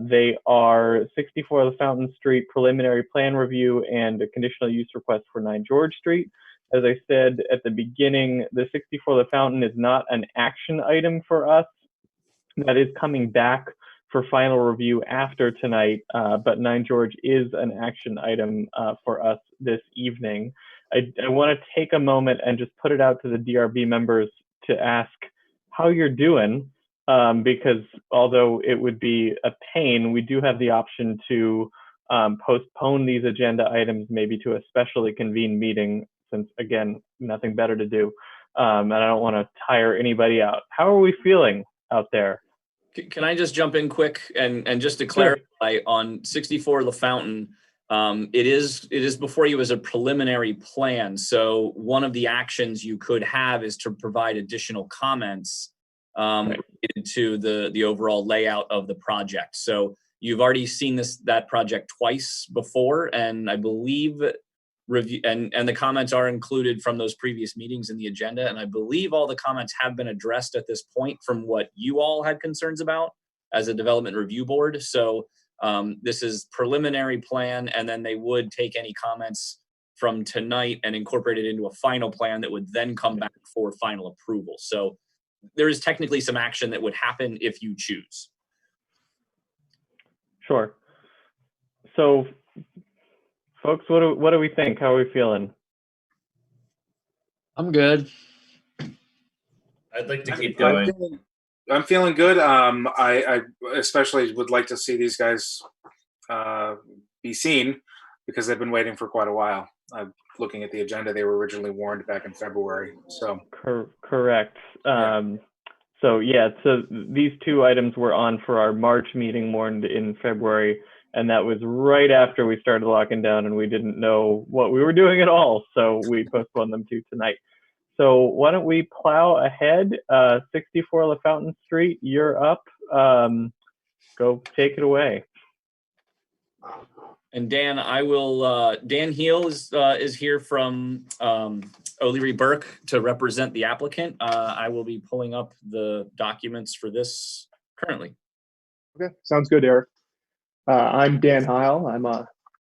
Speaker 1: They are 64 La Fountain Street preliminary plan review and a conditional use request for 9 George Street. As I said at the beginning, the 64 La Fountain is not an action item for us. That is coming back for final review after tonight, but 9 George is an action item for us this evening. I want to take a moment and just put it out to the DRB members to ask how you're doing. Because although it would be a pain, we do have the option to postpone these agenda items maybe to a specially convened meeting, since, again, nothing better to do. And I don't want to tire anybody out. How are we feeling out there?
Speaker 2: Can I just jump in quick and just to clarify on 64 La Fountain, It is before you as a preliminary plan. So one of the actions you could have is to provide additional comments related to the overall layout of the project. So you've already seen that project twice before, and I believe review and the comments are included from those previous meetings in the agenda. And I believe all the comments have been addressed at this point from what you all had concerns about as a development review board. So this is preliminary plan, and then they would take any comments from tonight and incorporate it into a final plan that would then come back for final approval. So there is technically some action that would happen if you choose.
Speaker 1: Sure. So, folks, what do we think? How are we feeling?
Speaker 4: I'm good.
Speaker 21: I'd like to keep going.
Speaker 15: I'm feeling good. I especially would like to see these guys be seen because they've been waiting for quite a while. Looking at the agenda, they were originally warned back in February. So
Speaker 1: correct. So these two items were on for our March meeting, warned in February, and that was right after we started locking down and we didn't know what we were doing at all. So we postponed them to tonight. So why don't we plow ahead? 64 LaFountain Street, you're up. Go take it away.
Speaker 2: And Dan, I will. Dan Heel is here from O'Leary Burke to represent the applicant. I will be pulling up the documents for this currently.
Speaker 9: Okay, sounds good, Eric. I'm Dan Heil. I'm a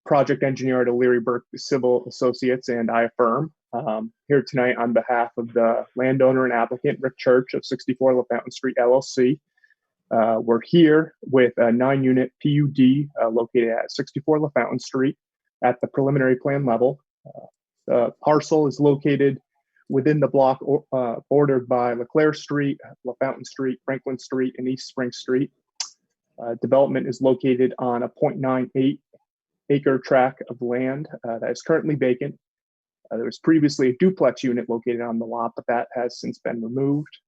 Speaker 9: project engineer at O'Leary Burke Civil Associates, and I affirm. Here tonight on behalf of the landowner and applicant, Rick Church of 64 LaFountain Street, LLC. We're here with a 9-unit PUD located at 64 LaFountain Street at the preliminary plan level. The parcel is located within the block bordered by LeClaire Street, LaFountain Street, Franklin Street, and East Spring Street. Development is located on a 0.98 acre tract of land that is currently vacant. There was previously a duplex unit located on the lot, but that has since been removed.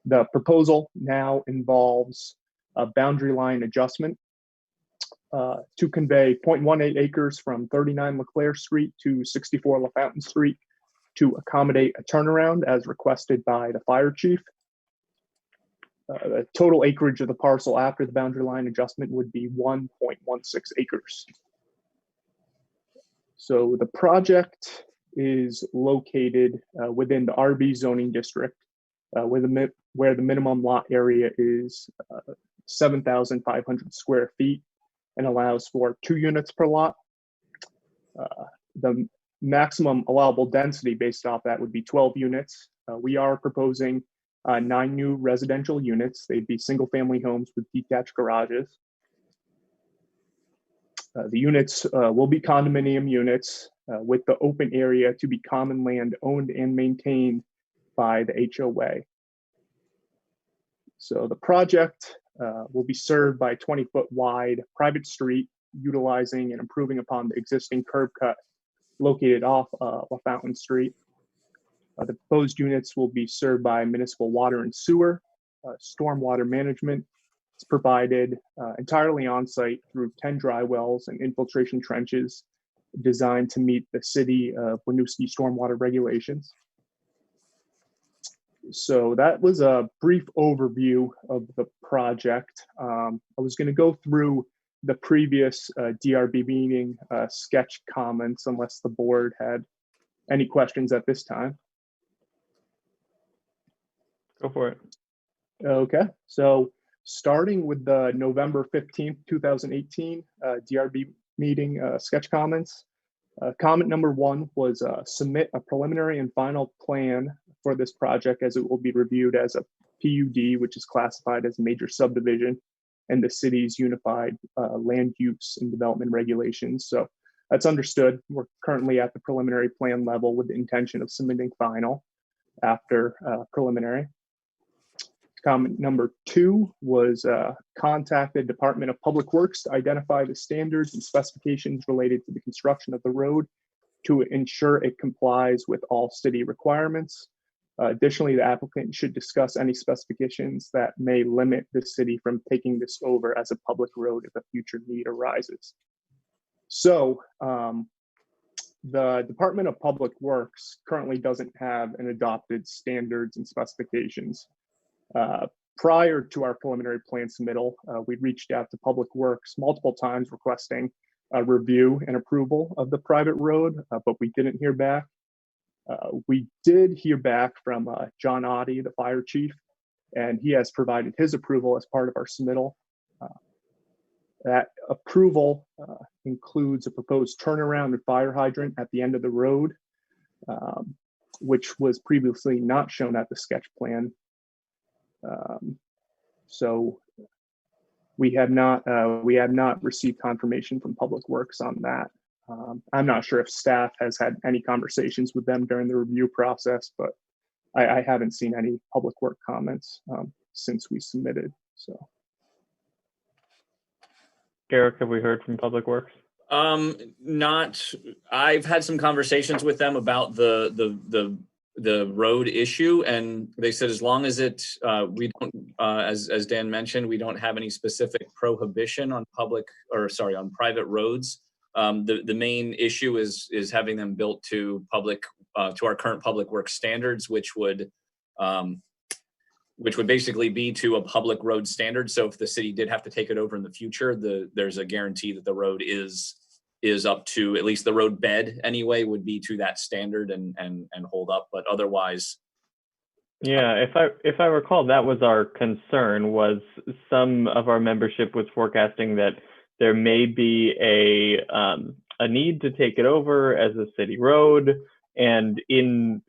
Speaker 9: The proposal now involves a boundary line adjustment to convey 0.18 acres from 39 LeClaire Street to 64 LaFountain Street to accommodate a turnaround as requested by the fire chief. The total acreage of the parcel after the boundary line adjustment would be 1.16 acres. So the project is located within the RB zoning district, where the minimum lot area is 7,500 square feet and allows for 2 units per lot. The maximum allowable density based off that would be 12 units. We are proposing 9 new residential units. They'd be single-family homes with detached garages. The units will be condominium units with the open area to be common land owned and maintained by the HOA. So the project will be served by a 20-foot wide private street utilizing and improving upon the existing curb cut located off LaFountain Street. The proposed units will be served by municipal water and sewer. Stormwater management is provided entirely on site through 10 dry wells and infiltration trenches designed to meet the city of Winooski stormwater regulations. So that was a brief overview of the project. I was going to go through the previous DRB meeting sketch comments unless the board had any questions at this time.
Speaker 1: Go for it.
Speaker 9: Okay, so starting with the November 15th, 2018 DRB meeting sketch comments. Comment number 1 was submit a preliminary and final plan for this project as it will be reviewed as a PUD, which is classified as a major subdivision and the city's unified land use and development regulations. So that's understood. We're currently at the preliminary plan level with the intention of submitting final after preliminary. Comment number 2 was contact the Department of Public Works to identify the standards and specifications related to the construction of the road to ensure it complies with all city requirements. Additionally, the applicant should discuss any specifications that may limit the city from taking this over as a public road if a future need arises. So the Department of Public Works currently doesn't have an adopted standards and specifications. Prior to our preliminary plan submittal, we reached out to Public Works multiple times requesting a review and approval of the private road, but we didn't hear back. We did hear back from John Oddie, the fire chief, and he has provided his approval as part of our submittal. That approval includes a proposed turnaround and fire hydrant at the end of the road, which was previously not shown at the sketch plan. So we have not received confirmation from Public Works on that. I'm not sure if staff has had any conversations with them during the review process, but I haven't seen any Public Work comments since we submitted. So,
Speaker 1: Garrick, have we heard from Public Works?
Speaker 2: Not. I've had some conversations with them about the road issue, and they said as long as it we don't, as Dan mentioned, we don't have any specific prohibition on on private roads. The main issue is having them built to our current public works standards, which would basically be to a public road standard. So if the city did have to take it over in the future, there's a guarantee that the road is up to, at least the road bed anyway, would be to that standard and hold up. But otherwise,
Speaker 1: yeah, if I recall, that was our concern. Was some of our membership was forecasting that there may be a need to take it over as a city road, and in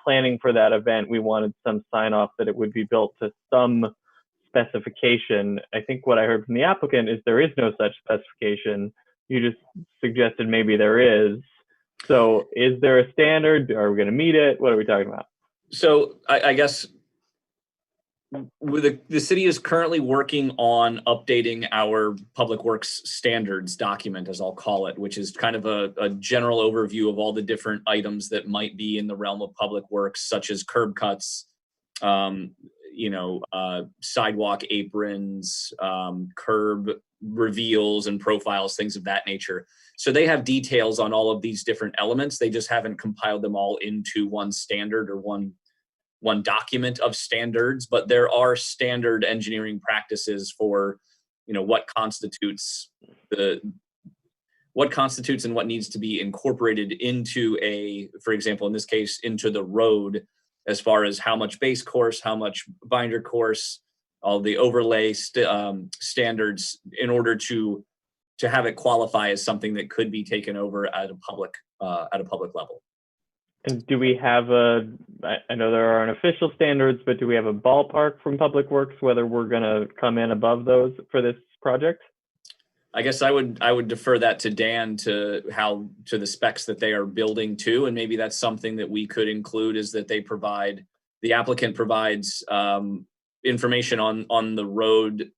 Speaker 1: planning for that event, we wanted some sign off that it would be built to some specification. I think what I heard from the applicant is there is no such specification. You just suggested maybe there is. So is there a standard? Are we going to meet it? What are we talking about?
Speaker 2: So I guess the city is currently working on updating our public works standards document, as I'll call it, which is kind of a general overview of all the different items that might be in the realm of public works, such as curb cuts, sidewalk aprons, curb reveals and profiles, things of that nature. So they have details on all of these different elements. They just haven't compiled them all into one standard or one document of standards, but there are standard engineering practices for, what constitutes and what needs to be incorporated into for example, in this case, into the road, as far as how much base course, how much binder course, all the overlay standards, in order to have it qualify as something that could be taken over at a public level.
Speaker 1: And do we have I know there aren't official standards, but do we have a ballpark from Public Works whether we're going to come in above those for this project?
Speaker 2: I guess I would defer that to Dan to the specs that they are building to, and maybe that's something that we could include, is that the applicant provides information on the road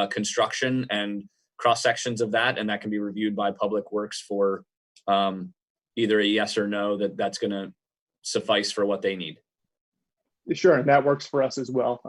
Speaker 2: construction and cross sections of that, and that can be reviewed by Public Works for either a yes or no, that's going to suffice for what they need.
Speaker 9: Sure, and that works for us as well.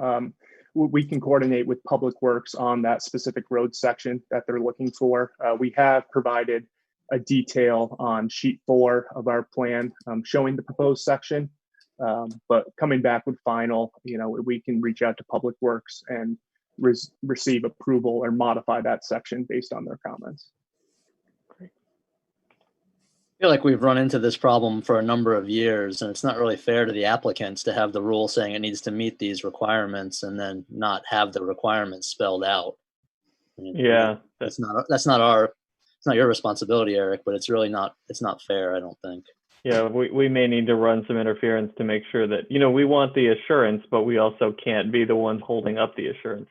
Speaker 9: We can coordinate with Public Works on that specific road section that they're looking for. We have provided a detail on sheet 4 of our plan showing the proposed section, but coming back with final, we can reach out to Public Works and receive approval or modify that section based on their comments.
Speaker 4: I feel like we've run into this problem for a number of years, and it's not really fair to the applicants to have the rule saying it needs to meet these requirements and then not have the requirements spelled out.
Speaker 1: Yeah,
Speaker 4: it's not your responsibility, Eric, but it's not fair, I don't think.
Speaker 1: Yeah, we may need to run some interference to make sure that, we want the assurance, but we also can't be the ones holding up the assurance.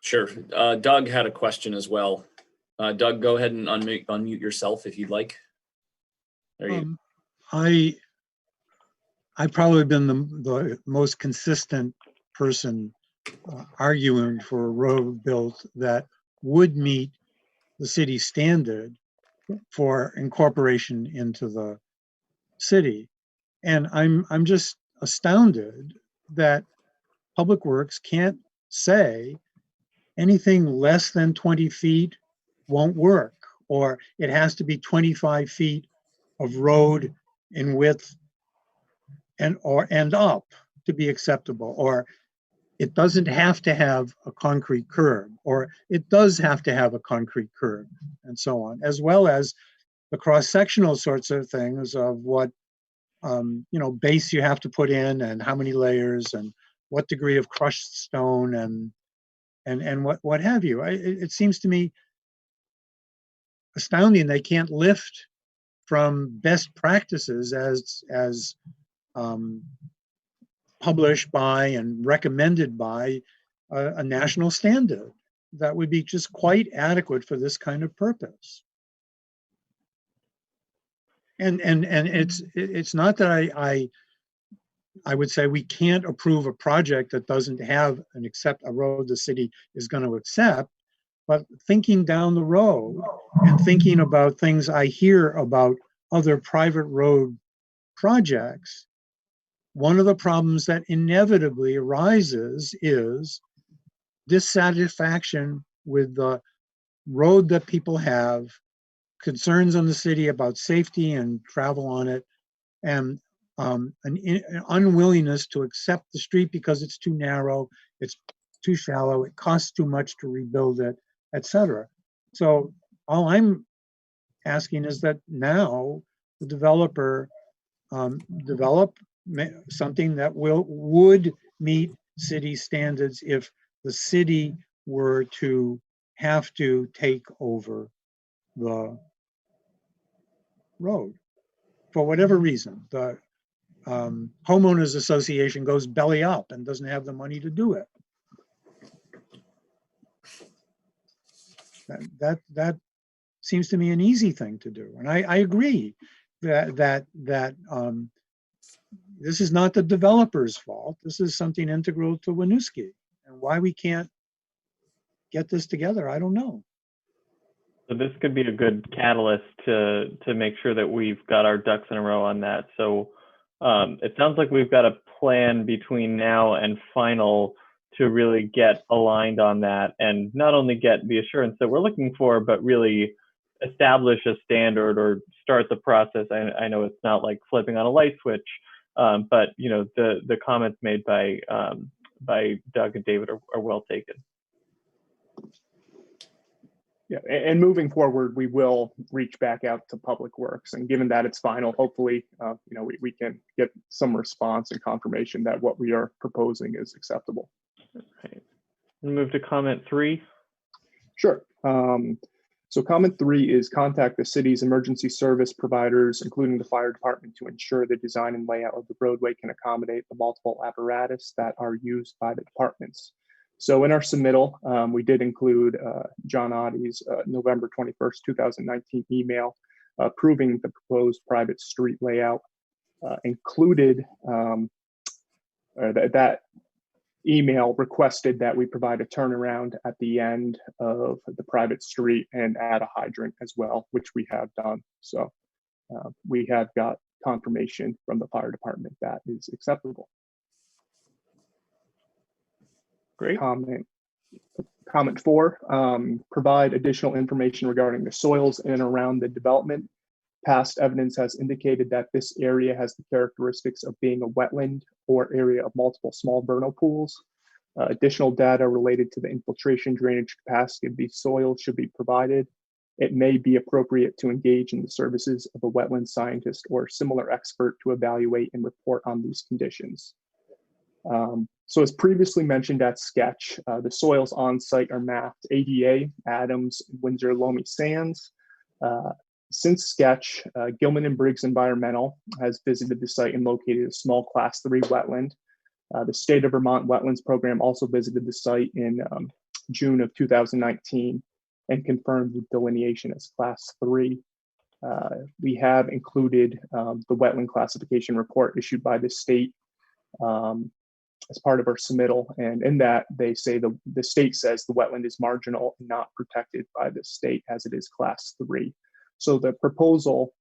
Speaker 2: Sure. Doug had a question as well. Doug, go ahead and unmute yourself if you'd like.
Speaker 17: I probably been the most consistent person arguing for a road built that would meet the city standard for incorporation into the city, and I'm just astounded that Public Works can't say anything less than 20 feet won't work, or it has to be 25 feet of road in width and up to be acceptable, or it doesn't have to have a concrete curb, or it does have to have a concrete curb, and so on, as well as the cross-sectional sorts of things of what base you have to put in, and how many layers, and what degree of crushed stone, and what have you. It seems to me astounding they can't lift from best practices as published by and recommended by a national standard that would be just quite adequate for this kind of purpose. And it's not that I would say we can't approve a project that doesn't have a road the city is going to accept, but thinking down the road and thinking about things I hear about other private road projects, one of the problems that inevitably arises is dissatisfaction with the road that people have, concerns on the city about safety and travel on it, and an unwillingness to accept the street because it's too narrow, it's too shallow, it costs too much to rebuild it, etc. So all I'm asking is that now the developer develop something that would meet city standards if the city were to have to take over the road for whatever reason. The homeowners association goes belly up and doesn't have the money to do it. That seems to me an easy thing to do, and I agree that this is not the developer's fault. This is something integral to Winooski, and why we can't get this together, I don't know.
Speaker 1: So this could be a good catalyst to make sure that we've got our ducks in a row on that. So it sounds like we've got a plan between now and final to really get aligned on that, and not only get the assurance that we're looking for, but really establish a standard or start the process. I know it's not like flipping on a light switch, but the comments made by Doug and David are well taken.
Speaker 9: Yeah, and moving forward, we will reach back out to Public Works, and given that it's final, hopefully, we can get some response and confirmation that what we are proposing is acceptable.
Speaker 1: Okay. We'll move to comment 3.
Speaker 9: Sure. So comment 3 is contact the city's emergency service providers, including the fire department, to ensure the design and layout of the roadway can accommodate the multiple apparatus that are used by the departments. So in our submittal, we did include John Oddy's November 21st, 2019 email approving the proposed private street layout. Included that email requested that we provide a turnaround at the end of the private street and add a hydrant as well, which we have done. So we have got confirmation from the fire department that is acceptable.
Speaker 1: Great.
Speaker 9: Comment 4, provide additional information regarding the soils in and around the development. Past evidence has indicated that this area has the characteristics of being a wetland or area of multiple small vernal pools. Additional data related to the infiltration drainage capacity of these soils should be provided. It may be appropriate to engage in the services of a wetland scientist or similar expert to evaluate and report on these conditions. So as previously mentioned at sketch, the soils on site are mapped ADA, Adams, Windsor Loamy Sands. Since sketch, Gilman and Briggs Environmental has visited the site and located a small class 3 wetland. The State of Vermont Wetlands Program also visited the site in June of 2019 and confirmed the delineation as class 3. We have included the wetland classification report issued by the state as part of our submittal, and in that they say the state says the wetland is marginal and not protected by the state as it is class 3. So the proposal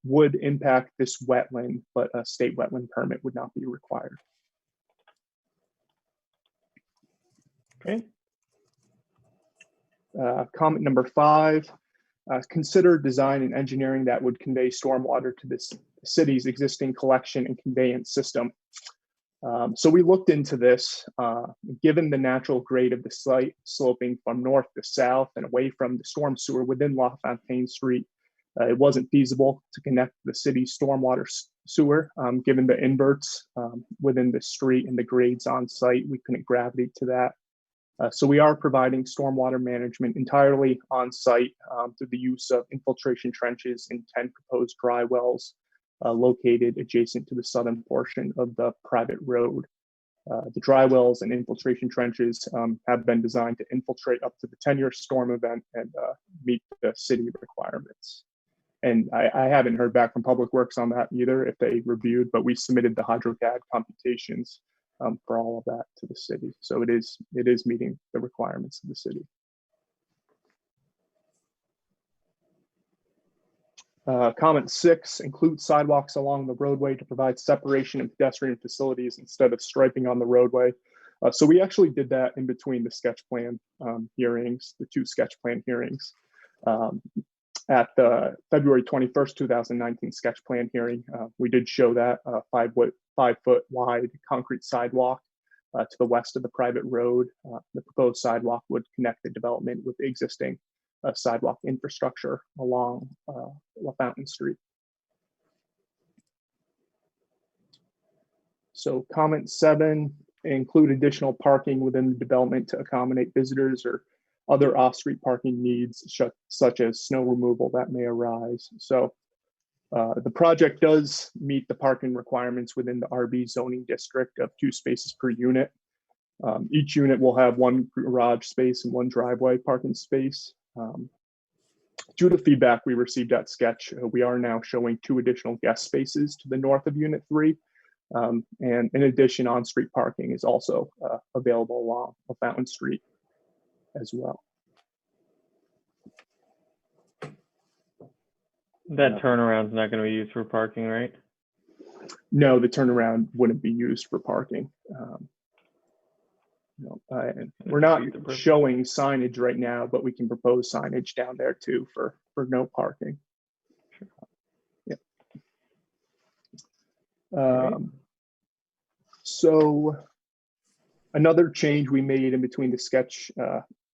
Speaker 9: would impact this wetland, but a state wetland permit would not be required.
Speaker 1: Okay.
Speaker 9: Comment number 5, consider design and engineering that would convey stormwater to this city's existing collection and conveyance system. So we looked into this. Given the natural grade of the site sloping from north to south and away from the storm sewer within La Fontaine Street, it wasn't feasible to connect the city's stormwater sewer. Given the inverts within the street and the grades on site, we couldn't gravitate to that. So we are providing stormwater management entirely on site through the use of infiltration trenches in 10 proposed dry wells located adjacent to the southern portion of the private road. The dry wells and infiltration trenches have been designed to infiltrate up to the 10-year storm event and meet the city requirements. And I haven't heard back from Public Works on that either, if they reviewed, but we submitted the HydroCAD computations for all of that to the city. So it is meeting the requirements of the city. Comment 6, include sidewalks along the roadway to provide separation of pedestrian facilities instead of striping on the roadway. So we actually did that in between the sketch plan hearings, the 2 sketch plan hearings. At the February 21st, 2019 sketch plan hearing, we did show that 5 foot wide concrete sidewalk to the west of the private road. The proposed sidewalk would connect the development with the existing sidewalk infrastructure along La Fountain Street. So comment 7, include additional parking within the development to accommodate visitors or other off-street parking needs, such as snow removal that may arise. So the project does meet the parking requirements within the RB zoning district of 2 spaces per unit. Each unit will have 1 garage space and 1 driveway parking space. Due to feedback we received at sketch, we are now showing 2 additional guest spaces to the north of unit 3. And in addition, on-street parking is also available along La Fountain Street as well.
Speaker 1: That turnaround's not going to be used for parking, right?
Speaker 9: No, the turnaround wouldn't be used for parking. No, we're not showing signage right now, but we can propose signage down there too for no parking. Yeah. So another change we made in between the sketch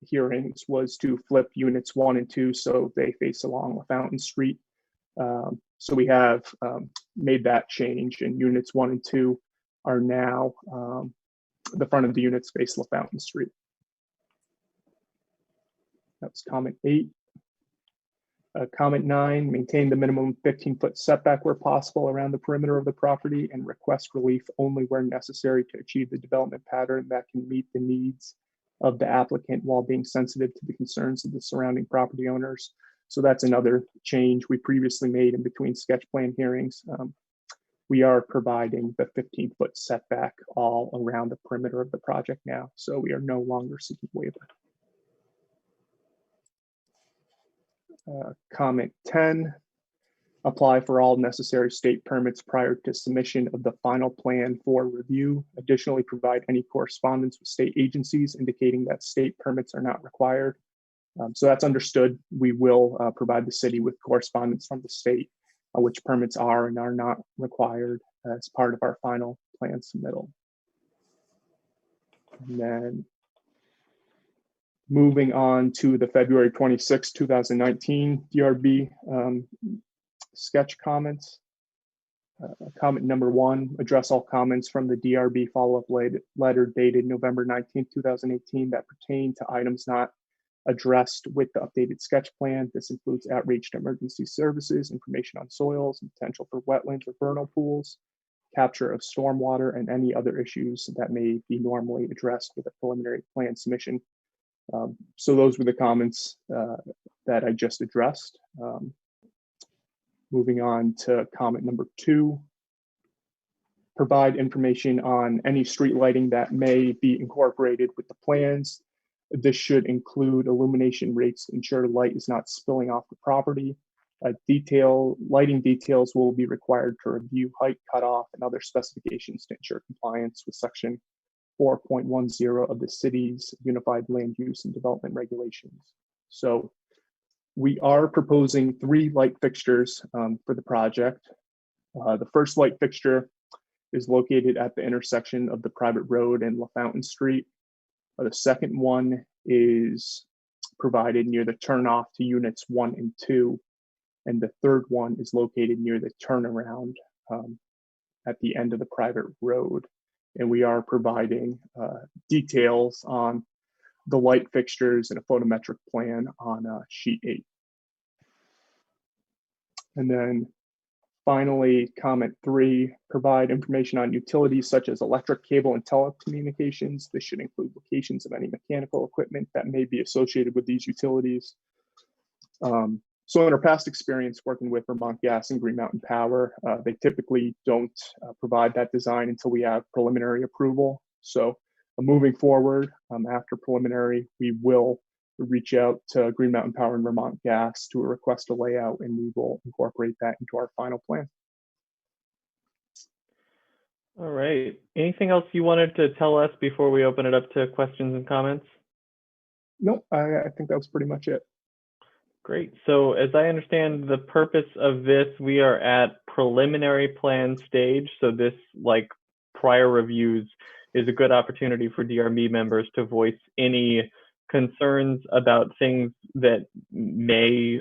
Speaker 9: hearings was to flip units 1 and 2 so they face along La Fountain Street. So we have made that change, and units 1 and 2 are now the front of the units face La Fountain Street. That's comment 8. Comment 9, maintain the minimum 15-foot setback where possible around the perimeter of the property and request relief only where necessary to achieve the development pattern that can meet the needs of the applicant while being sensitive to the concerns of the surrounding property owners. So that's another change we previously made in between sketch plan hearings. We are providing the 15-foot setback all around the perimeter of the project now, so we are no longer seeking waiver. Comment 10, apply for all necessary state permits prior to submission of the final plan for review. Additionally, provide any correspondence with state agencies indicating that state permits are not required. So that's understood. We will provide the city with correspondence from the state, which permits are and are not required as part of our final plan submittal. And then moving on to the February 26, 2019 DRB sketch comments. Comment number 1, address all comments from the DRB follow-up letter dated November 19, 2018 that pertain to items not addressed with the updated sketch plan. This includes outreach to emergency services, information on soils, and potential for wetlands or vernal pools, capture of stormwater, and any other issues that may be normally addressed with a preliminary plan submission. So those were the comments that I just addressed. Moving on to comment number 2, provide information on any street lighting that may be incorporated with the plans. This should include illumination rates to ensure light is not spilling off the property. Lighting details will be required to review height cutoff and other specifications to ensure compliance with section 4.10 of the city's Unified Land Use and Development Regulations. So We are proposing 3 light fixtures for the project. The first light fixture is located at the intersection of the private road and LaFountain Street. The second one is provided near the turnoff to units 1 and 2. And the third one is located near the turnaround at the end of the private road. And we are providing details on the light fixtures and a photometric plan on sheet 8. And then finally, comment 3, provide information on utilities such as electric, cable, and telecommunications. This should include locations of any mechanical equipment that may be associated with these utilities. So in our past experience working with Vermont Gas and Green Mountain Power, they typically don't provide that design until we have preliminary approval. So moving forward, after preliminary, we will reach out to Green Mountain Power and Vermont Gas to request a layout, and we will incorporate that into our final plan.
Speaker 1: All right. Anything else you wanted to tell us before we open it up to questions and comments?
Speaker 9: Nope, I think that was pretty much it.
Speaker 1: Great. So as I understand the purpose of this, we are at preliminary plan stage. So this, like prior reviews, is a good opportunity for DRB members to voice any concerns about things that may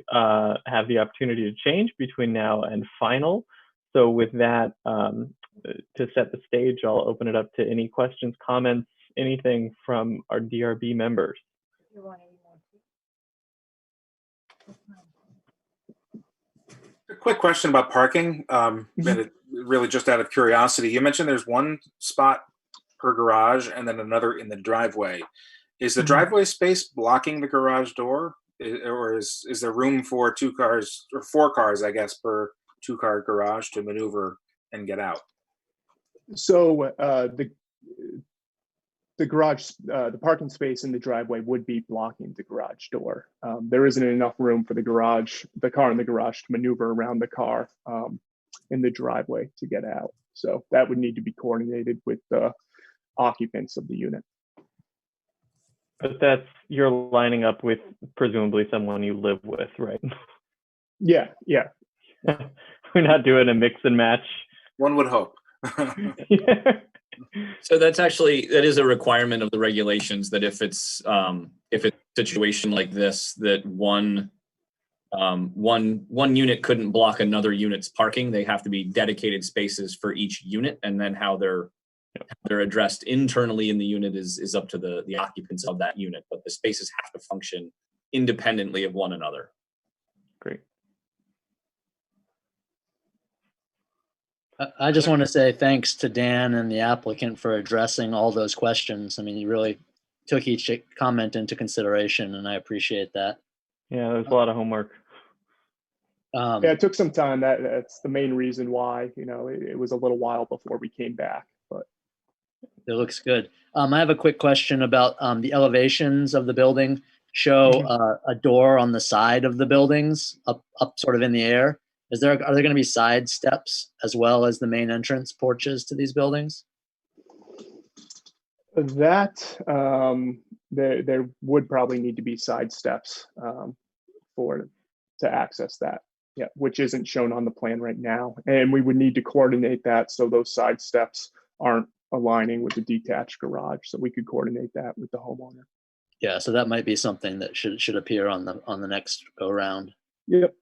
Speaker 1: have the opportunity to change between now and final. So with that, to set the stage, I'll open it up to any questions, comments, anything from our DRB members.
Speaker 15: A quick question about parking, and really just out of curiosity. You mentioned there's 1 spot per garage and then another in the driveway. Is the driveway space blocking the garage door, or is there room for 2 cars or 4 cars, I guess, per 2-car garage to maneuver and get out?
Speaker 9: So the garage, the parking space in the driveway would be blocking the garage door. There isn't enough room for the car in the garage to maneuver around the car in the driveway to get out. So that would need to be coordinated with the occupants of the unit.
Speaker 1: But you're lining up with presumably someone you live with, right?
Speaker 9: Yeah.
Speaker 1: We're not doing a mix and match.
Speaker 15: One would hope.
Speaker 1: Yeah.
Speaker 2: So that is a requirement of the regulations that if it's a situation like this, that one unit couldn't block another unit's parking. They have to be dedicated spaces for each unit, and then how they're addressed internally in the unit is up to the occupants of that unit. But the spaces have to function independently of one another.
Speaker 1: Great.
Speaker 4: I just want to say thanks to Dan and the applicant for addressing all those questions. I mean, you really took each comment into consideration, and I appreciate that.
Speaker 1: Yeah, there's a lot of homework.
Speaker 9: Yeah, it took some time. That's the main reason why, it was a little while before we came back, but
Speaker 4: it looks good. I have a quick question about the elevations of the building. Show a door on the side of the buildings up sort of in the air. Are there going to be side steps as well as the main entrance porches to these buildings?
Speaker 9: That there would probably need to be side steps to access that. Yeah, which isn't shown on the plan right now, and we would need to coordinate that so those side steps aren't aligning with the detached garage. So we could coordinate that with the homeowner.
Speaker 4: Yeah, so that might be something that should appear on the next go round.
Speaker 9: Yep.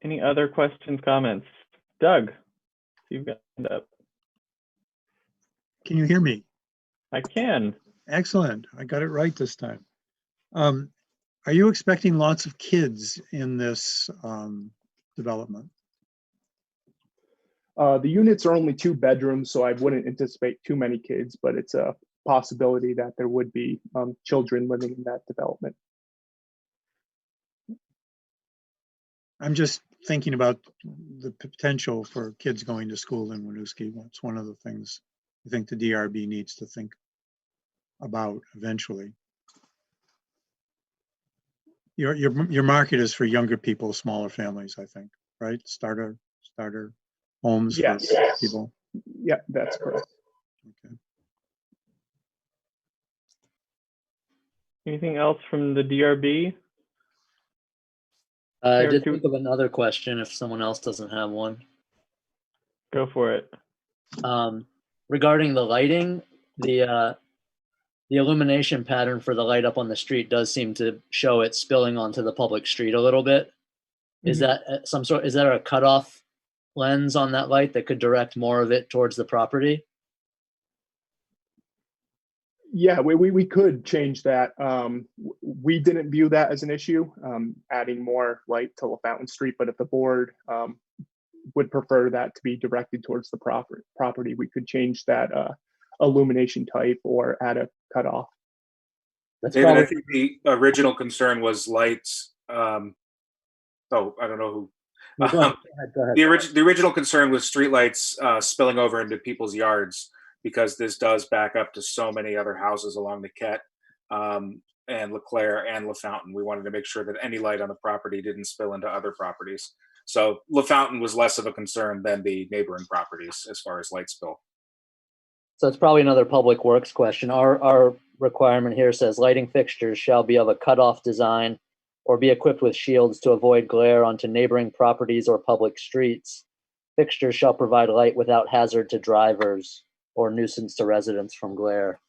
Speaker 1: Any other questions, comments? Doug, you've got it up.
Speaker 17: Can you hear me?
Speaker 1: I can.
Speaker 17: Excellent. I got it right this time. Are you expecting lots of kids in this development?
Speaker 9: The units are only 2 bedrooms, so I wouldn't anticipate too many kids, but it's a possibility that there would be children living in that development.
Speaker 17: I'm just thinking about the potential for kids going to school in Winooski. That's one of the things I think the DRB needs to think about eventually. Your market is for younger people, smaller families, I think, right? Starter homes.
Speaker 9: Yes.
Speaker 17: For people.
Speaker 9: Yeah, that's correct.
Speaker 17: Okay.
Speaker 1: Anything else from the DRB?
Speaker 4: I
Speaker 1: Eric,
Speaker 4: did think of another question if someone else doesn't have one.
Speaker 1: Go for it.
Speaker 4: Regarding the lighting, the illumination pattern for the light up on the street does seem to show it spilling onto the public street a little bit. Is that is there a cutoff lens on that light that could direct more of it towards the property?
Speaker 9: Yeah, we could change that. We didn't view that as an issue, adding more light to LaFountain Street, but if the board would prefer that to be directed towards the property, we could change that illumination type or add a cutoff.
Speaker 15: David, I think the original concern was lights. I don't know who.
Speaker 4: Go ahead.
Speaker 15: The original concern was streetlights spilling over into people's yards, because this does back up to so many other houses along the Ket and LeClaire and LaFountain. We wanted to make sure that any light on the property didn't spill into other properties. So LaFountain was less of a concern than the neighboring properties as far as light spill.
Speaker 4: So it's probably another public works question. Our requirement here says lighting fixtures shall be of a cutoff design or be equipped with shields to avoid glare onto neighboring properties or public streets. Fixtures shall provide light without hazard to drivers or nuisance to residents from glare.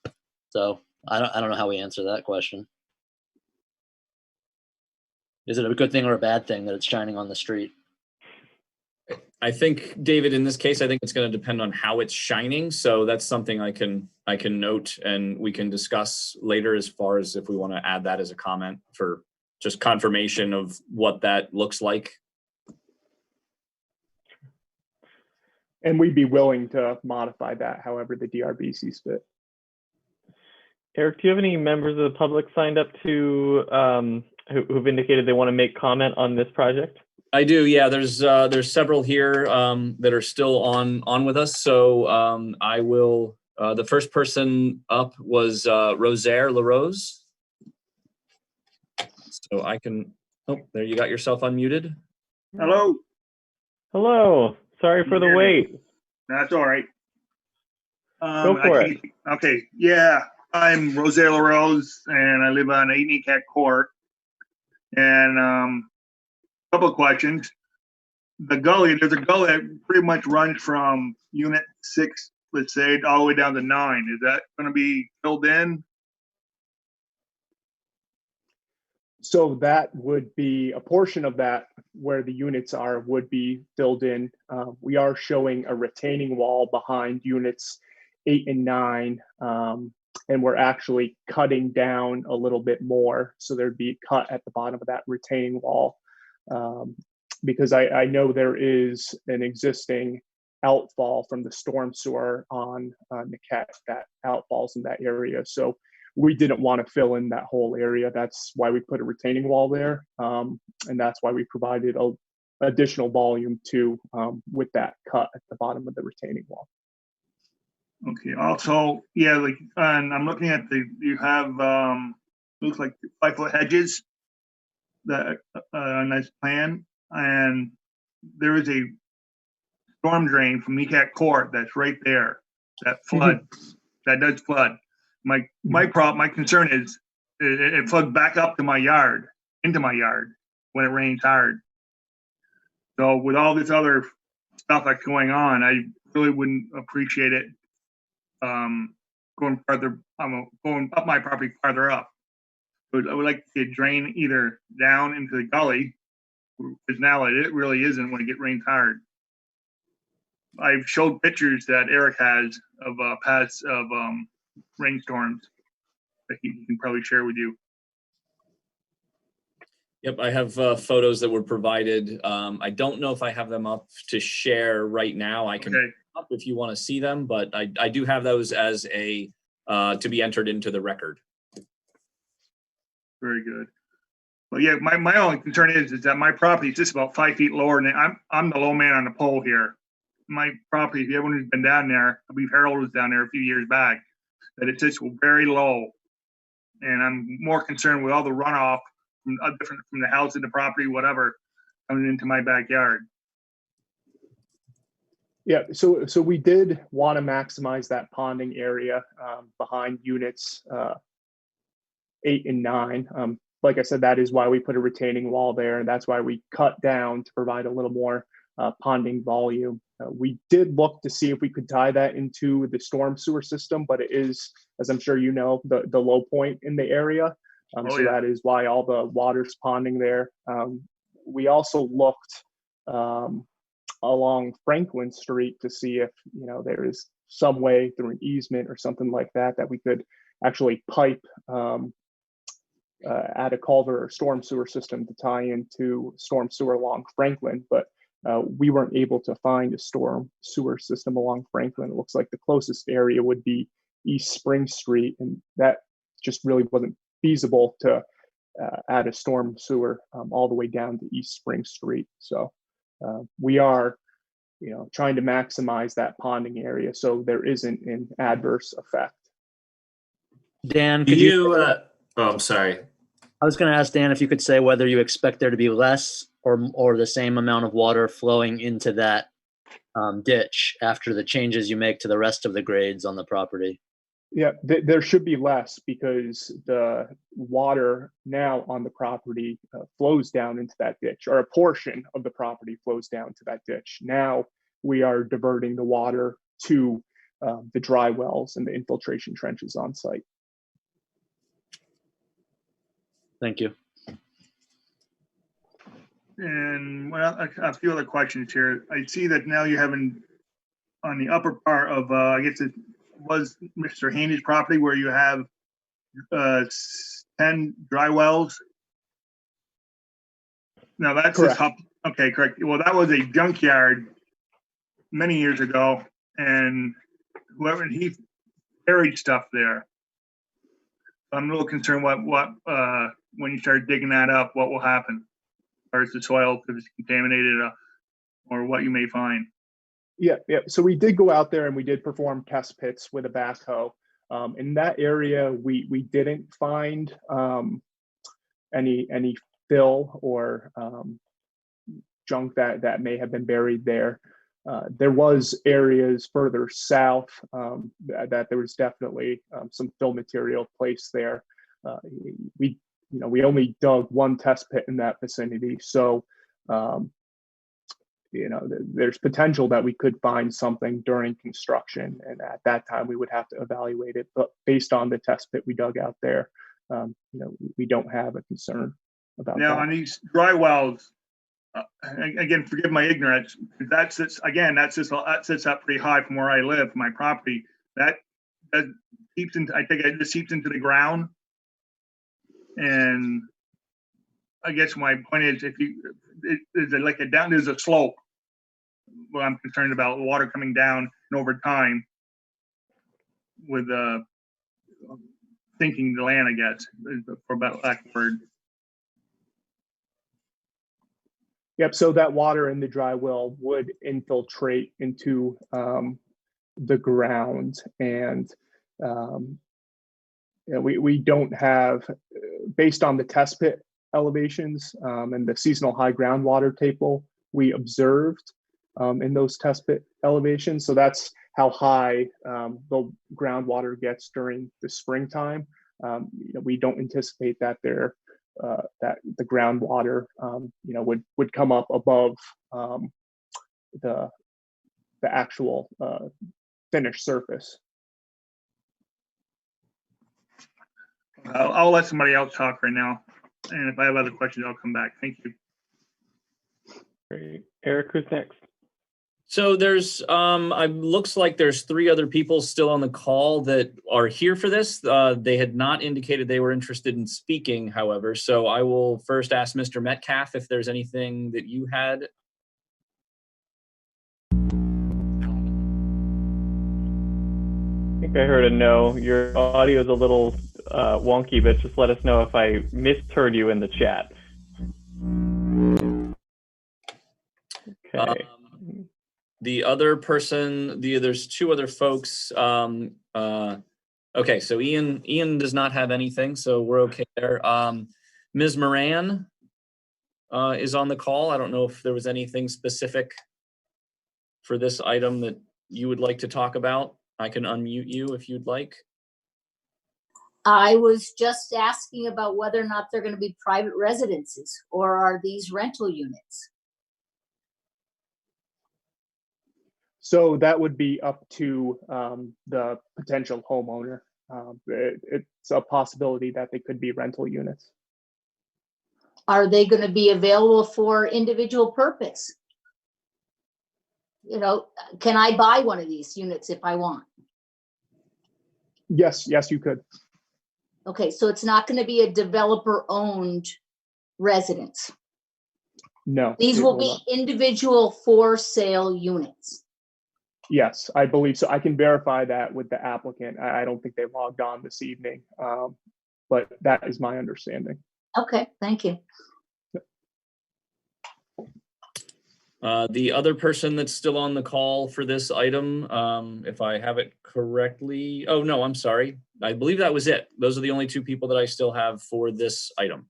Speaker 4: So I don't know how we answer that question. Is it a good thing or a bad thing that it's shining on the street?
Speaker 2: I think, David, in this case, I think it's going to depend on how it's shining. So that's something I can note and we can discuss later as far as if we want to add that as a comment for just confirmation of what that looks like.
Speaker 9: And we'd be willing to modify that however the DRB sees fit.
Speaker 1: Eric, do you have any members of the public signed up to who've indicated they want to make comment on this project?
Speaker 2: I do, yeah. There's several here that are still on with us. So I will. The first person up was Rosaire LaRose. So I can. Oh, there you got yourself unmuted.
Speaker 11: Hello.
Speaker 1: Hello. Sorry for the wait.
Speaker 11: That's all right.
Speaker 1: Go for it.
Speaker 11: Okay. Yeah, I'm Rosaire LaRose, and I live on 8 Cat Court. And a couple of questions. There's a gully that pretty much runs from Unit 6, let's say, all the way down to 9. Is that going to be filled in?
Speaker 9: So that would be a portion of that where the units are would be filled in. We are showing a retaining wall behind units 8 and 9, and we're actually cutting down a little bit more. So there'd be a cut at the bottom of that retaining wall, because I know there is an existing outfall from the storm sewer on Niket that outfalls in that area. So we didn't want to fill in that whole area. That's why we put a retaining wall there. And that's why we provided additional volume too, with that cut at the bottom of the retaining wall.
Speaker 11: Okay. Also, yeah, like, and I'm looking at you have, looks like 5-foot hedges that on this plan. And there is a storm drain from Niket Court that's right there that floods, that does flood. My concern is it floods back up to my yard, into my yard when it rains hard. So with all this other stuff that's going on, I really wouldn't appreciate it going further. I'm going up my property farther up. But I would like to see it drain either down into the gully, because now it really isn't when it rains hard. I've showed pictures that Eric has of past rainstorms that he can probably share with you.
Speaker 2: Yep, I have photos that were provided. I don't know if I have them up to share right now. I can up if you want to see them, but I do have those as a to be entered into the record.
Speaker 11: Very good. Well, yeah, my only concern is that my property is just about 5 feet lower, and I'm the low man on the pole here. My property, if everyone who's been down there, I believe Harold was down there a few years back, that it's just very low, and I'm more concerned with all the runoff from the house to the property, whatever, coming into my backyard.
Speaker 9: Yeah, so we did want to maximize that ponding area behind units 8 and 9. Like I said, that is why we put a retaining wall there, and that's why we cut down to provide a little more ponding volume. We did look to see if we could tie that into the storm sewer system, but it is, as I'm sure you know, the low point in the area. That is why all the water's ponding there. We also looked along Franklin Street to see if there is some way through an easement or something like that we could actually pipe add a culvert or storm sewer system to tie into storm sewer along Franklin, but we weren't able to find a storm sewer system along Franklin. It looks like the closest area would be East Spring Street, and that just really wasn't feasible to add a storm sewer all the way down to East Spring Street. So we are, trying to maximize that ponding area so there isn't an adverse effect.
Speaker 4: Dan, could you?
Speaker 21: Oh, I'm sorry.
Speaker 4: I was going to ask Dan if you could say whether you expect there to be less or the same amount of water flowing into that ditch after the changes you make to the rest of the grades on the property.
Speaker 9: Yeah, there should be less because the water now on the property flows down into that ditch, or a portion of the property flows down to that ditch. Now we are diverting the water to the dry wells and the infiltration trenches on site.
Speaker 4: Thank you.
Speaker 11: And well, a few other questions here. I see that now you haven't on the upper part of I guess it was Mr. Haney's property where you have 10 dry wells. Now that's
Speaker 9: correct.
Speaker 11: Okay, correct. Well, that was a junkyard many years ago, and he buried stuff there. I'm a little concerned what when you start digging that up, what will happen, or is the soil because it's contaminated, or what you may find.
Speaker 9: Yeah. So we did go out there and we did perform test pits with a backhoe. In that area, we didn't find any fill or junk that may have been buried there. There was areas further south that there was definitely some fill material placed there. We only dug one test pit in that vicinity, so there's potential that we could find something during construction, and at that time we would have to evaluate it. But based on the test pit we dug out there, we don't have a concern about
Speaker 11: now
Speaker 9: that.
Speaker 11: On these dry wells. Again, forgive my ignorance. That sits up pretty high from where I live, my property. That seeps into. I think it just seeps into the ground. And I guess my point is, there's a slope. Well, I'm concerned about water coming down and over time with sinking the land, I guess, for better lack of a word.
Speaker 9: Yep. So that water in the dry well would infiltrate into the ground, and we don't have, based on the test pit elevations and the seasonal high groundwater table we observed in those test pit elevations. So that's how high the groundwater gets during the springtime. We don't anticipate that that the groundwater would come up above the actual finished surface.
Speaker 11: I'll let somebody else talk right now, and if I have other questions, I'll come back. Thank you.
Speaker 1: Great. Eric, who's next?
Speaker 2: So there's, looks like there's 3 other people still on the call that are here for this. They had not indicated they were interested in speaking, however. So I will first ask Mr. Metcalf if there's anything that you had.
Speaker 1: I think I heard a no. Your audio is a little wonky, but just let us know if I misheard you in the chat. Okay.
Speaker 2: The other person, there's 2 other folks. Okay, so Ian does not have anything, so we're okay there. Ms. Moran is on the call. I don't know if there was anything specific for this item that you would like to talk about. I can unmute you if you'd like.
Speaker 12: I was just asking about whether or not they're going to be private residences or are these rental units?
Speaker 9: So that would be up to the potential homeowner. It's a possibility that they could be rental units.
Speaker 12: Are they going to be available for individual purpose? You know, can I buy one of these units if I want?
Speaker 9: Yes, you could.
Speaker 12: Okay, so it's not going to be a developer-owned residence.
Speaker 9: No.
Speaker 12: These will be individual for sale units.
Speaker 9: Yes, I believe so. I can verify that with the applicant. I don't think they logged on this evening, but that is my understanding.
Speaker 12: Okay, thank you.
Speaker 2: The other person that's still on the call for this item, if I have it correctly, oh no, I'm sorry. I believe that was it. Those are the only two people that I still have for this item.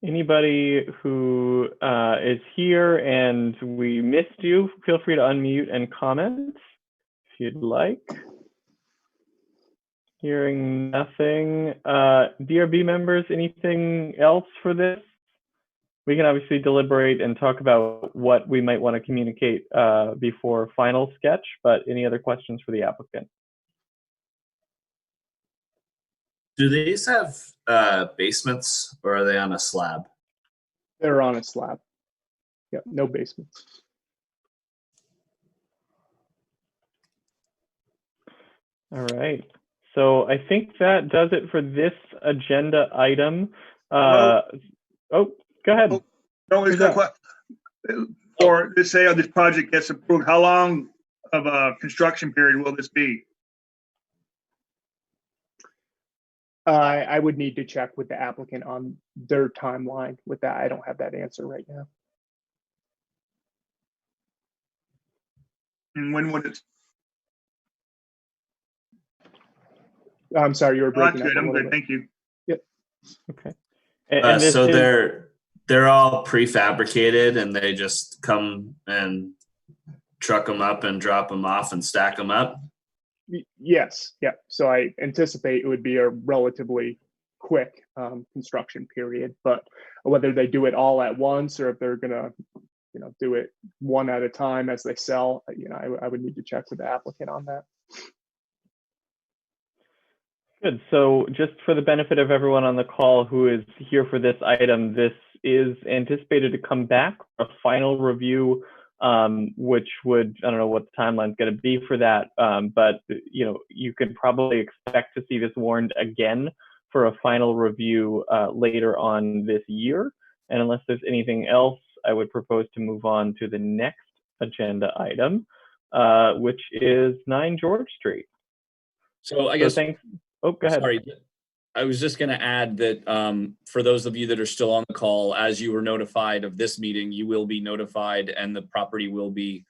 Speaker 1: Anybody who is here and we missed you, feel free to unmute and comment if you'd like. Hearing nothing. DRB members, anything else for this? We can obviously deliberate and talk about what we might want to communicate before final sketch, but any other questions for the applicant?
Speaker 21: Do these have basements or are they on a slab?
Speaker 9: They're on a slab. Yeah, no basements.
Speaker 1: All right. So I think that does it for this agenda item. Oh, go ahead.
Speaker 11: No, it's not quite. Or let's say this project gets approved, how long of a construction period will this be?
Speaker 9: I would need to check with the applicant on their timeline with that. I don't have that answer right now.
Speaker 11: And when would it?
Speaker 9: I'm sorry, you were breaking up.
Speaker 11: I'm good. Thank you.
Speaker 9: Yep.
Speaker 1: Okay.
Speaker 21: So they're all prefabricated and they just come and truck them up and drop them off and stack them up?
Speaker 9: Yes. Yeah. So I anticipate it would be a relatively quick construction period, but whether they do it all at once or if they're gonna, do it one at a time as they sell, I would need to check with the applicant on that.
Speaker 1: Good. So just for the benefit of everyone on the call who is here for this item, this is anticipated to come back for a final review, which would, I don't know what the timeline is going to be for that, but you could probably expect to see this warned again for a final review later on this year. And unless there's anything else, I would propose to move on to the next agenda item, which is 9 George Street.
Speaker 2: So I guess,
Speaker 1: thanks. Oh, go ahead.
Speaker 2: Sorry, I was just going to add that for those of you that are still on the call, as you were notified of this meeting, you will be notified and the property will be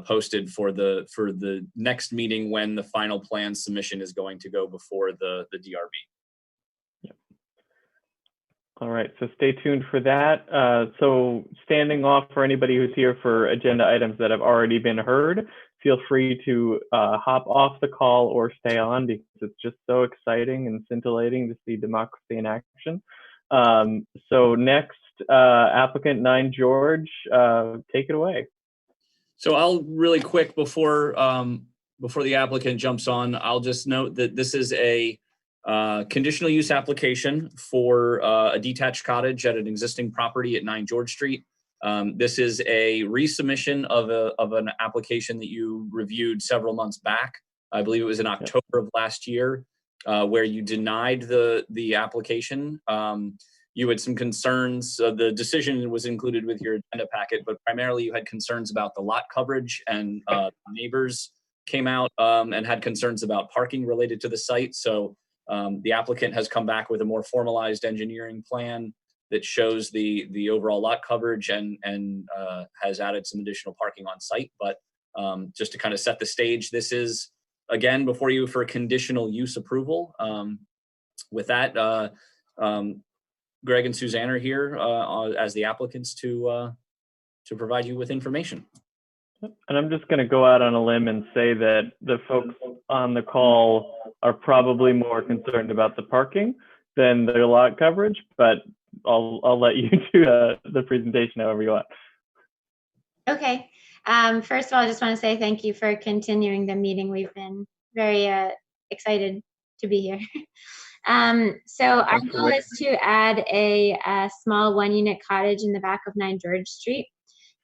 Speaker 2: posted for the next meeting when the final plan submission is going to go before the DRB.
Speaker 1: Yep. All right, so stay tuned for that. So standing off for anybody who's here for agenda items that have already been heard, feel free to hop off the call or stay on because it's just so exciting and scintillating to see democracy in action. So next, applicant 9 George, take it away.
Speaker 2: So I'll really quick before the applicant jumps on, I'll just note that this is a conditional use application for a detached cottage at an existing property at 9 George Street. This is a resubmission of an application that you reviewed several months back. I believe it was in October of last year, where you denied the application. You had some concerns. The decision was included with your agenda packet, but primarily you had concerns about the lot coverage, and neighbors came out and had concerns about parking related to the site. So the applicant has come back with a more formalized engineering plan that shows the overall lot coverage and has added some additional parking on site. But just to kind of set the stage, this is, again, before you for conditional use approval. With that, Greg and Suzanne are here as the applicants to provide you with information.
Speaker 1: And I'm just going to go out on a limb and say that the folks on the call are probably more concerned about the parking than the lot coverage, but I'll let you do the presentation however you want.
Speaker 14: Okay. First of all, I just want to say thank you for continuing the meeting. We've been very excited to be here. So our goal is to add a small 1-unit cottage in the back of 9 George Street.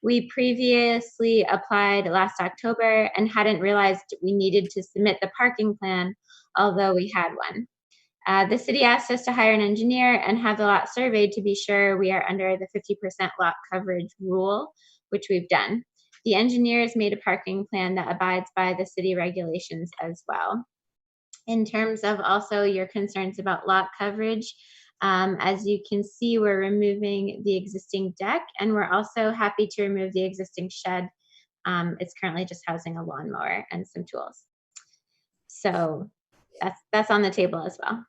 Speaker 14: We previously applied last October and hadn't realized we needed to submit the parking plan, although we had one. The city asked us to hire an engineer and have the lot surveyed to be sure we are under the 50% lot coverage rule, which we've done. The engineers made a parking plan that abides by the city regulations as well. In terms of also your concerns about lot coverage, as you can see, we're removing the existing deck, and we're also happy to remove the existing shed. It's currently just housing a lawnmower and some tools. So that's on the table as well.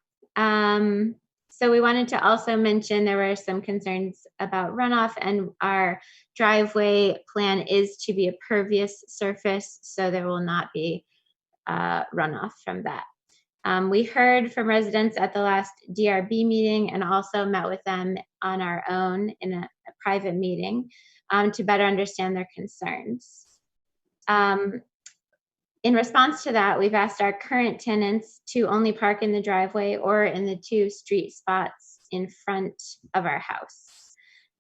Speaker 14: So we wanted to also mention there were some concerns about runoff, and our driveway plan is to be a pervious surface, so there will not be runoff from that. We heard from residents at the last DRB meeting and also met with them on our own in a private meeting to better understand their concerns. In response to that, we've asked our current tenants to only park in the driveway or in the 2 street spots in front of our house,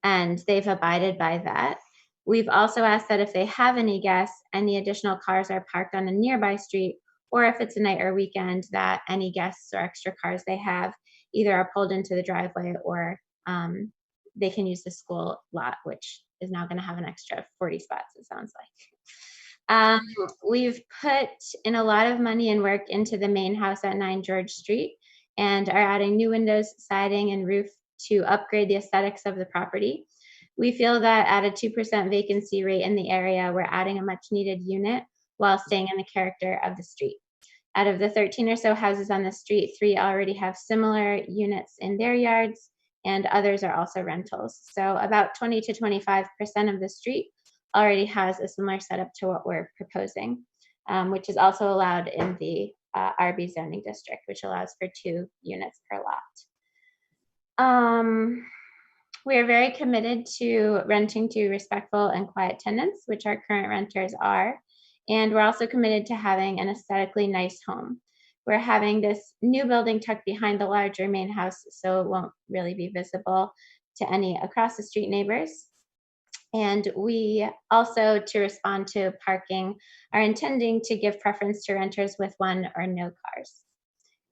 Speaker 14: and they've abided by that. We've also asked that if they have any guests, any additional cars are parked on a nearby street, or if it's a night or weekend, that any guests or extra cars they have either are pulled into the driveway or they can use the school lot, which is now going to have an extra 40 spots, it sounds like. We've put in a lot of money and work into the main house at 9 George Street and are adding new windows, siding, and roof to upgrade the aesthetics of the property. We feel that at a 2% vacancy rate in the area, we're adding a much needed unit while staying in the character of the street. Out of the 13 or so houses on the street, 3 already have similar units in their yards, and others are also rentals. So about 20 to 25% of the street already has a similar setup to what we're proposing, which is also allowed in the RB zoning district, which allows for 2 units per lot. We are very committed to renting to respectful and quiet tenants, which our current renters are. And we're also committed to having an aesthetically nice home. We're having this new building tucked behind the larger main house, so it won't really be visible to any across the street neighbors. And we also, to respond to parking, are intending to give preference to renters with 1 or no cars.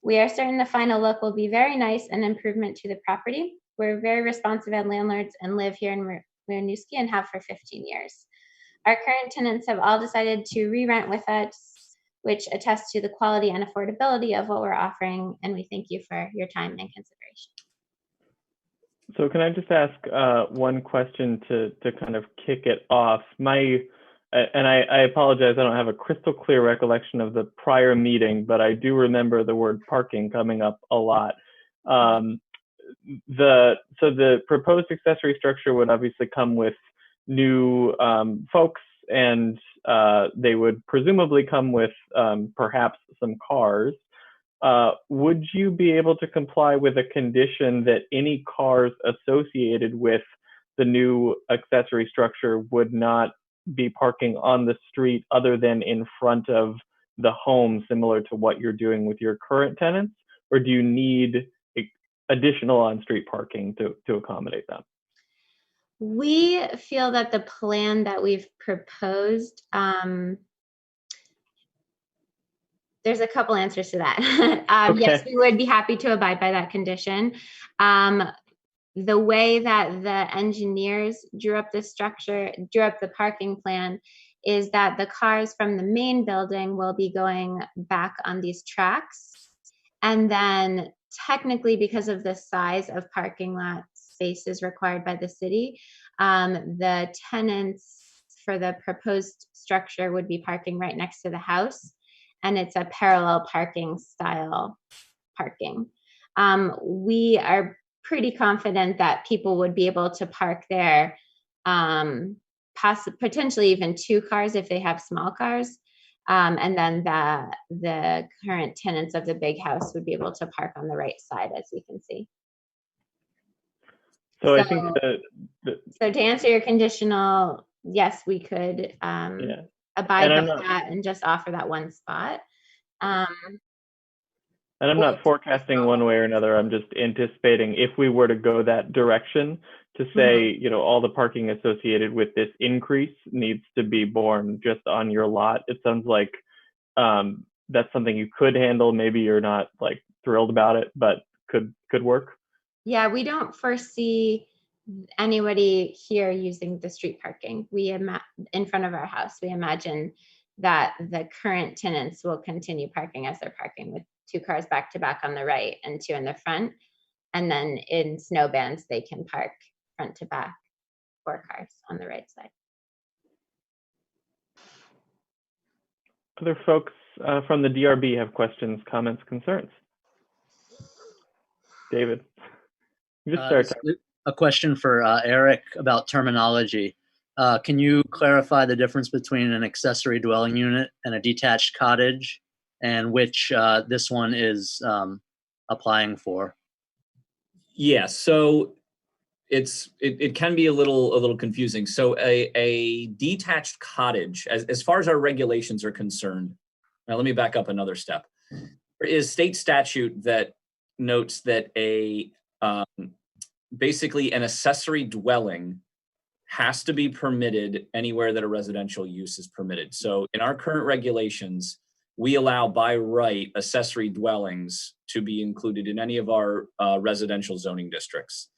Speaker 14: We are certain the final look will be very nice and improvement to the property. We're very responsive as landlords and live here in Winooski and have for 15 years. Our current tenants have all decided to re-rent with us, which attests to the quality and affordability of what we're offering, and we thank you for your time and consideration.
Speaker 1: So can I just ask one question to kind of kick it off? I apologize, I don't have a crystal clear recollection of the prior meeting, but I do remember the word parking coming up a lot. So the proposed accessory structure would obviously come with new folks, and they would presumably come with perhaps some cars. Would you be able to comply with a condition that any cars associated with the new accessory structure would not be parking on the street other than in front of the home, similar to what you're doing with your current tenants? Or do you need additional on-street parking to accommodate them?
Speaker 14: We feel that the plan that we've proposed, there's a couple answers to that.
Speaker 1: Okay.
Speaker 14: Yes, we would be happy to abide by that condition. The way that the engineers drew up the parking plan is that the cars from the main building will be going back on these tracks. And then technically, because of the size of parking lot spaces required by the city, the tenants for the proposed structure would be parking right next to the house, and it's a parallel parking style parking. We are pretty confident that people would be able to park there, potentially even 2 cars if they have small cars. And then the current tenants of the big house would be able to park on the right side, as we can see.
Speaker 1: So I think
Speaker 14: so to answer your conditional, yes, we could abide by that and just offer that one spot.
Speaker 1: And I'm not forecasting one way or another. I'm just anticipating if we were to go that direction to say, you know, all the parking associated with this increase needs to be borne just on your lot. It sounds like that's something you could handle. Maybe you're not like thrilled about it, but could work.
Speaker 14: Yeah, we don't foresee anybody here using the street parking. In front of our house, we imagine that the current tenants will continue parking as they're parking, with 2 cars back to back on the right and 2 in the front. And then in snow bands, they can park front to back, 4 cars on the right side.
Speaker 1: Other folks from the DRB have questions, comments, concerns? David, you just start.
Speaker 4: A question for Eric about terminology. Can you clarify the difference between an accessory dwelling unit and a detached cottage, and which this one is applying for?
Speaker 2: Yeah, so it can be a little confusing. So a detached cottage, as far as our regulations are concerned, now let me back up another step. There is state statute that notes that basically an accessory dwelling has to be permitted anywhere that a residential use is permitted. So in our current regulations, we allow by right accessory dwellings to be included in any of our residential zoning districts.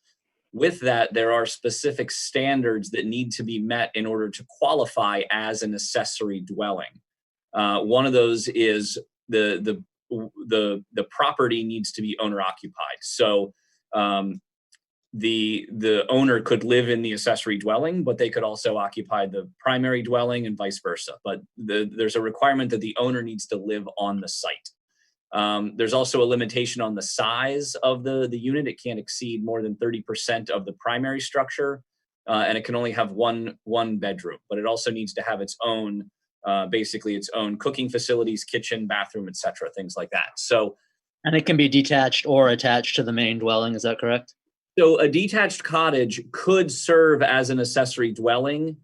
Speaker 2: With that, there are specific standards that need to be met in order to qualify as an accessory dwelling. One of those is the property needs to be owner occupied. So the owner could live in the accessory dwelling, but they could also occupy the primary dwelling and vice versa. But there's a requirement that the owner needs to live on the site. There's also a limitation on the size of the unit. It can't exceed more than 30% of the primary structure, and it can only have one bedroom. But it also needs to have its own, basically its own cooking facilities, kitchen, bathroom, etc., things like that. So,
Speaker 4: and it can be detached or attached to the main dwelling. Is that correct?
Speaker 2: So a detached cottage could serve as an accessory dwelling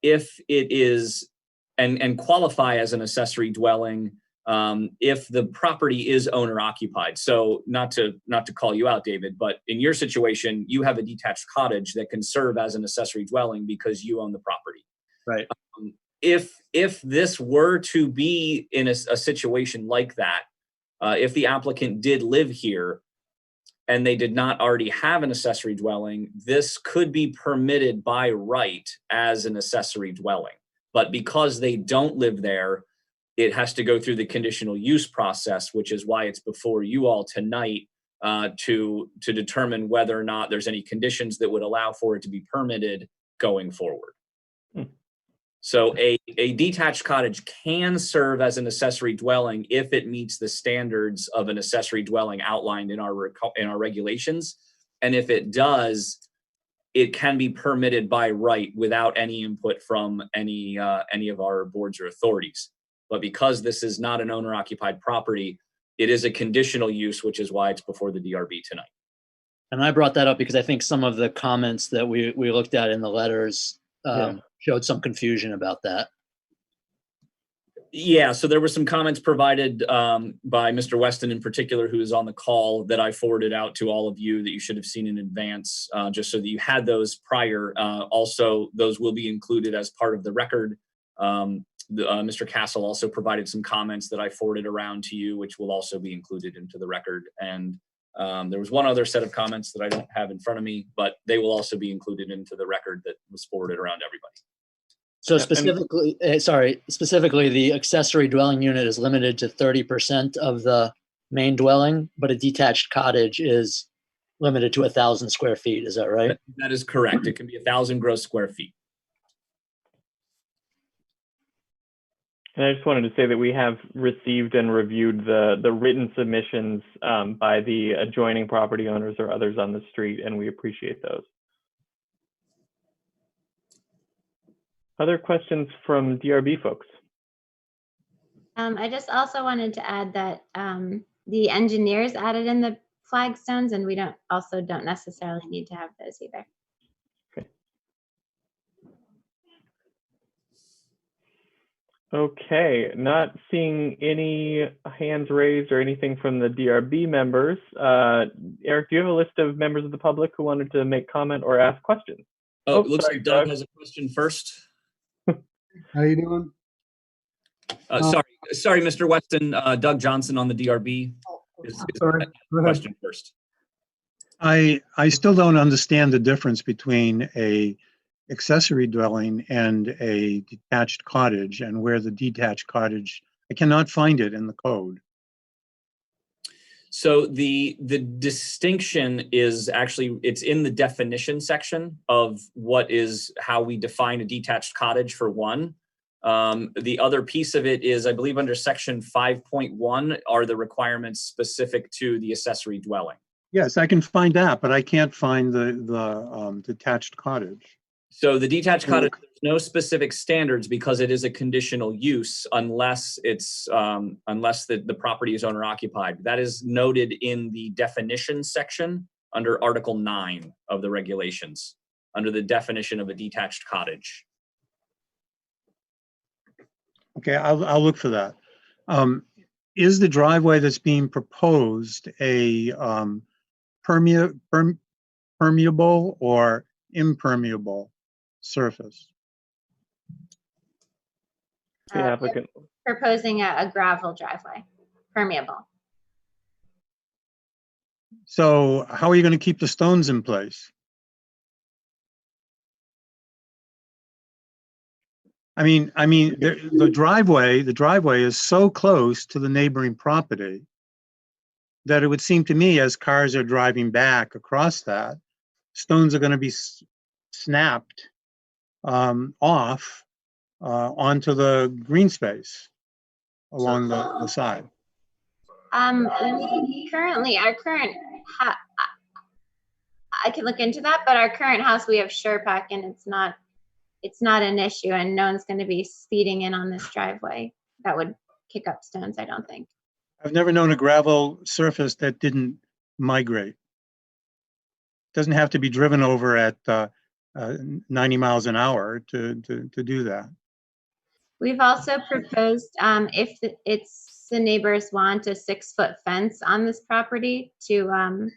Speaker 2: if it is, and qualify as an accessory dwelling if the property is owner occupied. So not to call you out, David, but in your situation, you have a detached cottage that can serve as an accessory dwelling because you own the property.
Speaker 4: Right.
Speaker 2: If this were to be in a situation like that, if the applicant did live here and they did not already have an accessory dwelling, this could be permitted by right as an accessory dwelling. But because they don't live there, it has to go through the conditional use process, which is why it's before you all tonight to determine whether or not there's any conditions that would allow for it to be permitted going forward. So a detached cottage can serve as an accessory dwelling if it meets the standards of an accessory dwelling outlined in our regulations. And if it does, it can be permitted by right without any input from any of our boards or authorities. But because this is not an owner-occupied property, it is a conditional use, which is why it's before the DRB tonight.
Speaker 4: And I brought that up because I think some of the comments that we looked at in the letters showed some confusion about that.
Speaker 2: Yeah, so there were some comments provided by Mr. Weston in particular, who is on the call, that I forwarded out to all of you that you should have seen in advance, just so that you had those prior. Also, those will be included as part of the record. Mr. Castle also provided some comments that I forwarded around to you, which will also be included into the record. And there was one other set of comments that I don't have in front of me, but they will also be included into the record that was forwarded around everybody.
Speaker 4: So specifically, the accessory dwelling unit is limited to 30% of the main dwelling, but a detached cottage is limited to 1,000 square feet. Is that right?
Speaker 2: That is correct. It can be 1,000 gross square feet.
Speaker 1: And I just wanted to say that we have received and reviewed the written submissions by the adjoining property owners or others on the street, and we appreciate those. Other questions from DRB folks?
Speaker 14: I just also wanted to add that the engineers added in the flagstones, and we don't necessarily need to have those either.
Speaker 1: Okay, not seeing any hands raised or anything from the DRB members. Eric, do you have a list of members of the public who wanted to make comment or ask questions?
Speaker 2: Oh, it looks like Doug has a question first.
Speaker 19: How you doing?
Speaker 2: Sorry, Mr. Weston. Doug Johnson on the DRB is
Speaker 19: Sorry.
Speaker 2: question first.
Speaker 17: I still don't understand the difference between a accessory dwelling and a detached cottage, and where the detached cottage, I cannot find it in the code.
Speaker 2: So the distinction is actually, it's in the definition section of how we define a detached cottage for one. The other piece of it is, I believe under section 5.1 are the requirements specific to the accessory dwelling.
Speaker 17: Yes, I can find that, but I can't find the detached cottage.
Speaker 2: So the detached cottage, there's no specific standards because it is a conditional use unless it's unless the property is owner occupied. That is noted in the definition section under Article 9 of the regulations, under the definition of a detached cottage.
Speaker 17: Okay, I'll look for that. Is the driveway that's being proposed a permeable or impermeable surface?
Speaker 1: The applicant.
Speaker 14: Proposing a gravel driveway, permeable.
Speaker 17: So how are you going to keep the stones in place? I mean, the driveway is so close to the neighboring property that it would seem to me, as cars are driving back across that, stones are going to be snapped off onto the green space along the side.
Speaker 14: Currently, I can look into that, but our current house, we have SurePack, and it's not an issue, and no one's going to be speeding in on this driveway that would kick up stones, I don't think.
Speaker 17: I've never known a gravel surface that didn't migrate. It doesn't have to be driven over at 90 miles an hour to do that.
Speaker 14: We've also proposed, if the neighbors want, a 6-foot fence on this property to,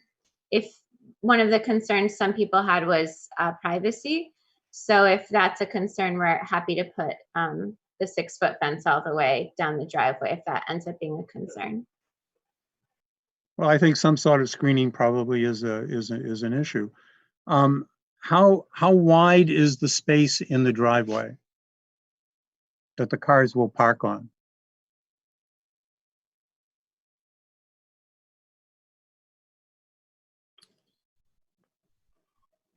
Speaker 14: if one of the concerns some people had was privacy. So if that's a concern, we're happy to put the 6-foot fence all the way down the driveway if that ends up being a concern.
Speaker 17: Well, I think some sort of screening probably is an issue. How wide is the space in the driveway that the cars will park on?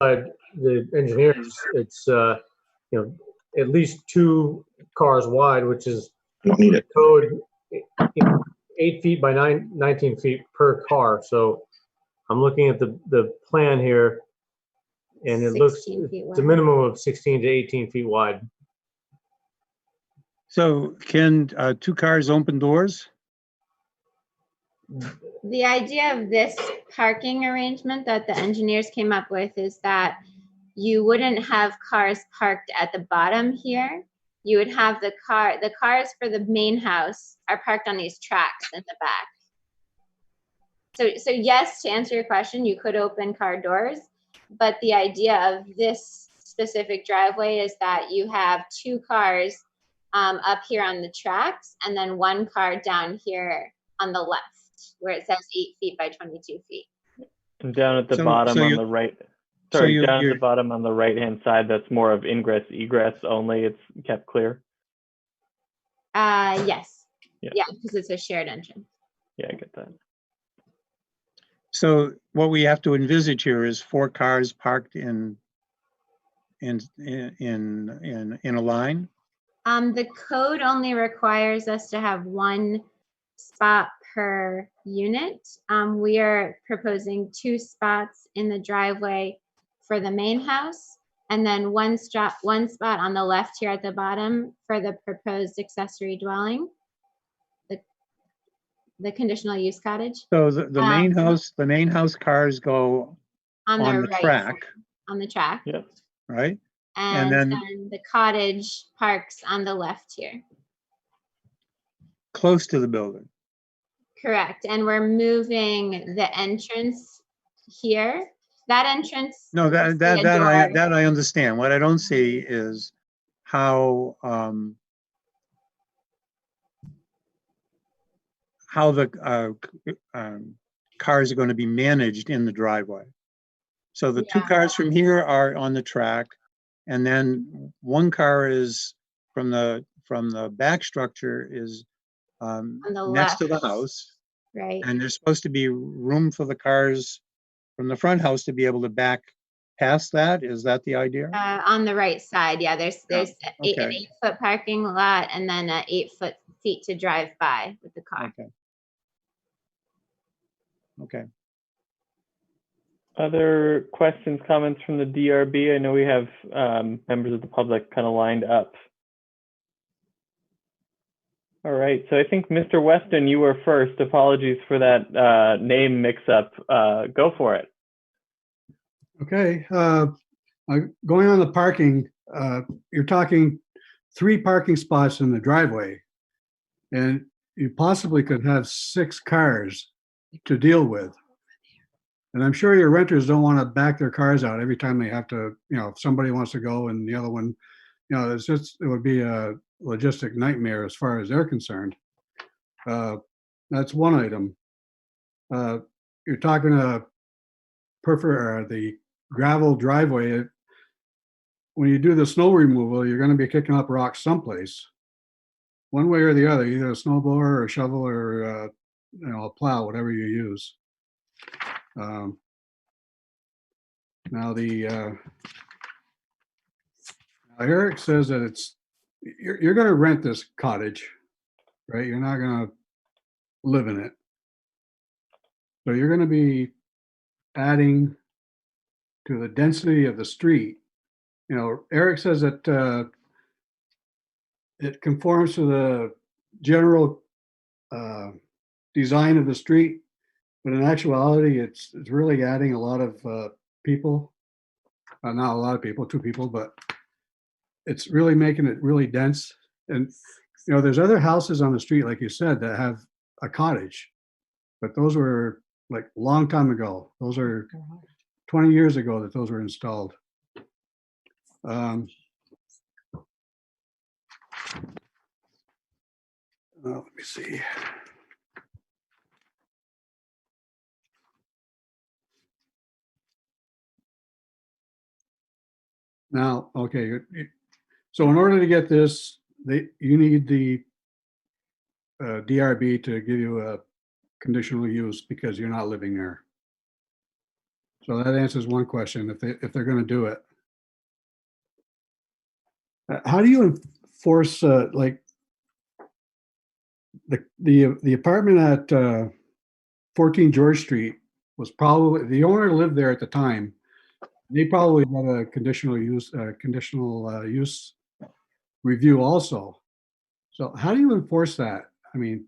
Speaker 7: The engineers, it's at least 2 cars wide, which is code 8 feet by 19 feet per car. So I'm looking at the plan here, and it looks it's a minimum of 16 to 18 feet wide.
Speaker 17: So can 2 cars open doors?
Speaker 14: The idea of this parking arrangement that the engineers came up with is that you wouldn't have cars parked at the bottom here. You would have the cars for the main house are parked on these tracks in the back. So yes, to answer your question, you could open car doors, but the idea of this specific driveway is that you have 2 cars up here on the tracks, and then 1 car down here on the left, where it says 8 feet by 22 feet.
Speaker 1: And down at the bottom on the right. Sorry, down at the bottom on the right-hand side, that's more of ingress, egress only. It's kept clear.
Speaker 14: Yes. Yeah, because it's a shared entrance.
Speaker 1: Yeah, I get that.
Speaker 17: So what we have to envisage here is 4 cars parked in a line.
Speaker 14: The code only requires us to have 1 spot per unit. We are proposing 2 spots in the driveway for the main house, and then one spot on the left here at the bottom for the proposed accessory dwelling. the conditional use cottage.
Speaker 16: So the main house cars go
Speaker 14: on
Speaker 16: on
Speaker 14: the
Speaker 16: the
Speaker 14: right
Speaker 16: track,
Speaker 14: on the track.
Speaker 1: Yep.
Speaker 16: right?
Speaker 14: And
Speaker 16: then
Speaker 14: then the cottage parks on the left here.
Speaker 16: close to the building.
Speaker 14: Correct. And we're moving the entrance here. That entrance.
Speaker 16: No,
Speaker 14: you see a door.
Speaker 16: I understand. What I don't see is how the cars are going to be managed in the driveway. So the two cars from here are on the track, and then one car is from the back structure is
Speaker 14: on the
Speaker 16: next to the
Speaker 14: left.
Speaker 16: house,
Speaker 14: Right.
Speaker 16: and there's supposed to be room for the cars from the front house to be able to back past that. Is that the idea?
Speaker 14: On the right side, yeah. There's an
Speaker 16: Okay.
Speaker 14: 8-foot parking lot and then an 8-foot seat to drive by with the car.
Speaker 16: Okay.
Speaker 1: Other questions, comments from the DRB? I know we have members of the public kind of lined up. All right, so I think Mr. Weston, you were first. Apologies for that name mix-up. Go for it.
Speaker 19: Okay, going on the parking, you're talking 3 parking spots in the driveway, and you possibly could have 6 cars to deal with. And I'm sure your renters don't want to back their cars out every time they have to, if somebody wants to go and the other one, it would be a logistic nightmare as far as they're concerned. That's one item. You're talking the gravel driveway. When you do the snow removal, you're going to be kicking up rocks someplace, one way or the other, either a snow blower or a shovel or a plow, whatever you use. Now Eric says that you're going to rent this cottage, right? You're not going to live in it. So you're going to be adding to the density of the street. Eric says that it conforms to the general design of the street, but in actuality, it's really adding a lot of people. Not a lot of people, 2 people, but it's really making it really dense. And there's other houses on the street, like you said, that have a cottage, but those were like a long time ago. Those are 20 years ago that those were installed. Let me see. Now, okay, so in order to get this, you need the DRB to give you a conditional use because you're not living there. So that answers one question, if they're going to do it. How do you enforce like the apartment at 14 George Street was probably, the owner lived there at the time. They probably had a conditional use review also. So how do you enforce that? I mean,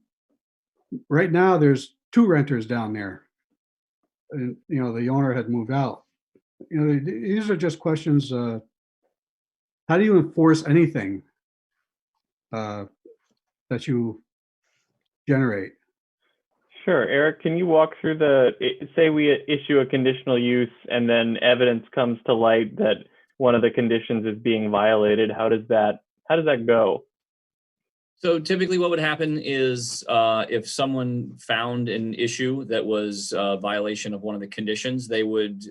Speaker 19: right now there's 2 renters down there, and the owner had moved out. These are just questions. How do you enforce anything that you generate?
Speaker 1: Sure. Eric, can you walk through say we issue a conditional use and then evidence comes to light that one of the conditions is being violated? How does that go?
Speaker 2: So typically what would happen is if someone found an issue that was a violation of one of the conditions, they would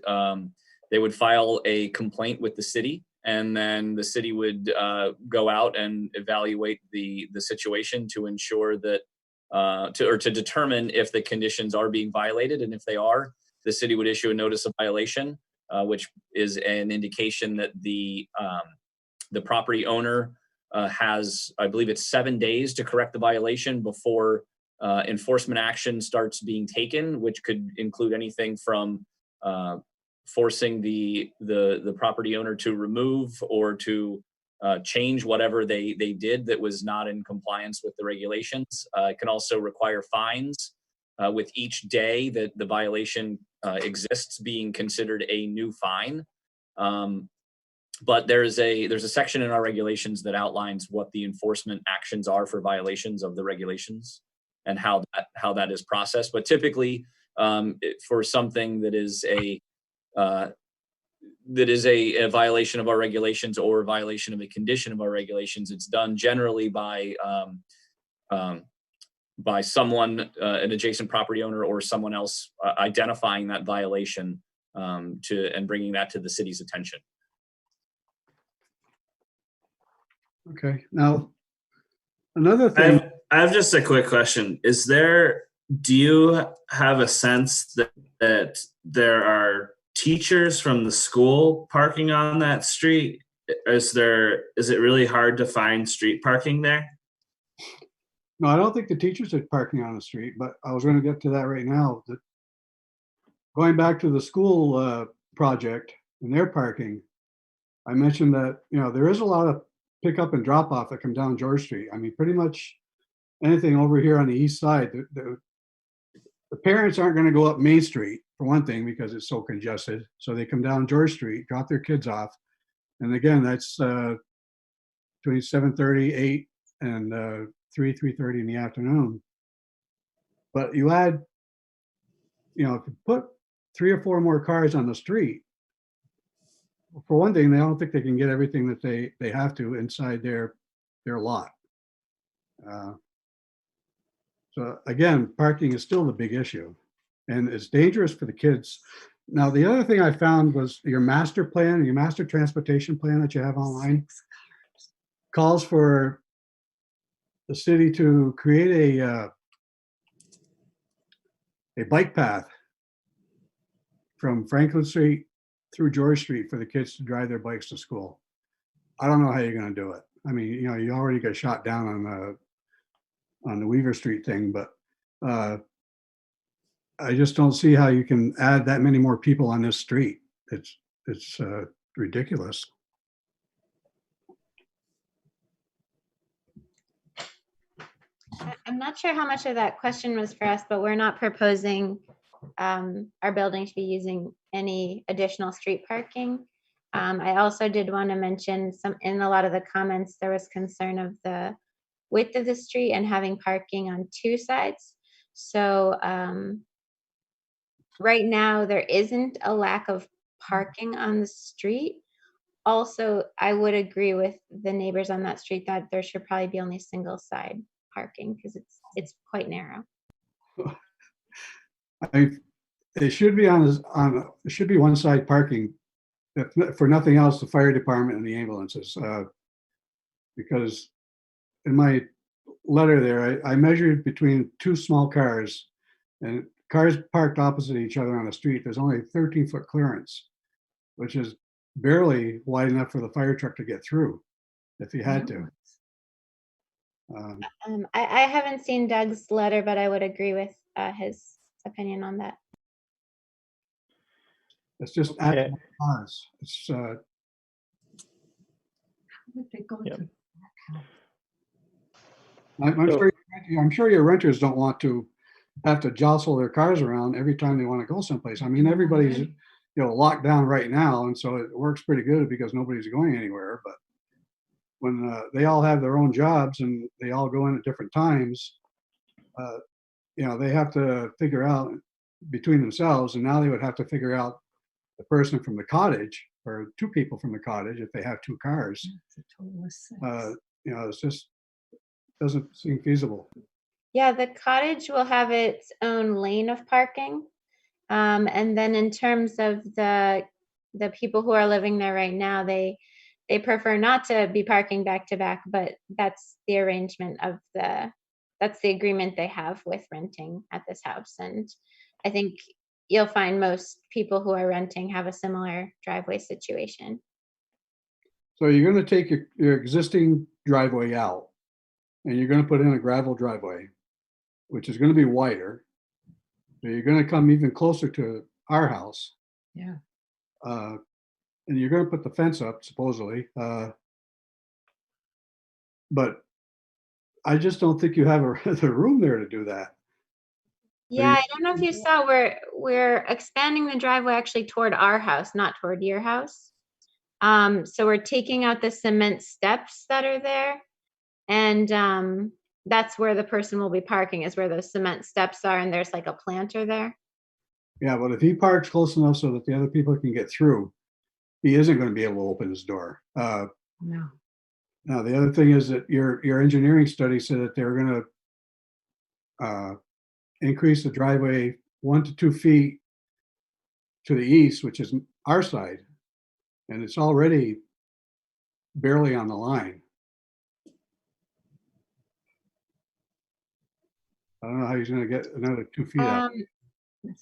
Speaker 2: file a complaint with the city, and then the city would go out and evaluate the situation to ensure that to determine if the conditions are being violated, and if they are, the city would issue a notice of violation, which is an indication that the property owner has, I believe it's 7 days to correct the violation before enforcement action starts being taken, which could include anything from forcing the property owner to remove or to change whatever they did that was not in compliance with the regulations. It can also require fines with each day that the violation exists being considered a new fine. But there's a section in our regulations that outlines what the enforcement actions are for violations of the regulations and how that is processed. But typically, for something that is a violation of our regulations or a violation of a condition of our regulations, it's done generally by someone, an adjacent property owner or someone else identifying that violation and bringing that to the city's attention.
Speaker 19: Okay. Now, another thing.
Speaker 21: I have just a quick question. Do you have a sense that there are teachers from the school parking on that street? Is it really hard to find street parking there?
Speaker 19: No, I don't think the teachers are parking on the street, but I was going to get to that right now. That going back to the school project and their parking, I mentioned that, there is a lot of pick up and drop off that come down George Street. I mean, pretty much anything over here on the east side, the parents aren't going to go up Main Street for one thing, because it's so congested. So they come down George Street, drop their kids off. And again, that's between 7:30, 8 and 3:30 in the afternoon. But you add, if you put 3 or 4 more cars on the street, for one thing, they don't think they can get everything that they have to inside their lot. So again, parking is still the big issue, and it's dangerous for the kids. Now, the other thing I found was your master plan, your master transportation plan that you have online, calls for the city to create a bike path from Franklin Street through George Street for the kids to drive their bikes to school. I don't know how you're going to do it. I mean, you already got shot down on the Weaver Street thing, but I just don't see how you can add that many more people on this street. It's ridiculous.
Speaker 14: I'm not sure how much of that question was for us, but we're not proposing our building to be using any additional street parking. I also did want to mention in a lot of the comments, there was concern of the width of the street and having parking on 2 sides. So right now there isn't a lack of parking on the street. Also, I would agree with the neighbors on that street that there should probably be only single side parking because it's quite narrow.
Speaker 19: It should be it should be one side parking, if for nothing else, the fire department and the ambulances, because in my letter there, I measured between 2 small cars, and cars parked opposite each other on the street. There's only a 13-foot clearance, which is barely wide enough for the fire truck to get through if he had to.
Speaker 14: I haven't seen Doug's letter, but I would agree with his opinion on that.
Speaker 19: It's just adding cars. It's I'm sure your renters don't want to have to jostle their cars around every time they want to go someplace. I mean, everybody's locked down right now, and so it works pretty good because nobody's going anywhere. But when they all have their own jobs and they all go in at different times, they have to figure out between themselves, and now they would have to figure out the person from the cottage or 2 people from the cottage if they have 2 cars. It's just doesn't seem feasible.
Speaker 14: Yeah, the cottage will have its own lane of parking. And then in terms of the people who are living there right now, they prefer not to be parking back to back, but that's the arrangement that's the agreement they have with renting at this house. And I think you'll find most people who are renting have a similar driveway situation.
Speaker 19: So you're going to take your existing driveway out, and you're going to put in a gravel driveway, which is going to be wider. So you're going to come even closer to our house.
Speaker 8: Yeah.
Speaker 19: And you're going to put the fence up, supposedly. but I just don't think you have the room there to do that.
Speaker 14: Yeah, I don't know if you saw, we're expanding the driveway actually toward our house, not toward your house. So we're taking out the cement steps that are there, and that's where the person will be parking, is where those cement steps are, and there's like a planter there.
Speaker 19: Yeah, but if he parks close enough so that the other people can get through, he isn't going to be able to open his door.
Speaker 14: No.
Speaker 19: Now, the other thing is that your engineering study said that they're going to increase the driveway 1 to 2 feet to the east, which is our side, and it's already barely on the line. I don't know how he's going to get another 2 feet out.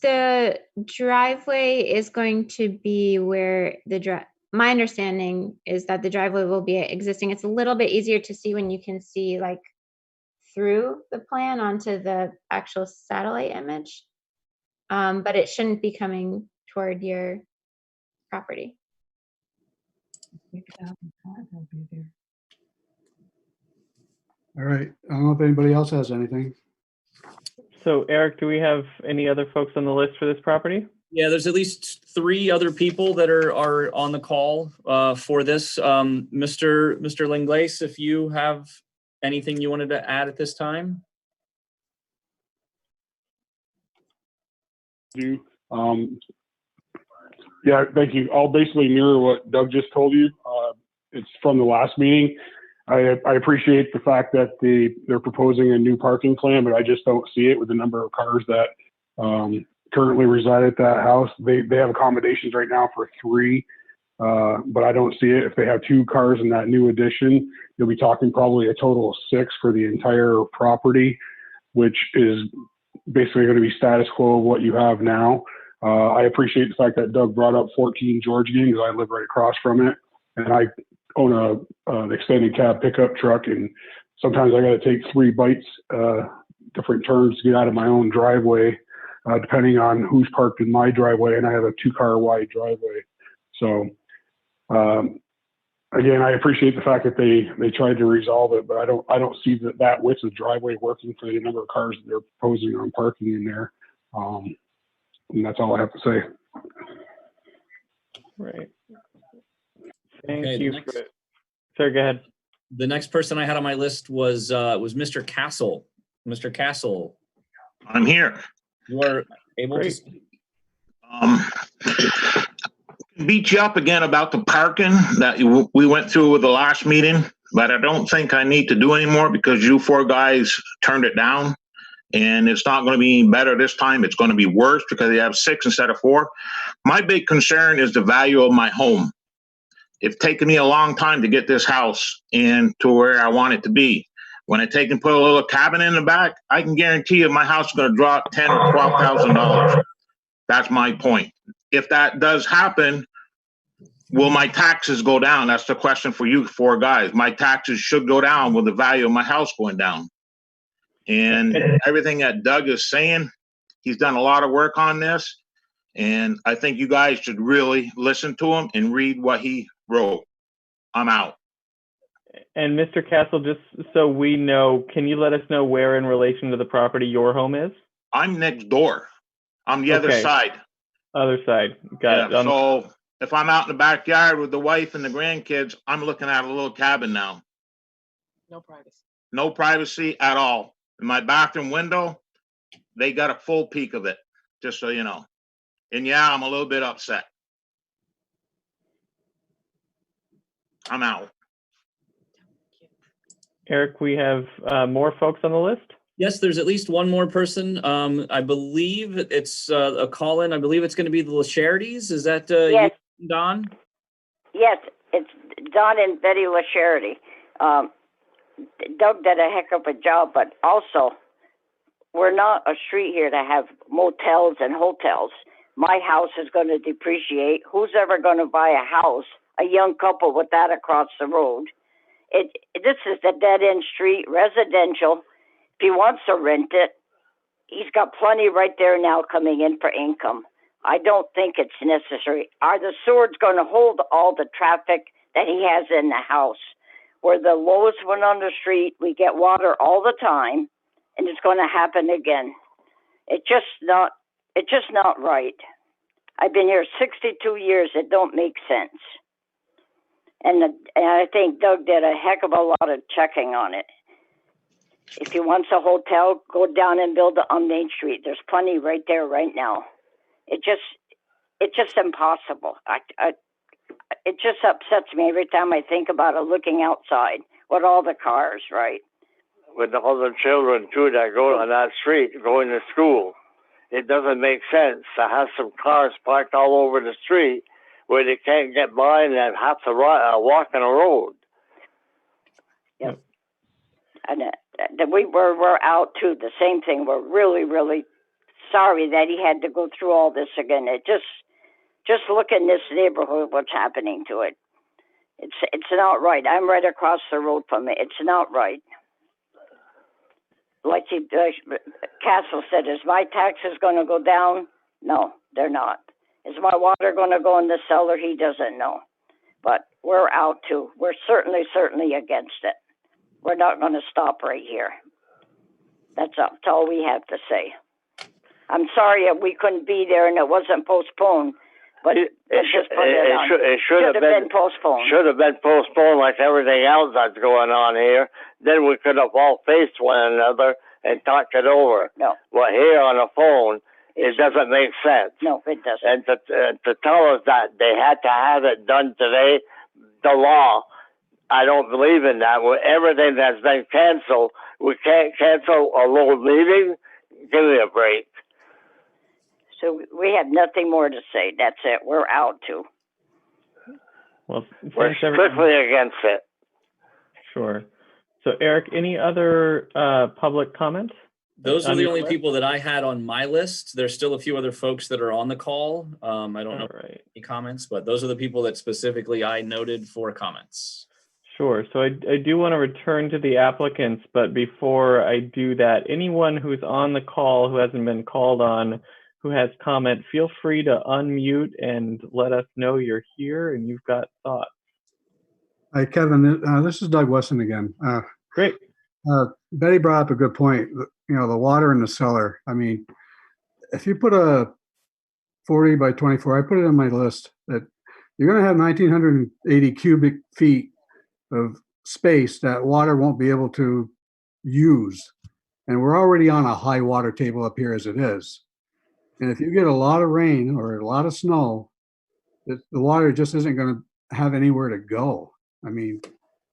Speaker 14: The driveway is going to be where my understanding is that the driveway will be existing. It's a little bit easier to see when you can see like through the plan onto the actual satellite image. But it shouldn't be coming toward your property.
Speaker 19: All right. I don't know if anybody else has anything.
Speaker 1: So Eric, do we have any other folks on the list for this property?
Speaker 2: Yeah, there's at least 3 other people that are on the call for this. Mr. Linglace, if you have anything you wanted to add at this time?
Speaker 10: Yeah, thank you. I'll basically mirror what Doug just told you. It's from the last meeting. I appreciate the fact that they're proposing a new parking plan, but I just don't see it with the number of cars that currently reside at that house. They have accommodations right now for 3, but I don't see it. If they have 2 cars in that new addition, you'll be talking probably a total of 6 for the entire property, which is basically going to be status quo of what you have now. I appreciate the fact that Doug brought up 14 George again, because I live right across from it, and I own an extended cab pickup truck, and sometimes I got to take 3 bites, different turns to get out of my own driveway, depending on who's parked in my driveway, and I have a 2-car wide driveway. So again, I appreciate the fact that they tried to resolve it, but I don't see that width of driveway working for the number of cars that they're proposing on parking in there. And that's all I have to say.
Speaker 1: Right. Thank you for it. Sir, go ahead.
Speaker 2: The next person I had on my list was Mr. Castle. Mr. Castle.
Speaker 18: I'm here.
Speaker 2: You are able to speak.
Speaker 18: Beat you up again about the parking that we went through with the last meeting, but I don't think I need to do anymore because you 4 guys turned it down, and it's not going to be any better this time. It's going to be worse because they have 6 instead of 4. My big concern is the value of my home. It's taken me a long time to get this house and to where I want it to be. When I take and put a little cabin in the back, I can guarantee you my house is going to drop $10,000 or $12,000. That's my point. If that does happen, will my taxes go down? That's the question for you 4 guys. My taxes should go down with the value of my house going down. And everything that Doug is saying, he's done a lot of work on this. And I think you guys should really listen to him and read what he wrote. I'm out.
Speaker 1: And Mr. Castle, just so we know, can you let us know where in relation to the property your home is?
Speaker 18: I'm next door. I'm the other side.
Speaker 1: Other side. Got it.
Speaker 18: So if I'm out in the backyard with the wife and the grandkids, I'm looking at a little cabin now.
Speaker 22: No privacy.
Speaker 18: No privacy at all. In my bathroom window, they got a full peek of it, just so you know. And yeah, I'm a little bit upset. I'm out.
Speaker 1: Eric, we have more folks on the list?
Speaker 2: Yes, there's at least one more person. I believe it's a call-in. I believe it's going to be the Lacharities. Is that
Speaker 23: yes.
Speaker 2: You, Don?
Speaker 23: Yes, it's Don and Betty Lacharity. Doug did a heck of a job, but also we're not a street here to have motels and hotels. My house is going to depreciate. Who's ever going to buy a house, a young couple with that across the road? This is the dead-end street, residential. If he wants to rent it, he's got plenty right there now coming in for income. I don't think it's necessary. Are the swords going to hold all the traffic that he has in the house? We're the lowest one on the street. We get water all the time, and it's going to happen again. It's just not right. I've been here 62 years. It don't make sense. And I think Doug did a heck of a lot of checking on it. If he wants a hotel, go down and build it on Main Street. There's plenty right there right now. It's just impossible. It just upsets me every time I think about it, looking outside with all the cars, right?
Speaker 3: With all the children too that go on that street going to school. It doesn't make sense to have some cars parked all over the street where they can't get by and have to walk on the road.
Speaker 23: Yep. And we're out too. The same thing. We're really, really sorry that he had to go through all this again. It just look in this neighborhood, what's happening to it. It's not right. I'm right across the road from it. It's not right. Like Castle said, is my taxes going to go down? No, they're not. Is my water going to go in the cellar? He doesn't know. But we're out too. We're certainly against it. We're not going to stop right here. That's all we have to say. I'm sorry that we couldn't be there and it wasn't postponed, but it
Speaker 3: should have been postponed. Should have been postponed like everything else that's going on here. Then we could have all faced one another and talked it over.
Speaker 23: No.
Speaker 3: Well, here on the phone, it doesn't make sense.
Speaker 23: No, it doesn't.
Speaker 3: And to tell us that they had to have it done today, the law, I don't believe in that. With everything that's been canceled, we can't cancel a little meeting. Give me a break.
Speaker 23: So we have nothing more to say. That's it. We're out too.
Speaker 1: Well,
Speaker 3: we're strictly against it.
Speaker 1: Sure. So Eric, any other public comments?
Speaker 2: Those are the only people that I had on my list. There's still a few other folks that are on the call. I don't know any comments, but those are the people that specifically I noted for comments.
Speaker 1: Sure. So I do want to return to the applicants, but before I do that, anyone who's on the call who hasn't been called on, who has comment, feel free to unmute and let us know you're here and you've got thoughts.
Speaker 19: Hi, Kevin. This is Doug Wesson again.
Speaker 1: Great.
Speaker 19: Betty brought up a good point. You know, the water in the cellar. I mean, if you put a 40 by 24, I put it on my list that you're going to have 1,980 cubic feet of space that water won't be able to use. And we're already on a high water table up here as it is. And if you get a lot of rain or a lot of snow, the water just isn't going to have anywhere to go. I mean,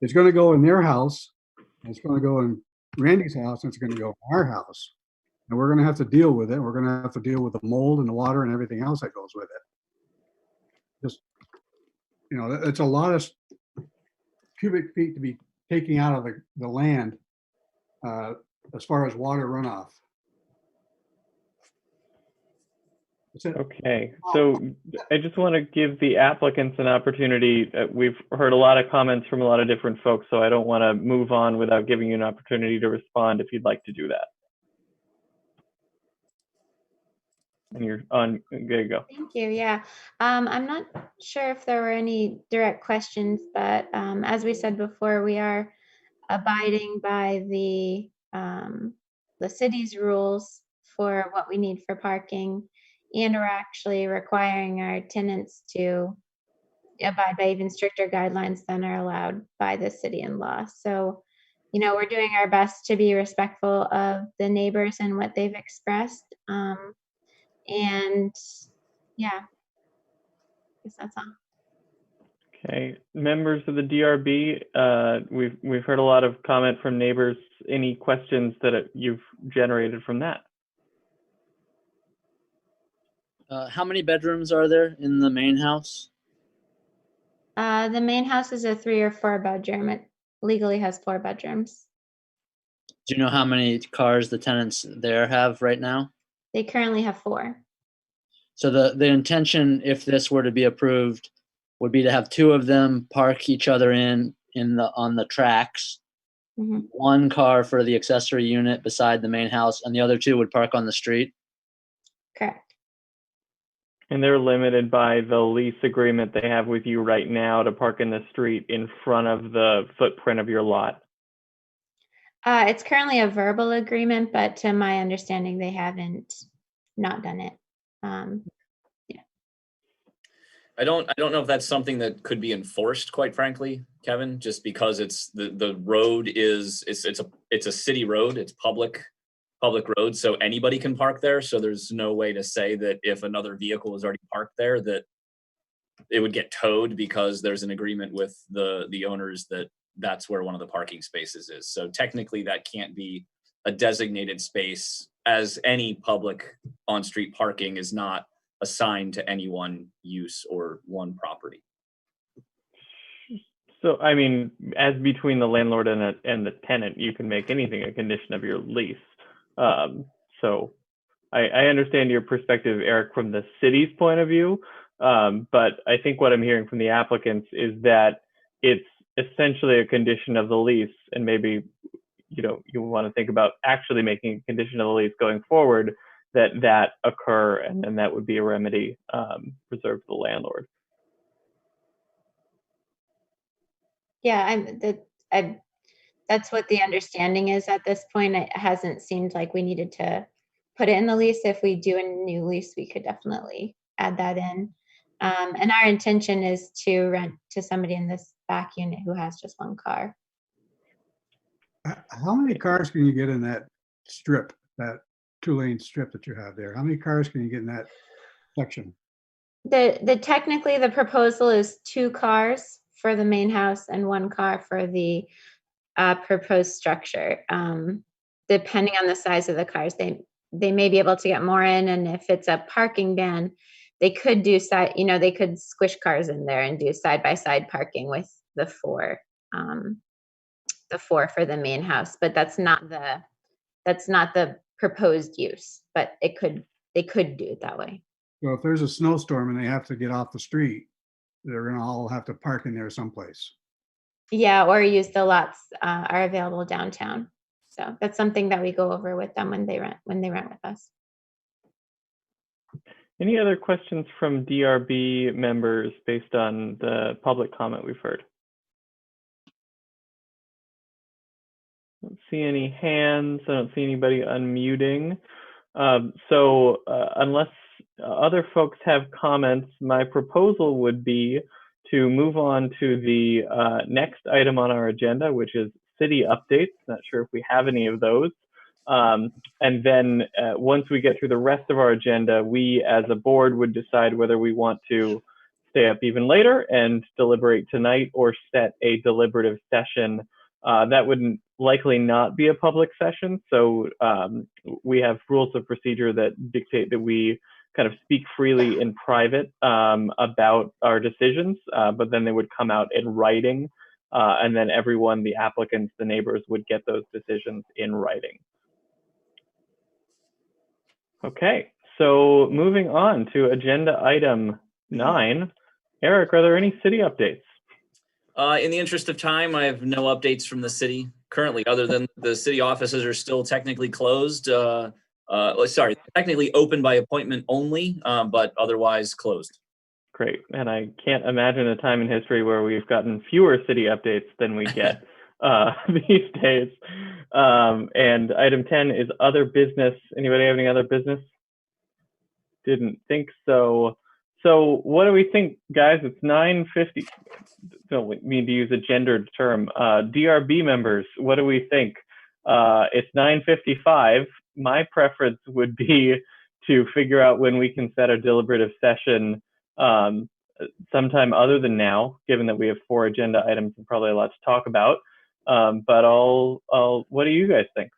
Speaker 19: it's going to go in their house, and it's going to go in Randy's house, and it's going to go in our house. And we're going to have to deal with it. We're going to have to deal with the mold and the water and everything else that goes with it. Just, you know, it's a lot of cubic feet to be taking out of the land as far as water runoff.
Speaker 1: Okay, so I just want to give the applicants an opportunity. We've heard a lot of comments from a lot of different folks, so I don't want to move on without giving you an opportunity to respond if you'd like to do that. And you're on, there you go.
Speaker 14: Thank you, yeah. I'm not sure if there were any direct questions, but as we said before, we are abiding by the city's rules for what we need for parking. And we're actually requiring our tenants to abide by even stricter guidelines than are allowed by the city and law. So, you know, we're doing our best to be respectful of the neighbors and what they've expressed. And yeah, I guess that's all.
Speaker 1: Okay, members of the DRB, we've heard a lot of comment from neighbors. Any questions that you've generated from that?
Speaker 4: How many bedrooms are there in the main house?
Speaker 14: The main house is a 3 or 4 bedroom. It legally has 4 bedrooms.
Speaker 4: Do you know how many cars the tenants there have right now?
Speaker 14: They currently have 4.
Speaker 4: So the intention, if this were to be approved, would be to have 2 of them park each other on the tracks.
Speaker 14: Mm-hmm.
Speaker 4: 1 car for the accessory unit beside the main house, and the other 2 would park on the street.
Speaker 14: Correct.
Speaker 1: And they're limited by the lease agreement they have with you right now to park in the street in front of the footprint of your lot.
Speaker 14: It's currently a verbal agreement, but to my understanding, they haven't not done it.
Speaker 2: I don't know if that's something that could be enforced, quite frankly, Kevin, just because it's the road is it's a city road, it's public road, so anybody can park there. So there's no way to say that if another vehicle is already parked there that it would get towed because there's an agreement with the owners that that's where one of the parking spaces is. So technically that can't be a designated space, as any public on-street parking is not assigned to any one use or one property.
Speaker 1: So, I mean, as between the landlord and the tenant, you can make anything a condition of your lease. So I understand your perspective, Eric, from the city's point of view. But I think what I'm hearing from the applicants is that it's essentially a condition of the lease, and maybe you want to think about actually making a condition of the lease going forward that occur, and then that would be a remedy reserved for the landlord.
Speaker 14: Yeah, that's what the understanding is at this point. It hasn't seemed like we needed to put it in the lease. If we do a new lease, we could definitely add that in. And our intention is to rent to somebody in this back unit who has just one car.
Speaker 19: How many cars can you get in that strip, that 2-lane strip that you have there? How many cars can you get in that section?
Speaker 14: Technically the proposal is 2 cars for the main house and 1 car for the proposed structure. Depending on the size of the cars, they may be able to get more in, and if it's a parking ban, they could do they could squish cars in there and do side-by-side parking with the 4 for the main house. But that's not the proposed use, but they could do it that way.
Speaker 19: So if there's a snowstorm and they have to get off the street, they're gonna all have to park in there someplace.
Speaker 14: Yeah, or use the lots are available downtown. So that's something that we go over with them when they rent with us.
Speaker 1: Any other questions from DRB members based on the public comment we've heard? I don't see any hands. I don't see anybody unmuting. So unless other folks have comments, my proposal would be to move on to the next item on our agenda, which is city updates. Not sure if we have any of those. And then once we get through the rest of our agenda, we as a board would decide whether we want to stay up even later and deliberate tonight or set a deliberative session. That would likely not be a public session. So we have rules of procedure that dictate that we kind of speak freely in private about our decisions, but then they would come out in writing. And then everyone, the applicants, the neighbors, would get those decisions in writing. Okay, so moving on to agenda item 9. Eric, are there any city updates?
Speaker 2: In the interest of time, I have no updates from the city currently, other than the city offices are still technically closed. Sorry, technically open by appointment only, but otherwise closed.
Speaker 1: Great, and I can't imagine a time in history where we've gotten fewer city updates than we get these days. And item 10 is other business. Anybody have any other business? Didn't think so. So what do we think, guys? It's 9:50. Don't mean to use a gendered term. DRB members, what do we think? It's 9:55. My preference would be to figure out when we can set a deliberative session sometime other than now, given that we have 4 agenda items and probably a lot to talk about. But what do you guys think?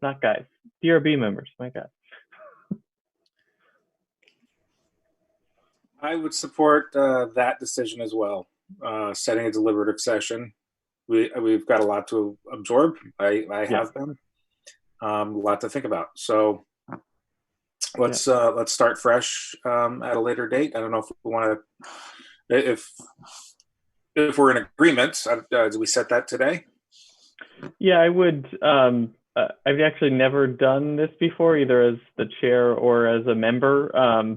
Speaker 1: Not guys, DRB members, my God.
Speaker 15: I would support that decision as well. Setting a deliberative session. We've got a lot to absorb. I have been a lot to think about. So let's start fresh at a later date. I don't know if we want to, if we're in agreement. Do we set that today?
Speaker 1: Yeah, I would. I've actually never done this before, either as the chair or as a member.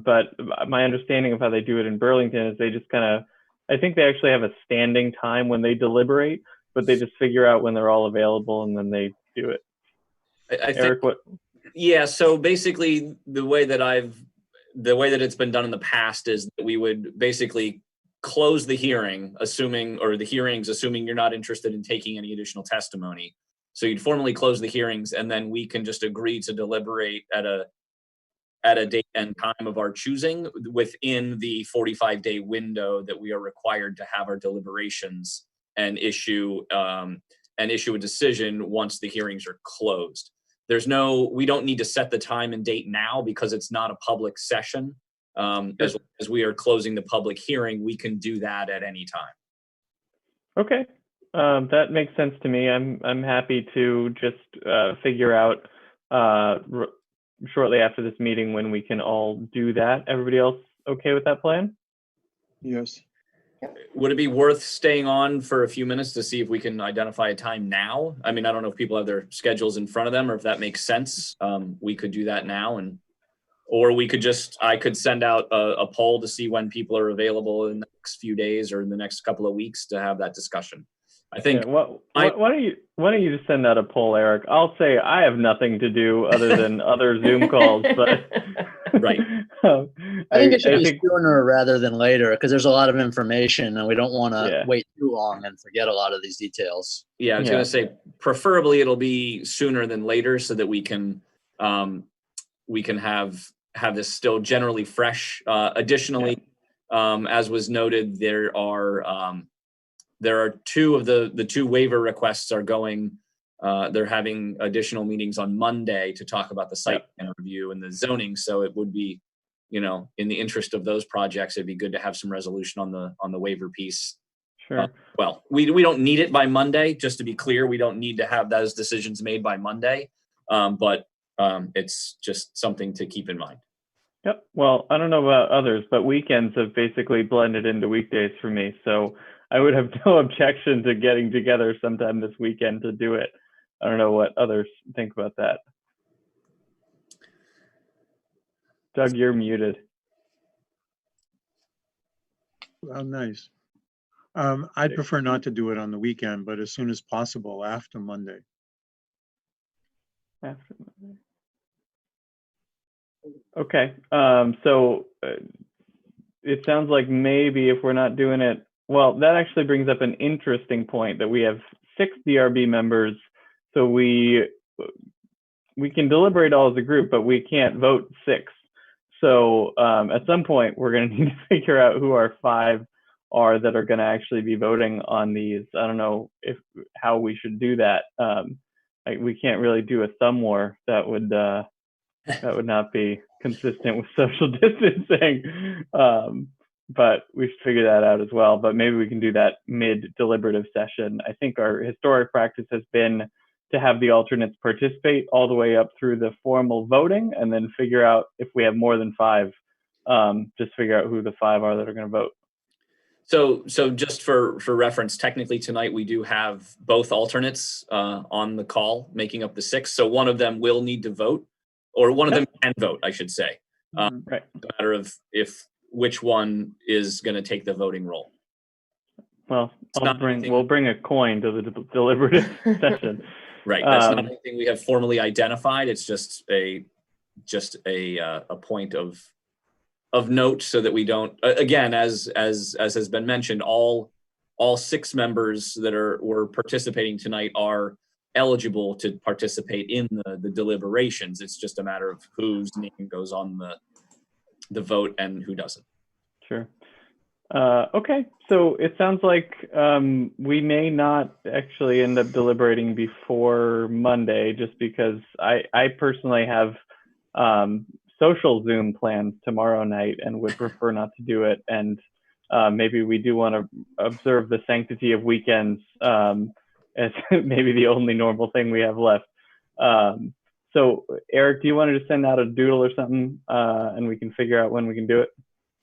Speaker 1: But my understanding of how they do it in Burlington is they just kind of, I think they actually have a standing time when they deliberate, but they just figure out when they're all available and then they do it.
Speaker 2: I think,
Speaker 1: Eric, what?
Speaker 2: Yeah, so basically the way that it's been done in the past is that we would basically close the hearing, assuming you're not interested in taking any additional testimony. So you'd formally close the hearings, and then we can just agree to deliberate at a date and time of our choosing within the 45-day window that we are required to have our deliberations and issue a decision once the hearings are closed. We don't need to set the time and date now because it's not a public session. As we are closing the public hearing, we can do that at any time.
Speaker 1: Okay, that makes sense to me. I'm happy to just figure out shortly after this meeting when we can all do that. Everybody else okay with that plan?
Speaker 9: Yes.
Speaker 2: Would it be worth staying on for a few minutes to see if we can identify a time now? I mean, I don't know if people have their schedules in front of them or if that makes sense. We could do that now, or I could send out a poll to see when people are available in the next few days or in the next couple of weeks to have that discussion. I think.
Speaker 1: Yeah, why don't you just send out a poll, Eric? I'll say I have nothing to do other than other Zoom calls, but
Speaker 2: right.
Speaker 4: I think it should be sooner rather than later because there's a lot of information and we don't want to wait too long and forget a lot of these details.
Speaker 2: Yeah, I was going to say preferably it'll be sooner than later so that we can have this still generally fresh. Additionally, as was noted, there are two of the two waiver requests are going. They're having additional meetings on Monday to talk about the site plan review and the zoning. So it would be, in the interest of those projects, it'd be good to have some resolution on the waiver piece.
Speaker 1: Sure.
Speaker 2: Well, we don't need it by Monday. Just to be clear, we don't need to have those decisions made by Monday. But it's just something to keep in mind.
Speaker 1: Yep. Well, I don't know about others, but weekends have basically blended into weekdays for me. So I would have no objection to getting together sometime this weekend to do it. I don't know what others think about that. Doug, you're muted.
Speaker 16: Well, nice. I'd prefer not to do it on the weekend, but as soon as possible after Monday.
Speaker 1: After Monday. Okay. So it sounds like maybe if we're not doing it, well, that actually brings up an interesting point that we have 6 DRB members. So we can deliberate all as a group, but we can't vote 6. So at some point, we're going to need to figure out who our 5 are that are going to actually be voting on these. I don't know how we should do that. We can't really do a thumb war. That would not be consistent with social distancing. But we should figure that out as well. But maybe we can do that mid-deliberative session. I think our historic practice has been to have the alternates participate all the way up through the formal voting and then figure out if we have more than 5, just figure out who the 5 are that are going to vote.
Speaker 2: So just for reference, technically tonight we do have both alternates on the call making up the 6. So one of them will need to vote, or one of them can vote, I should say.
Speaker 1: Right.
Speaker 2: It's a matter of which one is going to take the voting role.
Speaker 1: Well, we'll bring a coin to the deliberative session.
Speaker 2: Right. That's not anything we have formally identified. It's just a point of note so that we don't, again, as has been mentioned, all 6 members that were participating tonight are eligible to participate in the deliberations. It's just a matter of whose name goes on the vote and who doesn't.
Speaker 1: Sure. Okay, so it sounds like we may not actually end up deliberating before Monday, just because I personally have social Zoom plans tomorrow night and would prefer not to do it. And maybe we do want to observe the sanctity of weekends as maybe the only normal thing we have left. So Eric, do you want to just send out a doodle or something and we can figure out when we can do it?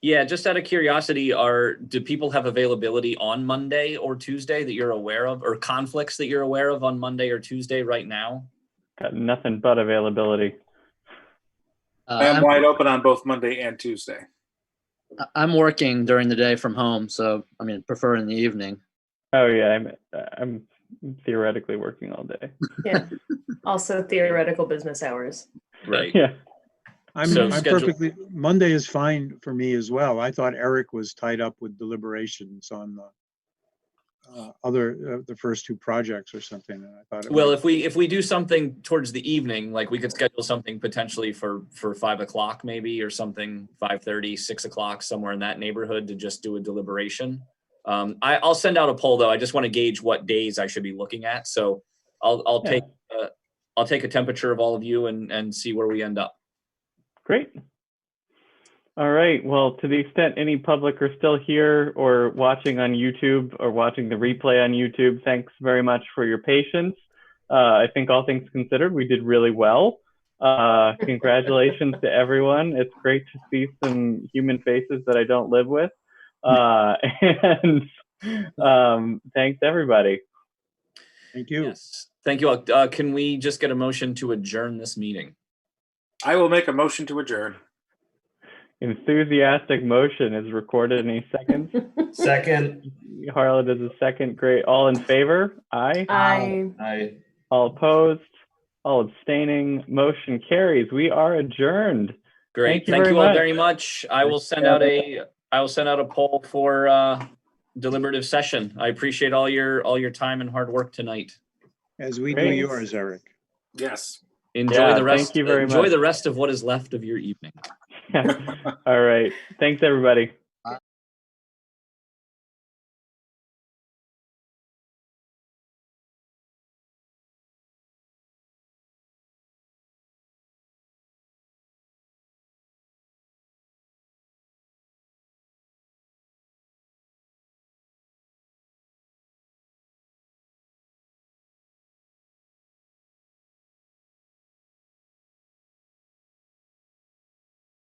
Speaker 2: Yeah, just out of curiosity, do people have availability on Monday or Tuesday that you're aware of, or conflicts that you're aware of on Monday or Tuesday right now?
Speaker 1: got nothing but availability.
Speaker 15: I am wide open on both Monday and Tuesday.
Speaker 4: I'm working during the day from home, so I mean, prefer in the evening.
Speaker 1: Oh yeah, I'm theoretically working all day.
Speaker 5: Yeah. Also theoretical business hours.
Speaker 2: Right.
Speaker 1: Yeah.
Speaker 16: I'm perfectly, Monday is fine for me as well. I thought Eric was tied up with deliberations on the the first two projects or something. And I thought,
Speaker 2: Well, if we do something towards the evening, like we could schedule something potentially for 5 o'clock maybe, or something, 5:30, 6 o'clock, somewhere in that neighborhood, to just do a deliberation. I'll send out a poll though. I just want to gauge what days I should be looking at. So I'll take a temperature of all of you and see where we end up.
Speaker 1: Great. All right. Well, to the extent any public are still here or watching on YouTube or watching the replay on YouTube, thanks very much for your patience. I think all things considered, we did really well. Congratulations to everyone. It's great to see some human faces that I don't live with. And thanks everybody.
Speaker 16: Thank you.
Speaker 2: Yes. Thank you all. Can we just get a motion to adjourn this meeting?
Speaker 15: I will make a motion to adjourn.
Speaker 1: Enthusiastic motion is recorded. Any seconds?
Speaker 21: Second.
Speaker 1: Harla does a second. Great. All in favor? Aye.
Speaker 21: Aye.
Speaker 1: All opposed? All abstaining? Motion carries. We are adjourned.
Speaker 2: Great. Thank you all very much. I will send out a poll for deliberative session. I appreciate all your time and hard work tonight.
Speaker 16: As we do yours, Eric.
Speaker 15: Yes.
Speaker 2: Enjoy the rest.
Speaker 1: Thank you very much.
Speaker 2: Enjoy the rest of what is left of your evening.
Speaker 1: All right. Thanks, everybody.